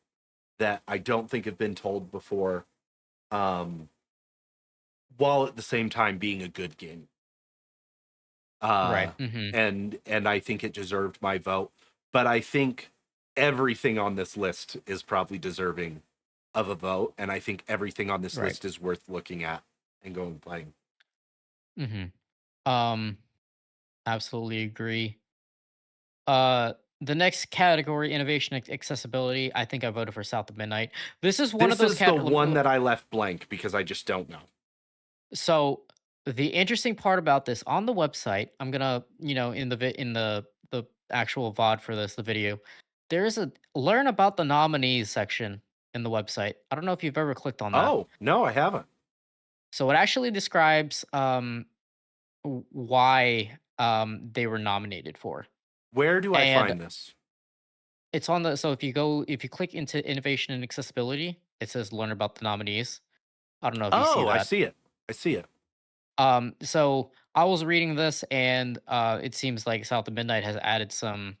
that I don't think have been told before, um, while at the same time being a good game. Uh, Right. Mhm. and I think it deserved my vote. But I think everything on this list is probably deserving of a vote, and I think everything on this Right. list is worth looking at and going and playing. Mhm. Um, Absolutely agree. Uh, the next category, innovation accessibility. I think I voted for South of Midnight. This is one of This those is the one that I left blank because I just don't know. So the interesting part about this on the website, I'm gonna, in the actual VOD for this, the video, there is a learn about the nominees section in the website. I don't know if you've ever clicked on that. Oh, no, I haven't. So it actually describes why they were nominated for. Where do I And find this? it's on the so if you click into innovation and accessibility, it says learn about the nominees. I don't know if you see Oh, I that. see it. I see it. So I was reading this, and it seems like South of Midnight has added some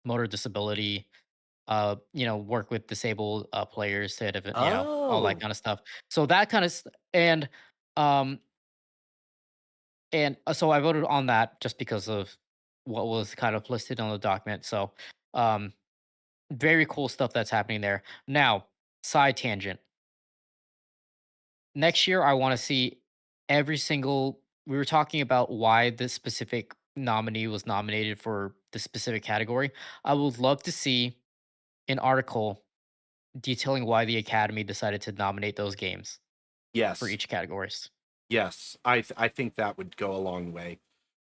motor disability, work with disabled players to it, all that Oh, kind of stuff. So that kind of um so I voted on that just because of what was kind of listed on the document. So um very cool stuff that's happening there. Now, side tangent. Next year I want to see every single we were talking about why this specific nominee was nominated for the specific category. I would love to see an article detailing why the academy decided to nominate those games for yes. each categories. Yes, I think that would go a long way.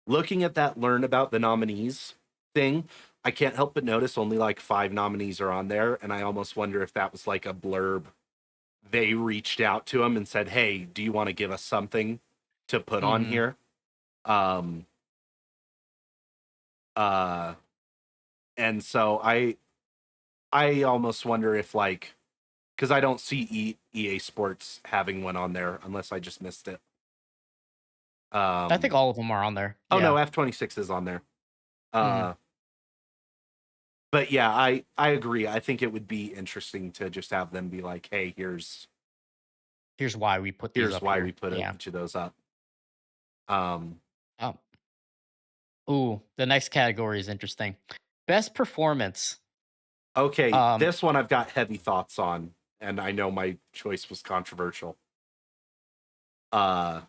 Looking at that learn about the nominees thing, I can't help but notice only like 5 nominees are on there, and I almost wonder if that was like a blurb. They reached out to him and said, "Hey, do you want to give us something to put on Mhm. here?" Um uh and so I almost wonder if like cuz I don't see EA Sports having one on there unless I just missed it. I think Um all of them are on there. oh no, Yeah. F26 is on there. Mhm. Uh but yeah, I agree. I think it would be interesting to just have them be like, "Hey, Here's why we put these here's up why we here. put Yeah. each of those up." Um, Oh. Ooh, the next category is interesting. Best performance. okay, Um, this one I've got heavy thoughts on, and I know my choice was controversial. Uh,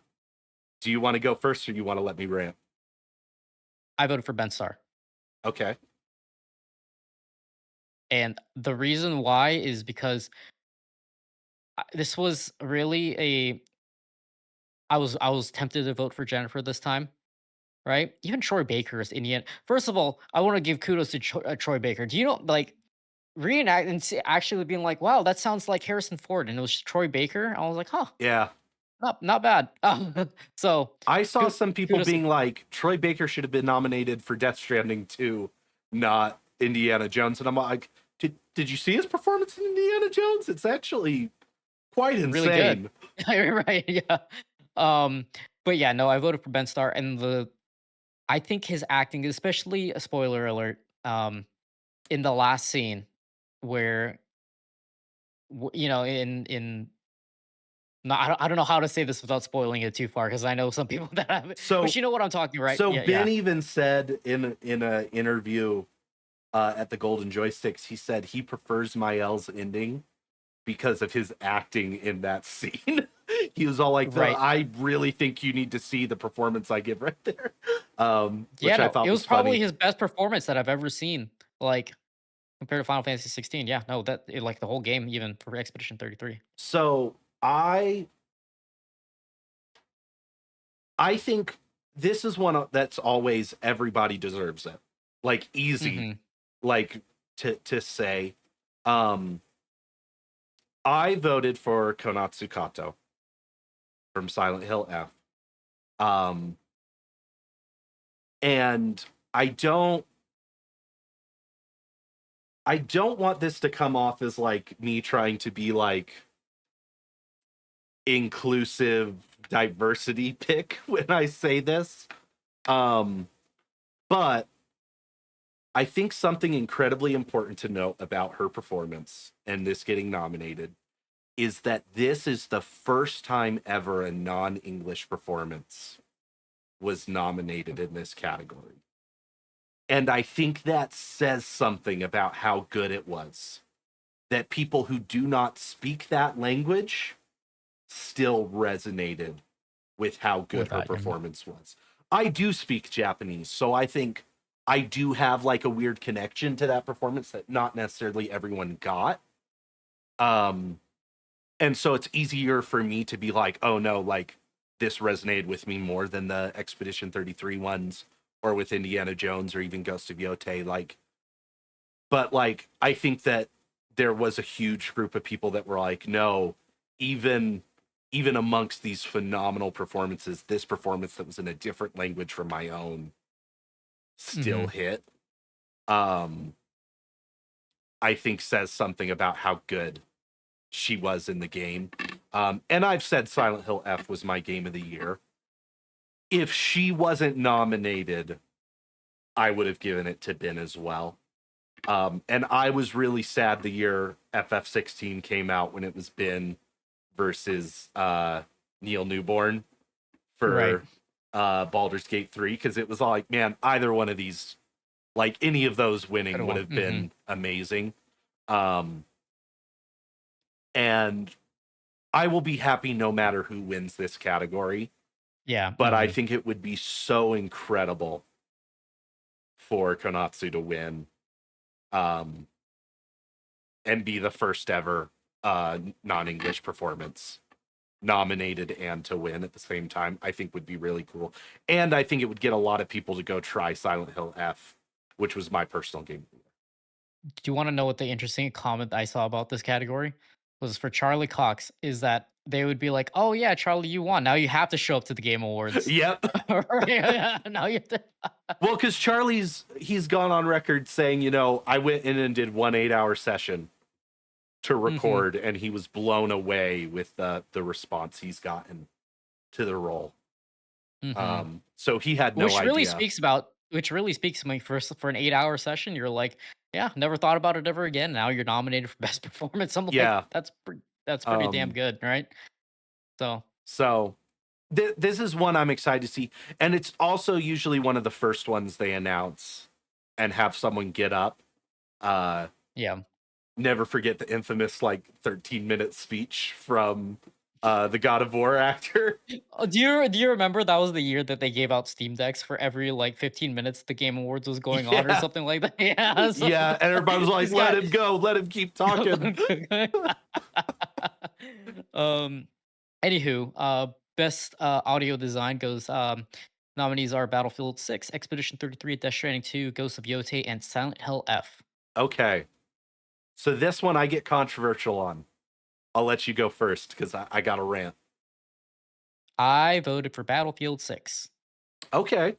do you want to go first, or you want to let me rant? I voted for Ben Starr. Okay. And the reason why is because this was really a I was tempted to vote for Jennifer this time, right? Even Troy Baker is Indian. First of all, I want to give kudos to Troy Baker. Do you know, like, reenact and actually being like, wow, that sounds like Harrison Ford, and it was Troy Baker. I was like, huh, Yeah, not bad. So I saw some people kudos. being like, Troy Baker should have been nominated for Death Stranding 2, not Indiana Jones, and I'm like, did you see his performance in Indiana Jones? It's actually quite Really good. insane. Right, yeah. But yeah, no, I voted for Ben Starr, and I think his acting, especially a spoiler alert, in the last scene where in no, I don't know how to say this without spoiling it too far because I know some people that have it, but So you know what I'm talking, right? so Yeah, Ben yeah. even said in a interview at the Golden Joysticks, he said he prefers Mael's ending because of his acting in that scene. He was all like, Right. I really think you need to see the performance I give right there," Yeah, which I no, it thought was was probably funny. his best performance that I've ever seen, like, compared to Final Fantasy 16. Yeah, no, like the whole game, even for Expedition 33. So I think this is that's always everybody deserves it, like easy, Mhm. like to say. Um, I voted for Konatsu Kato from Silent Hill F. Um, And I don't I don't want this to come off as like me trying to be like inclusive diversity pick when I say this. Um, but I think something incredibly important to note about her performance and this getting nominated is that this is the first time ever a non-English performance was nominated in this category. And I think that says something about how good it was. That people who do not speak that language still resonated with how good with her that. performance was. I do speak Japanese, so I think I do have like a weird connection to that performance that not necessarily everyone got. Um, and so it's easier for me to be like, oh no, like this resonated with me more than the Expedition 33 ones or with Indiana Jones or even Ghost of Yotei. Like, but like, I think that there was a huge group of people that were like, no, even even amongst these phenomenal performances, this performance that was in a different language from my own still Mhm. hit. Um, I think says something about how good she was in the game. And I've said Silent Hill F was my game of the year. If she wasn't nominated, I would have given it to Ben as well. And I was really sad the year FF16 came out when it was Ben versus Neil Newborn Right. for Baldur's Gate 3 because it was all like, man, either one of these, like any of those winning Good would one. have been amazing. Um, and I will be happy no matter who wins this category, Yeah. but I think it would be so incredible for Konatsu to win um, and be the first ever non-English performance nominated and to win at the same time. I think would be really cool. And I think it would get a lot of people to go try Silent Hill F, which was my personal game. Do you want to know what the interesting comment I saw about this category was for Charlie Cox? Is that they would be like, "Oh yeah, Charlie, you won. Now you have to show up to the Game Awards." Yep. Right, yeah, now you have to. Well, because he's gone on record saying, I went in and did 1 8-hour session to Mhm, record, and he was blown away with the response he's gotten to the role. mhm. So he had no Which really idea. speaks about which really speaks to me for an 8-hour session. You're like, yeah, never thought about it ever again. Now you're nominated for best performance. I'm like, Yeah. that's pretty damn Um, good, right? So so this is one I'm excited to see, and it's also usually one of the first ones they announce and have someone get up. Uh, yeah. Never forget the infamous like 13-minute speech from the God of War actor. Oh, do you remember that was the year that they gave out Steam Decks for every like 15 minutes the Game Awards was going on or Yeah, something like that? Yeah. So yeah, and everybody was like, this "Let guy. him go, let him keep talking." um. Anywho, best audio design goes. Nominees are Battlefield 6, Expedition 33, Death Stranding 2, Ghosts of Yotei, and Silent Hill F. Okay, so this one I get controversial on. I'll let you go first because I got a rant. I voted for Battlefield 6 Okay,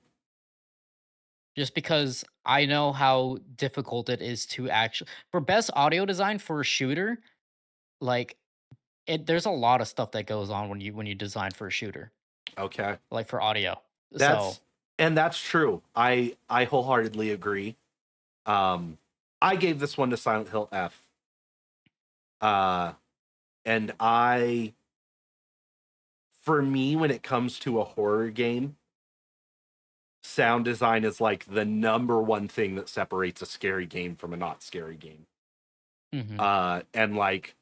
just because I know how difficult it is to actually for best audio design for a shooter. Like there's a lot of stuff that goes on when you design for a shooter, okay, like for audio. So that's that's true. I wholeheartedly agree. Um, I gave this one to Silent Hill F. Uh, and for me, when it comes to a horror game, sound design is like the number one thing that separates a scary game from a not scary game. mhm, And like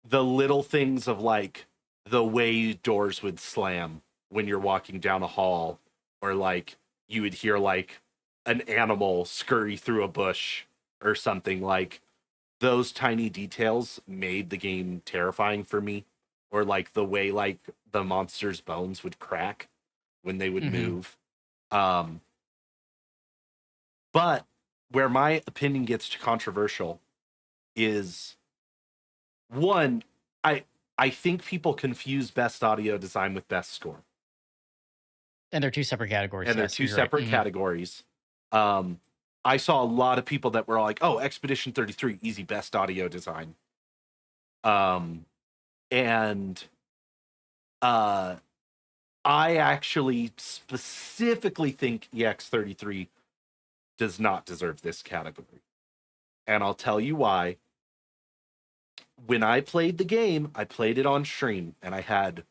the little things of like the way doors would slam when you're walking down a hall, or like you would hear like an animal scurry through a bush or something. Like those tiny details made the game terrifying for me. Or like the way like the monster's bones would crack when they would mhm. move. Um, but where my opinion gets controversial is one, I I think people confuse best audio design with best score. And they're two separate categories. and they're Yes, two you're right. separate categories. Um, I saw a lot of people that were like, "Oh, Expedition 33, easy, best audio design." Um, and uh, I actually specifically think EX33 does not deserve this category, and I'll tell you why. When I played the game, I played it on stream, and I had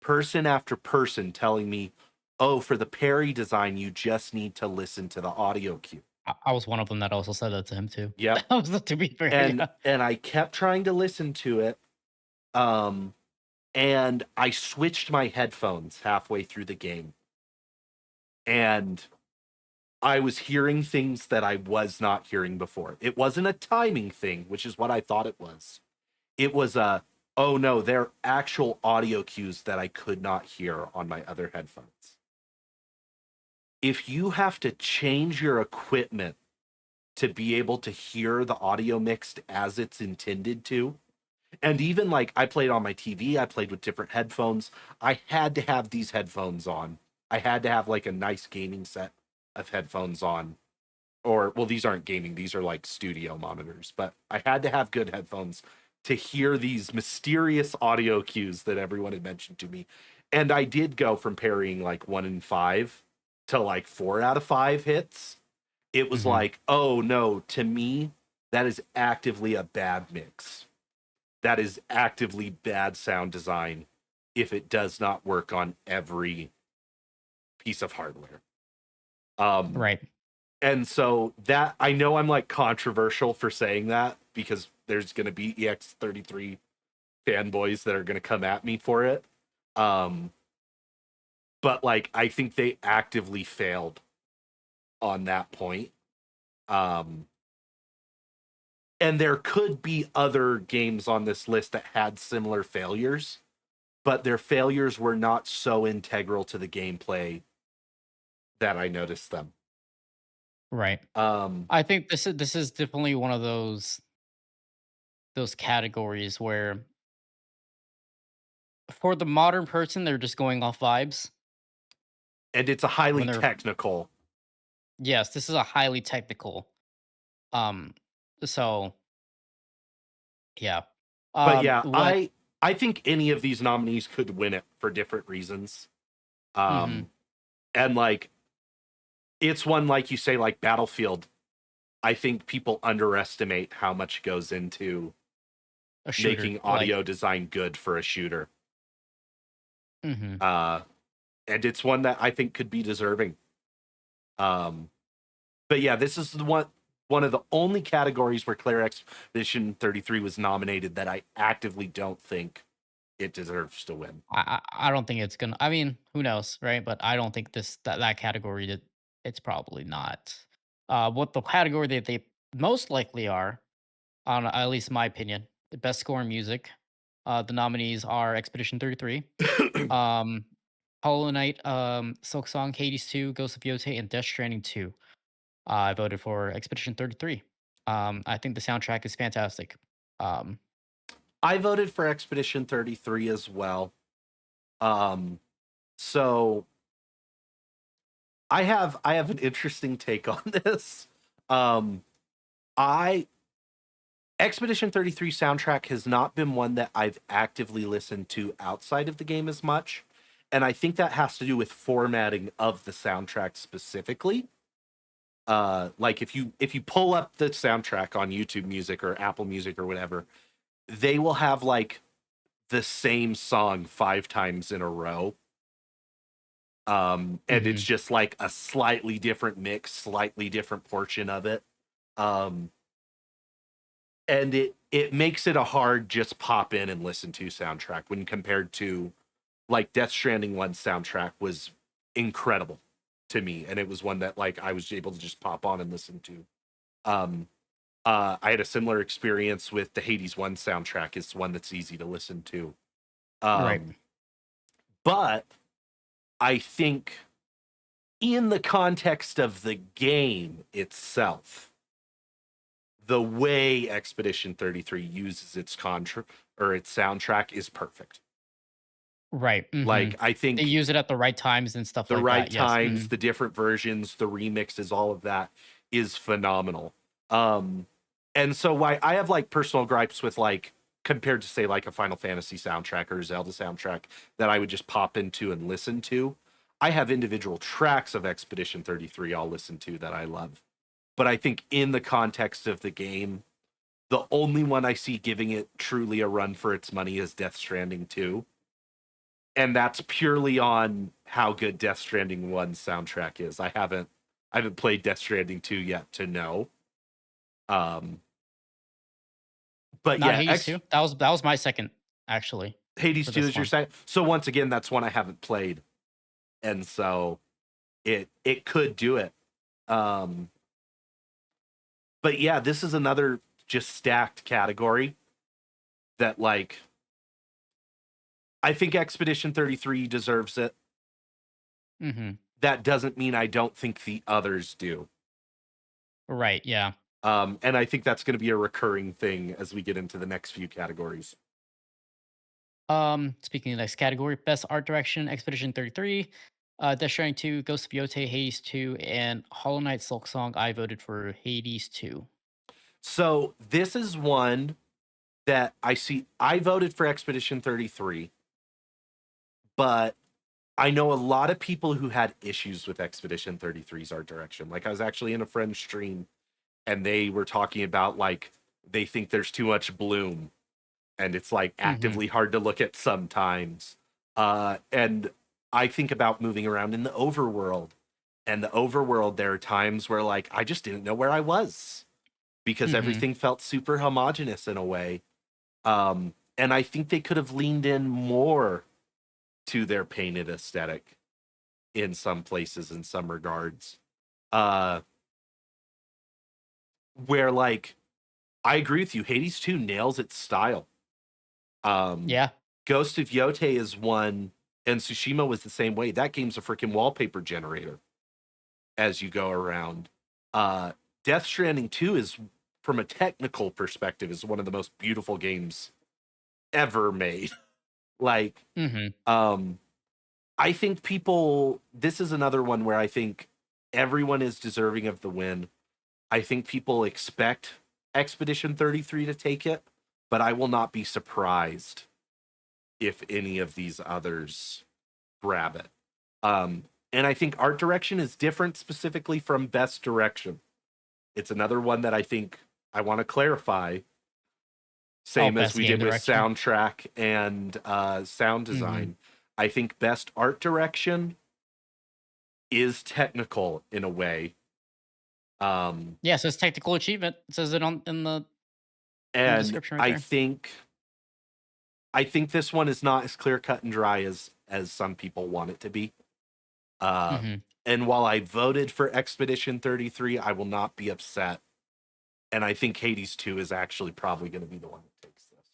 person after person telling me, "Oh, for the parry design, you just need to listen to the audio cue." I was one of them that also said that to him too. Yep. I was to be fair, And yeah. I kept trying to listen to it. Um, and I switched my headphones halfway through the game. And I was hearing things that I was not hearing before. It wasn't a timing thing, which is what I thought it was. It was a, oh no, they're actual audio cues that I could not hear on my other headphones. If you have to change your equipment to be able to hear the audio mixed as it's intended to, and even like I played on my TV, I played with different headphones. I had to have these headphones on. I had to have like a nice gaming set of headphones on. Or, well, these aren't gaming, these are like studio monitors, but I had to have good headphones to hear these mysterious audio cues that everyone had mentioned to me. And I did go from parrying like 1 in 5 to like 4 out of 5 hits. It was Mhm. like, oh no, to me, that is actively a bad mix. That is actively bad sound design if it does not work on every piece of hardware. Um, Right. and so that, I know I'm like controversial for saying that because there's going to be EX33 fanboys that are going to come at me for it. Um, but like, I think they actively failed on that point. Um, and there could be other games on this list that had similar failures, but their failures were not so integral to the gameplay that I noticed them. Right. Um, I think this is definitely one of those categories where for the modern person, they're just going off vibes and it's a highly when they're technical, yes, this is a highly technical. Um, so yeah. but yeah, What I think any of these nominees could win it for different reasons. mhm, Um, and like it's one like you say, like Battlefield. I think people underestimate how much goes into a shooter, making like audio design good for a shooter. mhm, Uh, and it's one that I think could be deserving. Um, but yeah, this is the one of the only categories where Claire Expedition 33 was nominated that I actively don't think it deserves to win. I don't think it's gonna I mean, who knows, right? But I don't think that category that it's probably not. What the category that they most likely are, on at least my opinion, the best score in music. The nominees are Expedition 33, um, Hollow Knight, Silk Song, Hades 2, Ghost of Yotei, and Death Stranding 2. I voted for Expedition 33. I think the soundtrack is fantastic. Um, I voted for Expedition 33 as well. Um, so I have an interesting take on this. Um, I Expedition 33 soundtrack has not been one that I've actively listened to outside of the game as much, and I think that has to do with formatting of the soundtrack specifically. Like if you pull up the soundtrack on YouTube Music or Apple Music or whatever, they will have like the same song 5 times in a row. And it's mhm, just like a slightly different mix, slightly different portion of it. Um, and it makes it a hard just pop in and listen to soundtrack when compared to like Death Stranding 1 soundtrack was incredible to me, and it was one that like I was able to just pop on and listen to. Um, I had a similar experience with the Hades 1 soundtrack. It's one that's easy to listen to. right. Um, but I think in the context of the game itself, the way Expedition 33 uses its its soundtrack is perfect. Right. Like, I They think use it at the right times and stuff the like right that. Yes. times, the different versions, the remixes, all of that is phenomenal. And so why I have like personal gripes with like compared to say like a Final Fantasy soundtrack or Zelda soundtrack that I would just pop into and listen to. I have individual tracks of Expedition 33 I'll listen to that I love. But I think in the context of the game, the only one I see giving it truly a run for its money is Death Stranding 2. And that's purely on how good Death Stranding 1's soundtrack is. I haven't played Death Stranding 2 yet to know. Um but Not yeah, Hades 2. That was my second actually Hades for 2 this is your one. second. So once again, that's one I haven't played. And so it could do it. Um but yeah, this is another just stacked category that like I think Expedition 33 deserves it. Mhm. That doesn't mean I don't think the others do. Right, yeah. And I think that's going to be a recurring thing as we get into the next few categories. Speaking of the next category, best art direction, Expedition 33, Death Stranding 2, Ghost of Yotei, Hades 2, and Hollow Knight Silk Song. I voted for Hades 2. So this is one that I see. I voted for Expedition 33, but I know a lot of people who had issues with Expedition 33's art direction. Like I was actually in a friend's stream and they were talking about like they think there's too much bloom and it's like Mhm. actively hard to look at sometimes. And I think about moving around in the overworld. And the overworld, there are times where like I just didn't know where I was because Mhm. everything felt super homogenous in a way. And I think they could have leaned in more to their painted aesthetic in some places, in some regards. Uh, where like I agree with you, Hades 2 nails its style. Um, Yeah. Ghost of Yotei is one, and Tsushima was the same way. That game's a freaking wallpaper generator as you go around. Uh, Death Stranding 2 is, from a technical perspective, is one of the most beautiful games ever made. Like, Mhm. um, I think people, this is another one where I think everyone is deserving of the win. I think people expect Expedition 33 to take it, but I will not be surprised if any of these others grab it. Um, and I think art direction is different specifically from best direction. It's another one that I think I want to clarify. Oh, Same as best we game did with direction. soundtrack and sound Mhm. design. I think best art direction is technical in a way. Yeah, it says technical achievement. It says it on in the And description right I there. think I think this one is not as clear cut and dry as some people want it to be. Uh, Mhm. and while I voted for Expedition 33, I will not be upset. And I think Hades 2 is actually probably going to be the one that takes this.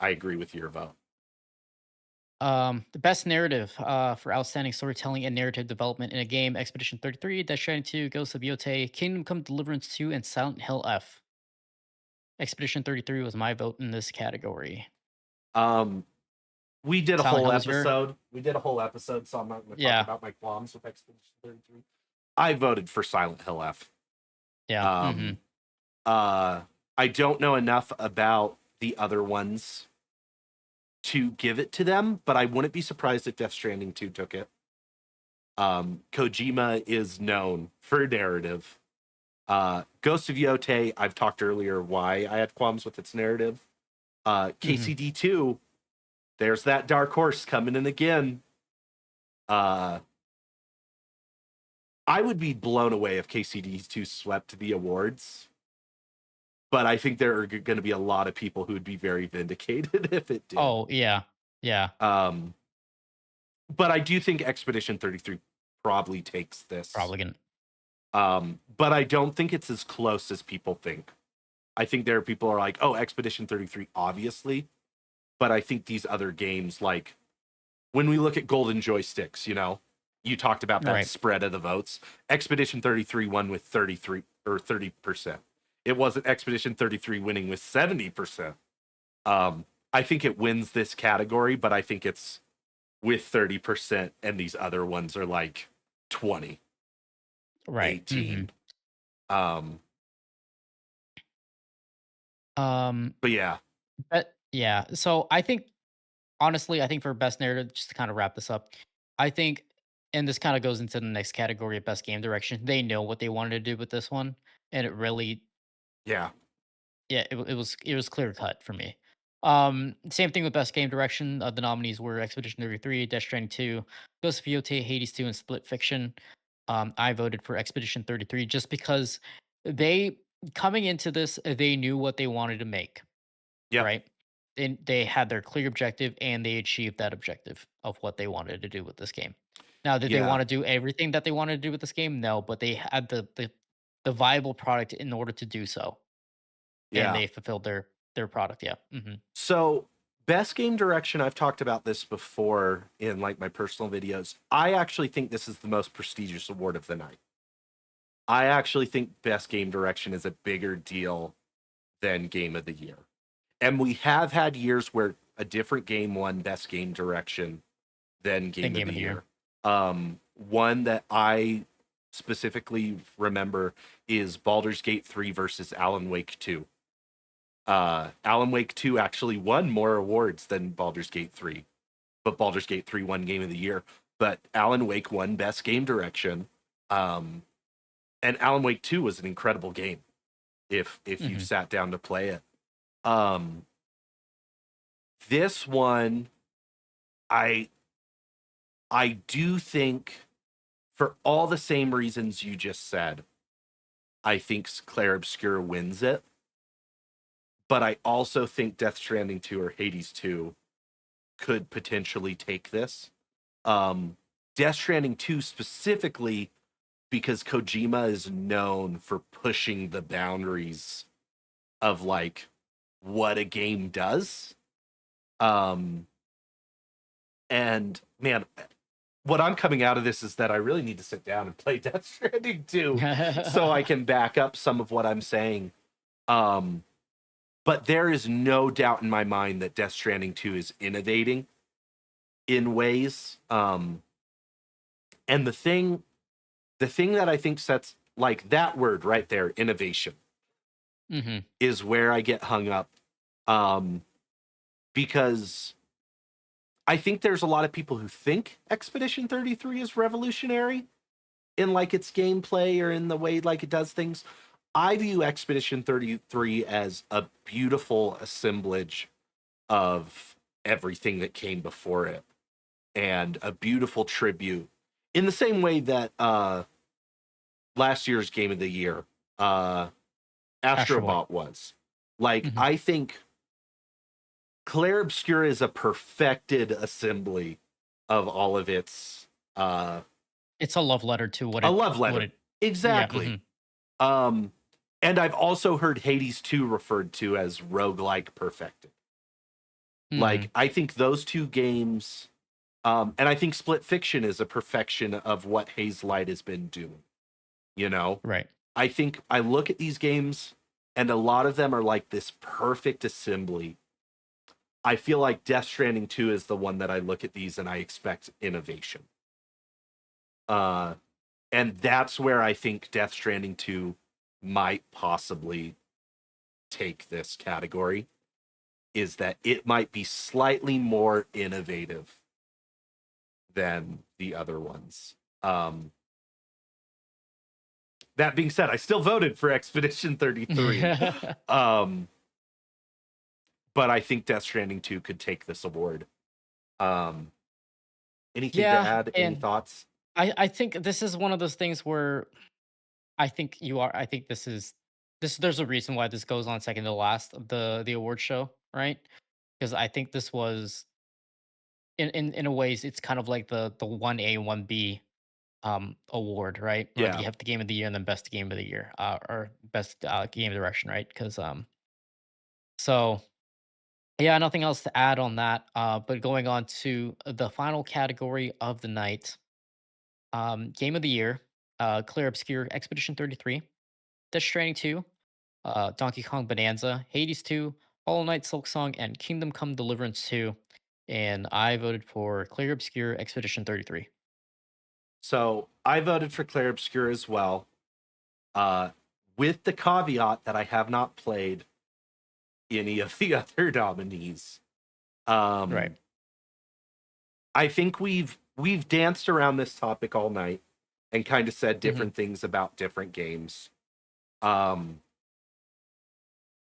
I agree with your vote. The best narrative for outstanding storytelling and narrative development in a game: Expedition 33, Death Stranding 2, Ghost of Yotei, Kingdom Come Deliverance 2, and Silent Hill F. Expedition 33 was my vote in this category. Um, we did a Silent whole Hill was your episode. We did a whole episode, so I'm not going to talk yeah, about my qualms with Expedition 33. I voted for Silent Hill F. yeah. Um, uh, I don't know enough about the other ones to give it to them, but I wouldn't be surprised if Death Stranding 2 took it. Kojima is known for narrative. Ghost of Yotei, I've talked earlier why I had qualms with its narrative. Mhm. KCD2, there's that dark horse coming in again. Uh, I would be blown away if KCD2 swept the awards, but I think there are going to be a lot of people who would be very vindicated if it did. Oh, yeah. Yeah. Um, but I do think Expedition 33 probably takes this. Probably gonna But I don't think it's as close as people think. I think there are people who are like, oh, Expedition 33, obviously. But I think these other games, like when we look at Golden Joysticks, you talked about that right. spread of the votes. Expedition 33 won with 33 or 30%. It wasn't Expedition 33 winning with 70%. I think it wins this category, but I think it's with 30%, and these other ones are like 20, Right. 18. Um, Um, but yeah, but yeah, so I think honestly, I think for best narrative, just to kind of wrap this up, I think, and this kind of goes into the next category of best game direction. They know what they wanted to do with this one, and it really, yeah, yeah, it was clear cut for me. Same thing with best game direction. The nominees were Expedition 33, Death Stranding 2, Ghost of Yotei, Hades 2, and Split Fiction. I voted for Expedition 33 just because they coming into this, they knew what they wanted to make, yep, right? And they had their clear objective and they achieved that objective of what they wanted to do with this game. Now, did they yeah, want to do everything that they wanted to do with this game? No, but they had the viable product in order to do so, and yeah. they fulfilled their product. Yeah. Hmm. So, best game direction, I've talked about this before in like my personal videos. I actually think this is the most prestigious award of the night. I actually think best game direction is a bigger deal than game of the year. And we have had years where a different game won best game direction than Then game of game the of the year. year. One that I specifically remember is Baldur's Gate 3 versus Alan Wake 2. Alan Wake 2 actually won more awards than Baldur's Gate 3, but Baldur's Gate 3 won game of the year. But Alan Wake won best game direction. Um, and Alan Wake 2 was an incredible game if you Hmm. sat down to play it. Um, this one, I I do think for all the same reasons you just said, I think Claire Obscura wins it. But I also think Death Stranding 2 or Hades 2 could potentially take this. Death Stranding 2 specifically because Kojima is known for pushing the boundaries of like what a game does. Um, and man, what I'm coming out of this is that I really need to sit down and play Death Stranding 2 so I can back up some of what I'm saying. Um, but there is no doubt in my mind that Death Stranding 2 is innovating in ways. And the thing that I think sets like that word right there, innovation, Hmm. is where I get hung up. Um, because I think there's a lot of people who think Expedition 33 is revolutionary in like its gameplay or in the way like it does things. I view Expedition 33 as a beautiful assemblage of everything that came before it and a beautiful tribute in the same way that last year's game of the year uh Astro Boy. Astrobot was. Like Hmm. I think Claire Obscura is a perfected assembly of all of its It's a love letter to a love what letter. it. Yeah. Exactly. Um and I've also heard Hades 2 referred to as roguelike perfected. Like Hmm. I think those two games and I think Split Fiction is a perfection of what Haze Light has been doing, you know? Right. I think I look at these games and a lot of them are like this perfect assembly. I feel like Death Stranding 2 is the one that I look at these and I expect innovation. Uh, and that's where I think Death Stranding 2 might possibly take this category is that it might be slightly more innovative than the other ones. That being said, I still voted for Expedition 33. Um, but I think Death Stranding 2 could take this award. Um, anything to Yeah, add? Any and thoughts? I think this is one of those things where I think you are. I think this is this. There's a reason why this goes on second to last of the award show, right? Because I think this was in a ways it's kind of like the 1A 1B award, right? Where Yeah. you have the game of the year and then best game of the year, or best game direction, right? Because so yeah, nothing else to add on that. But going on to the final category of the night, game of the year, Clear Obscure Expedition 33, Death Stranding 2, Donkey Kong Bonanza, Hades 2, Hollow Knight Silk Song, and Kingdom Come Deliverance 2. and I voted for Clear Obscure Expedition 33. So I voted for Clair Obscur as well, uh, with the caveat that I have not played any of the other nominees. Right. Um, I think we've danced around this topic all night and kind of said Hmm. different things about different games. Um,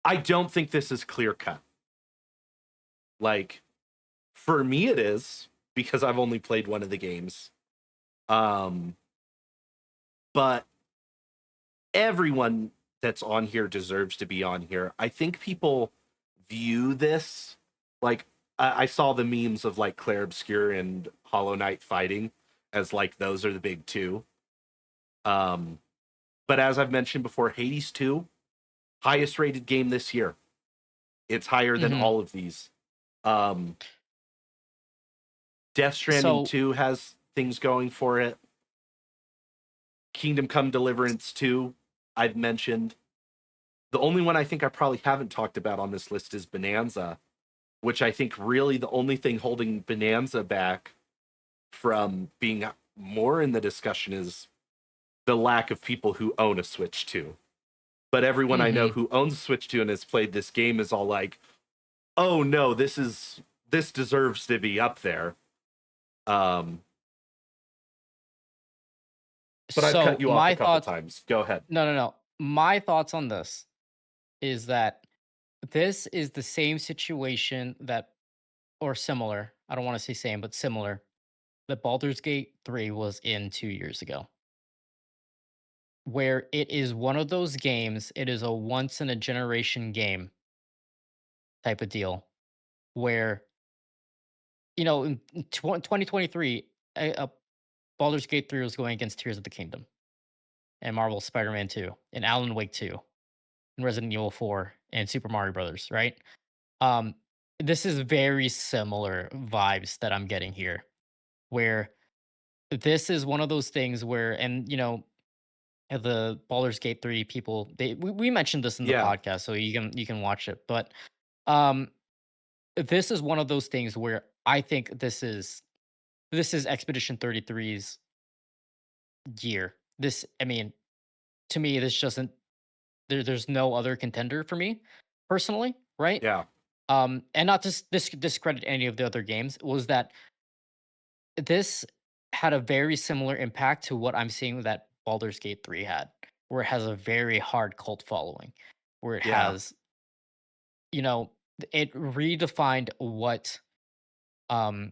I don't think this is clear cut. Like, for me, it is because I've only played one of the games. Um, but everyone that's on here deserves to be on here. I think people view this like I saw the memes of like Clair Obscur and Hollow Knight fighting as like those are the big two. Um, but as I've mentioned before, Hades 2, highest rated game this year. It's higher than Hmm. all of these. Um, Death Stranding So 2 has things going for it. Kingdom Come Deliverance 2, I've mentioned. The only one I think I probably haven't talked about on this list is Bonanza, which I think really the only thing holding Bonanza back from being more in the discussion is the lack of people who own a Switch 2. But everyone I know hmm who owns a Switch 2 and has played this game is all like, "Oh no, this deserves to be up there." Um, but I've cut so you off a my couple thoughts, times. Go ahead. no. My thoughts on this is that this is the same situation that, or similar. I don't want to say same, but similar, that Baldur's Gate 3 was in 2 years ago, where it is one of those games, it is a once in a generation game type of deal, where, in 2023, Baldur's Gate 3 was going against Tears of the Kingdom and Marvel Spider Man 2 and Alan Wake 2 and Resident Evil 4 and Super Mario Brothers, right? Um, this is very similar vibes that I'm getting here, where this is one of those things where, and the Baldur's Gate 3 people, we mentioned this in the Yeah, podcast, so you can watch it. But um this is one of those things where I think this is Expedition 33's year. This, I mean, to me, this doesn't there's no other contender for me personally, right? yeah, And not to discredit any of the other games, was that this had a very similar impact to what I'm seeing that Baldur's Gate 3 had, where it has a very hard cult following, where it yeah, has, you know, it redefined um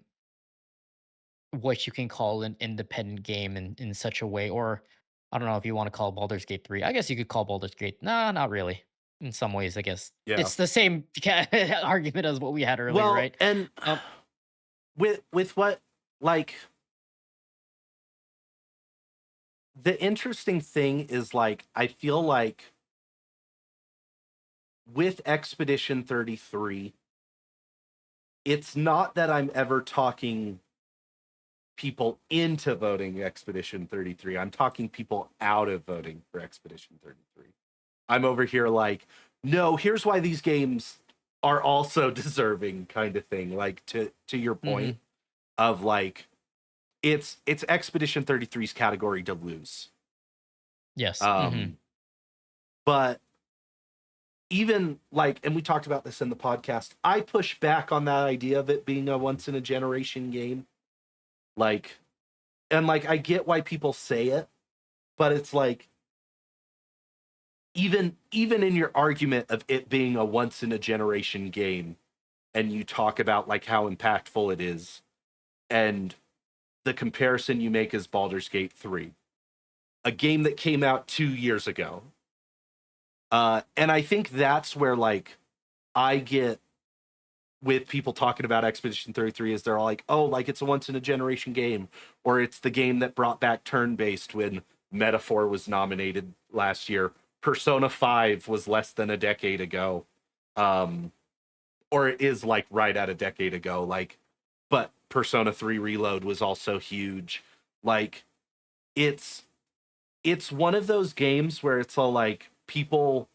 what you can call an independent game in such a way, or I don't know if you want to call Baldur's Gate 3. I guess you could call Baldur's Gate. Nah, not really. In some ways, I guess yeah. it's the same argument as what we had earlier, Well, right? and Um, with what like the interesting thing is like I feel like with Expedition 33, it's not that I'm ever talking people into voting Expedition 33. I'm talking people out of voting for Expedition 33. I'm over here like, no, here's why these games are also deserving kind of thing. Like to your mhm, point of like it's Expedition 33's category to lose. yes. Um but even like and we talked about this in the podcast, I push back on that idea of it being a once in a generation game. Like and like I get why people say it, but it's like even in your argument of it being a once in a generation game and you talk about like how impactful it is and the comparison you make is Baldur's Gate 3, a game that came out 2 years ago. And I think that's where like I get with people talking about Expedition 33 is they're all like, "Oh, like it's a once in a generation game or it's the game that brought back turn-based when Metaphor was nominated last year. Persona 5 was less than a decade ago." Um or it is like right at a decade ago like but Persona 3 Reload was also huge. Like it's it's one of those games where it's all like people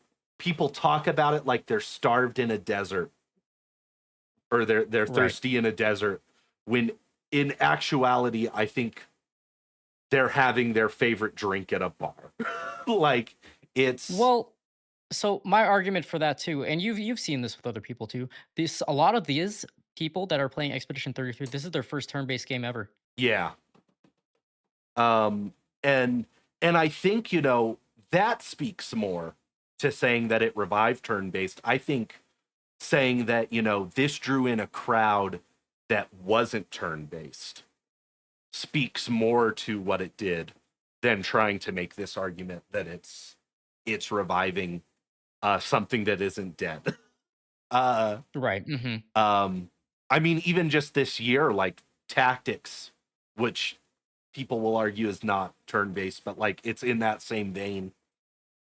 talk about it like they're starved in a desert or they're Right. thirsty in a desert, when in actuality I think they're having their favorite drink at a bar. Like it's Well, so my argument for that too, and you've seen this with other people too. This a lot of these people that are playing Expedition 33, this is their first turn-based game ever. yeah. Um and and I think, that speaks more to saying that it revived turn based. I think saying that, this drew in a crowd that wasn't turn based speaks more to what it did than trying to make this argument that it's reviving something that isn't dead. uh Right. Hmm. um I mean, even just this year, like Tactics, which people will argue is not turn based, but like it's in that same vein.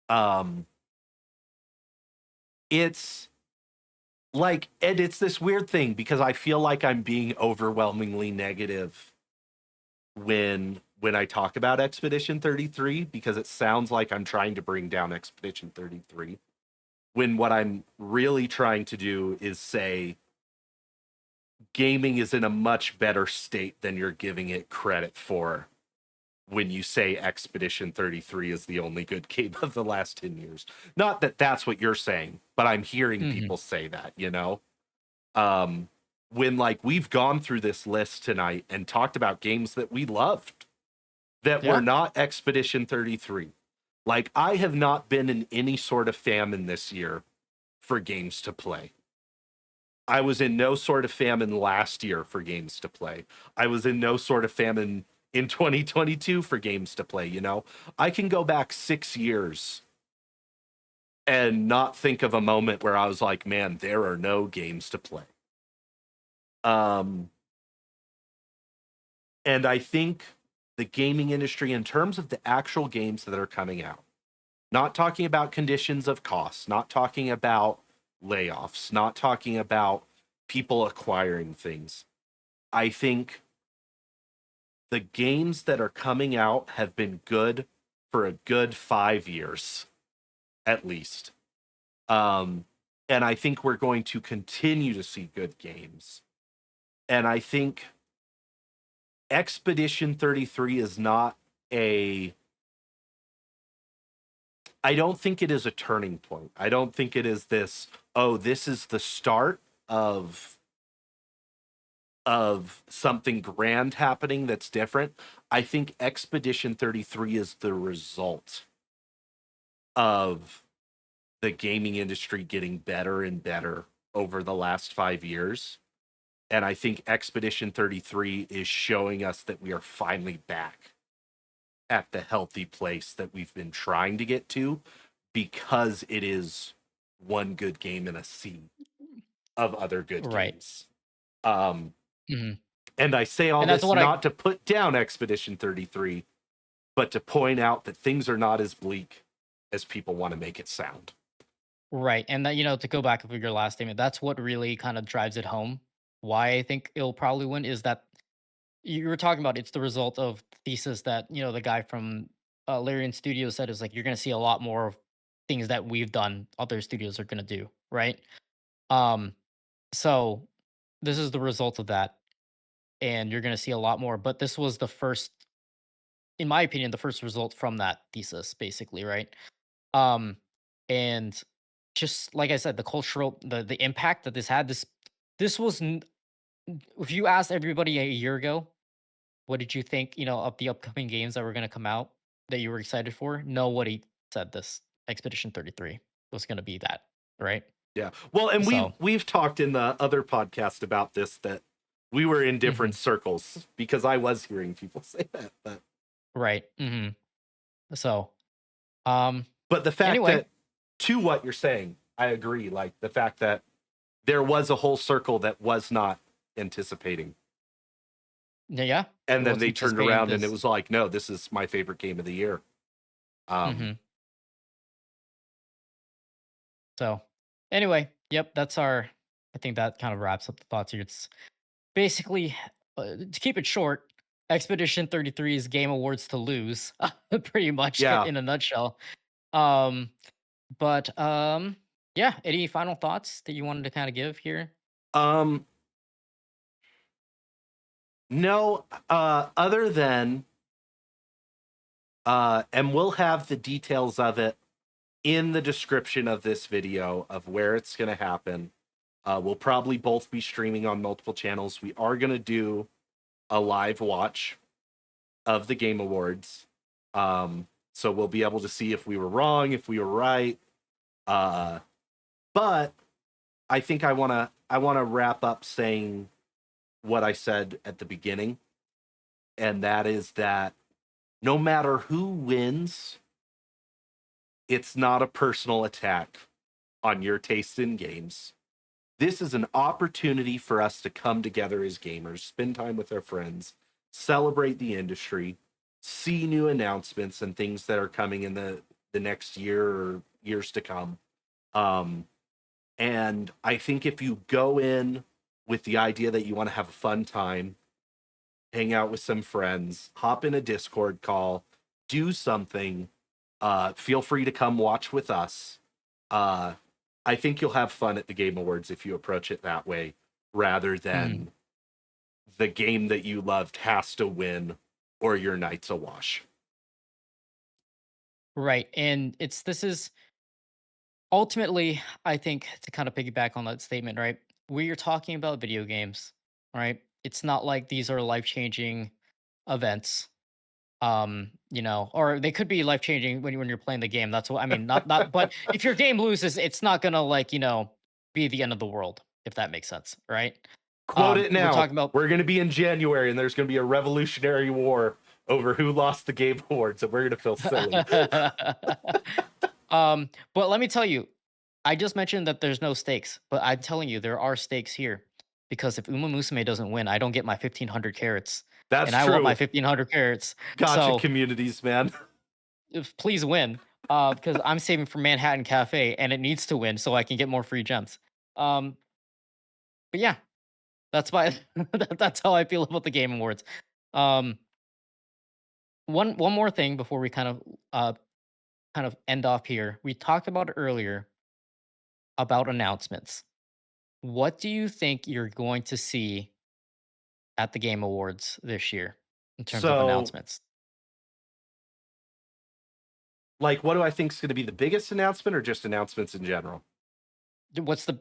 um it's like, and it's this weird thing because I feel like I'm being overwhelmingly negative when I talk about Expedition 33, because it sounds like I'm trying to bring down Expedition 33, when what I'm really trying to do is say gaming is in a much better state than you're giving it credit for when you say Expedition 33 is the only good game of the last 10 years. Not that that's what you're saying, but I'm hearing Hmm. people say that. um when, like, we've gone through this list tonight and talked about games that we loved that were Yeah. not Expedition 33. Like, I have not been in any sort of famine this year for games to play. I was in no sort of famine last year for games to play. I was in no sort of famine in 2022 for games to play. I can go back 6 years and not think of a moment where I was like, man, there are no games to play. Um and I think the gaming industry, in terms of the actual games that are coming out, not talking about conditions of costs, not talking about layoffs, not talking about people acquiring things. I think the games that are coming out have been good for a good 5 years, at least. Um, and I think we're going to continue to see good games. And I think Expedition 33 is not a I don't think it is a turning point. I don't think it is this, oh, this is the start of something grand happening that's different. I think Expedition 33 is the result of the gaming industry getting better and better over the last 5 years. And I think Expedition 33 is showing us that we are finally back at the healthy place that we've been trying to get to, because it is one good game in a sea of other good Right. games. Um, Hmm. and I say all And that's this what I not to put down Expedition 33, but to point out that things are not as bleak as people want to make it sound. right. And that, to go back with your last statement, that's what really kind of drives it home. Why I think it'll probably win is that you were talking about it's the result of thesis that the guy from Larian Studios said is like you're going to see a lot more of things that we've done other studios are going to do, right? um so this is the result of that, and you're going to see a lot more, but this was the first, in my opinion, the first result from that thesis basically, right? um and just like I said, the cultural, the impact that this had, this was if you asked everybody a year ago, what did you think, of the upcoming games that were gonna come out that you were excited for? Nobody said this Expedition 33 was gonna be that, right? Yeah. Well, and we've So, we've talked in the other podcast about this, that we were in mhm, different circles, because I was hearing people say that. right, mhm. So, um, But the fact anyway, that, to what you're saying, I agree. Like the fact that there was a whole circle that was not anticipating, yeah, it and then was they turned anticipating around and it this. was like, no, this is my favorite game of the year. Um, Mhm. So, anyway, yep, that's our. I think that kind of wraps up the thoughts here. It's basically, to keep it short, Expedition 33 is Game Awards to lose, pretty much yeah. in a nutshell. Um, but yeah, any final thoughts that you wanted to kind of give here? Um, no, other than, and we'll have the details of it in the description of this video of where it's going to happen. We'll probably both be streaming on multiple channels. We are going to do a live watch of the Game Awards. So we'll be able to see if we were wrong, if we were right. But I think I want to wrap up saying what I said at the beginning, and that is that no matter who wins, it's not a personal attack on your taste in games. This is an opportunity for us to come together as gamers, spend time with our friends, celebrate the industry, see new announcements and things that are coming in the next year or years to come. And I think if you go in with the idea that you want to have a fun time, hang out with some friends, hop in a Discord call, do something, feel free to come watch with us. I think you'll have fun at the Game Awards if you approach it that way, rather than the game that you loved has to win or your night's a wash. Right. And this is ultimately, I think, to kind of piggyback on that statement, right? We are talking about video games, right? It's not like these are life-changing events. Or they could be life-changing when you're playing the game. That's what I mean. Not but if your game loses, it's not gonna like, be the end of the world, if that makes sense, right? Quote it We're now. talking about We're going to be in January and there's going to be a revolutionary war over who lost the Game Awards, and we're going to feel silly. But let me tell you, I just mentioned that there's no stakes, but I'm telling you there are stakes here because if Uma Musume doesn't win, I don't get my 1,500 carats, That's and I want my true. 1,500 carats. Gotcha So communities, man. please win, because I'm saving for Manhattan Cafe and it needs to win so I can get more free gems. Um, but yeah, that's why that's how I feel about the Game Awards. Um, one more thing before we kind of end off here. We talked about it earlier about announcements. What do you think you're going to see at the Game Awards this year in terms of So, announcements? like, what do I think is going to be the biggest announcement, or just announcements in general? What's the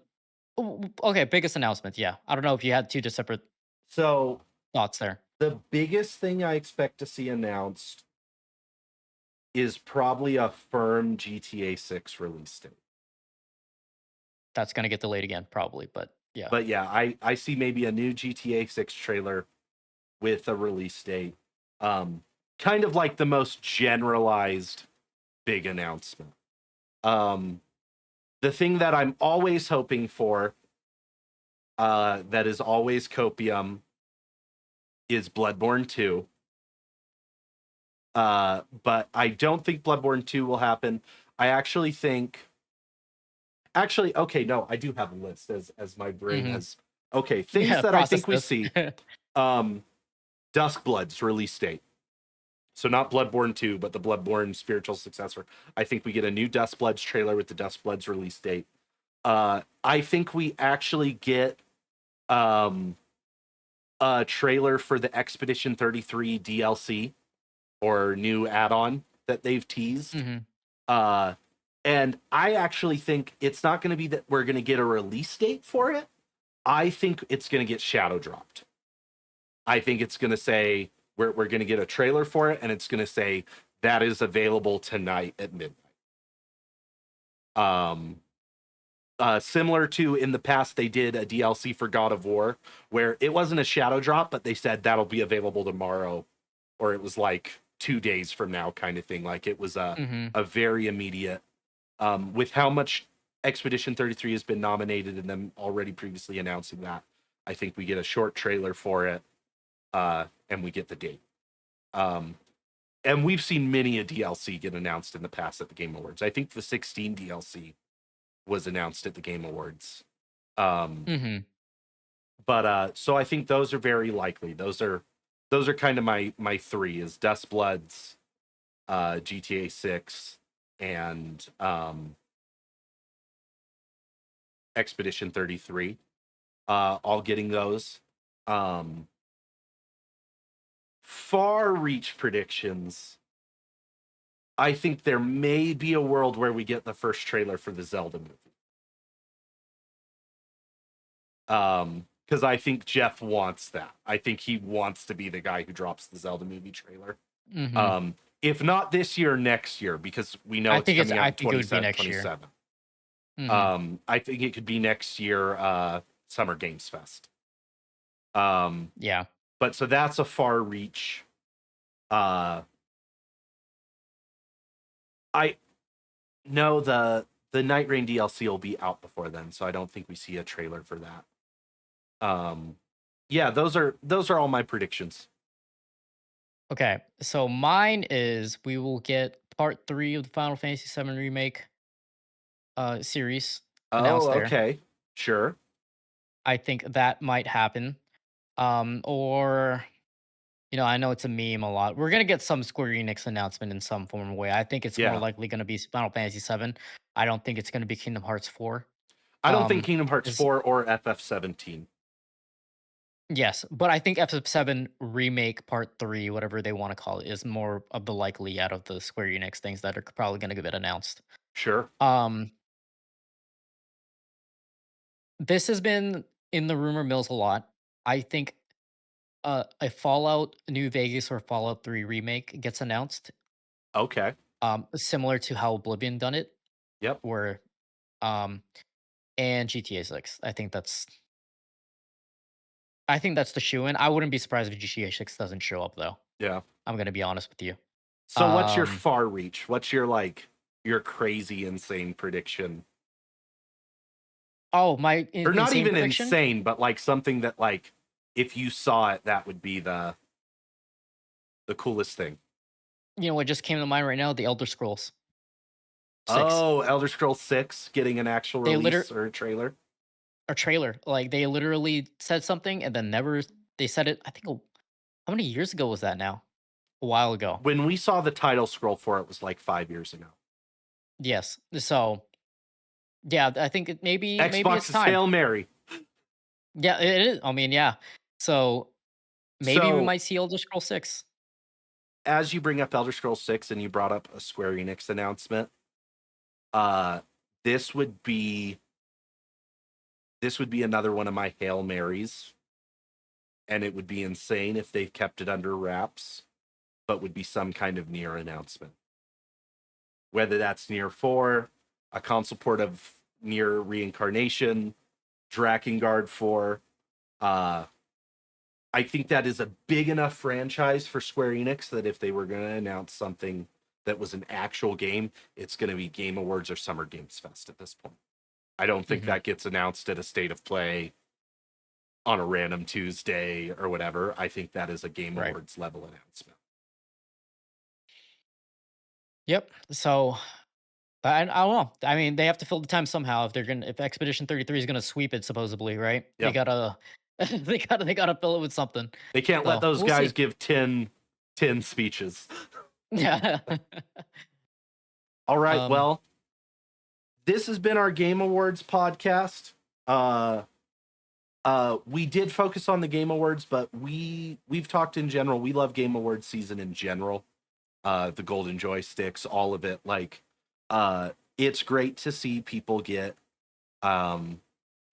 okay, biggest announcement? Yeah. I don't know if you had two separate So, thoughts there. the biggest thing I expect to see announced is probably a firm GTA 6 release date. That's gonna get delayed again, probably, but yeah. But yeah, I see maybe a new GTA 6 trailer with a release date. Um, Kind of like the most generalized big announcement. Um, the thing that I'm always hoping for, that is always copium, is Bloodborne 2. But I don't think Bloodborne 2 will happen. I actually think, actually, okay, no, I do have a list as my brain Mhm. has. Okay, things Yeah, that I process think we this. see. Duskblood's release date. So not Bloodborne 2, but the Bloodborne spiritual successor. I think we get a new Duskbloods trailer with the Duskbloods release date. I think we actually get um, a trailer for the Expedition 33 DLC or new add-on that they've teased. Mhm. Uh, and I actually think it's not going to be that we're going to get a release date for it. I think it's going to get shadow dropped. I think it's going to say we're going to get a trailer for it, and it's going to say that is available tonight at midnight. Um, Similar to in the past, they did a DLC for God of War where it wasn't a shadow drop, but they said that'll be available tomorrow, or it was like 2 days from now, kind of thing. Like it was Mhm. a very immediate. With how much Expedition 33 has been nominated and them already previously announcing that, I think we get a short trailer for it, and we get the date. Um, and we've seen many a DLC get announced in the past at the Game Awards. I think the 16 DLC was announced at the Game Awards. Um, Mhm. but so I think those are very likely. Those are kind of my three: is Dustbloods, GTA 6, and Expedition 33. all getting those. Far reach predictions. I think there may be a world where we get the first trailer for the Zelda movie. Because I think Jeff wants that. I think he wants to be the guy who drops the Zelda movie trailer. Mm-hmm. If not this year, next year, because we know it's coming out in I think it would be next year. 27. Mm-hmm. I think it could be next year, Summer Games Fest. Yeah. But so that's a far reach. I know the Night Rain DLC will be out before then, so I don't think we see a trailer for that. Yeah, those are all my predictions. Okay, so mine is we will get part 3 of the Final Fantasy VII remake series announced Oh, there. okay. Sure. I think that might happen. Or I know it's a meme a lot. We're gonna get some Square Enix announcement in some form or way. I think it's more Yeah. likely gonna be Final Fantasy VII. I don't think it's gonna be Kingdom Hearts 4. I don't think Kingdom Hearts Is 4 or FF17. Yes, but I think FF7 remake part 3, whatever they want to call it, is more of the likely out of the Square Enix things that are probably gonna get announced. Sure. This has been in the rumor mills a lot. I think a Fallout New Vegas or Fallout 3 remake gets announced, Okay. similar to how Oblivion done it, Yep. where um and GTA 6. I think that's the shoe in. I wouldn't be surprised if GTA 6 doesn't show up though. Yeah. I'm gonna be honest with you. So what's your far reach? What's your your crazy insane prediction? Oh, my Or not insane even prediction? insane, but something that if you saw it, that would be the coolest thing. You know what just came to mind right now? The Elder Scrolls 6. Oh, Elder Scrolls 6 getting an actual They release or a trailer. a trailer. Like they literally said something and then never they said it. I think how many years ago was that now? A while ago. When we saw the title scroll for it was 5 years ago. Yes. So yeah, I think maybe it's Xbox's time. Hail Mary. Yeah, it is. I mean, yeah. So maybe we So might see Elder Scrolls 6. as you bring up Elder Scrolls 6 and you brought up a Square Enix announcement, this would be another one of my Hail Marys. And it would be insane if they kept it under wraps, but would be some kind of Nier announcement. Whether that's Nier 4, a console port of Nier Reincarnation, Drakengard 4. I think that is a big enough franchise for Square Enix that if they were going to announce something that was an actual game, it's going to be Game Awards or Summer Games Fest at this point. I don't think that gets announced at a State of Play on a random Tuesday or whatever. I think that is a Game Awards level announcement. Yep. So I don't know. I mean, they have to fill the time somehow if Expedition 33 is gonna sweep it supposedly, right? Yep. They gotta they gotta fill it with something. They can't let those we'll guys see. give 10 speeches. Yeah. All right. Well, this has been our Game Awards podcast. We did focus on the Game Awards, but we've talked in general. We love Game Awards season in general. The Golden Joysticks, all of it. It's great to see people get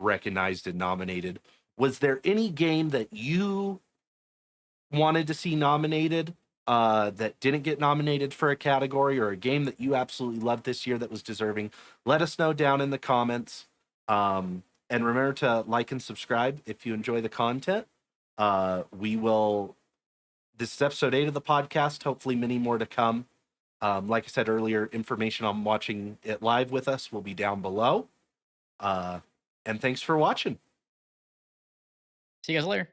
recognized and nominated. Was there any game that you wanted to see nominated that didn't get nominated for a category, or a game that you absolutely loved this year that was deserving? Let us know down in the comments. And remember to like and subscribe if you enjoy the content. This is episode 8 of the podcast, hopefully many more to come. Like I said earlier, information on watching it live with us will be down below. And thanks for watching. See you guys later.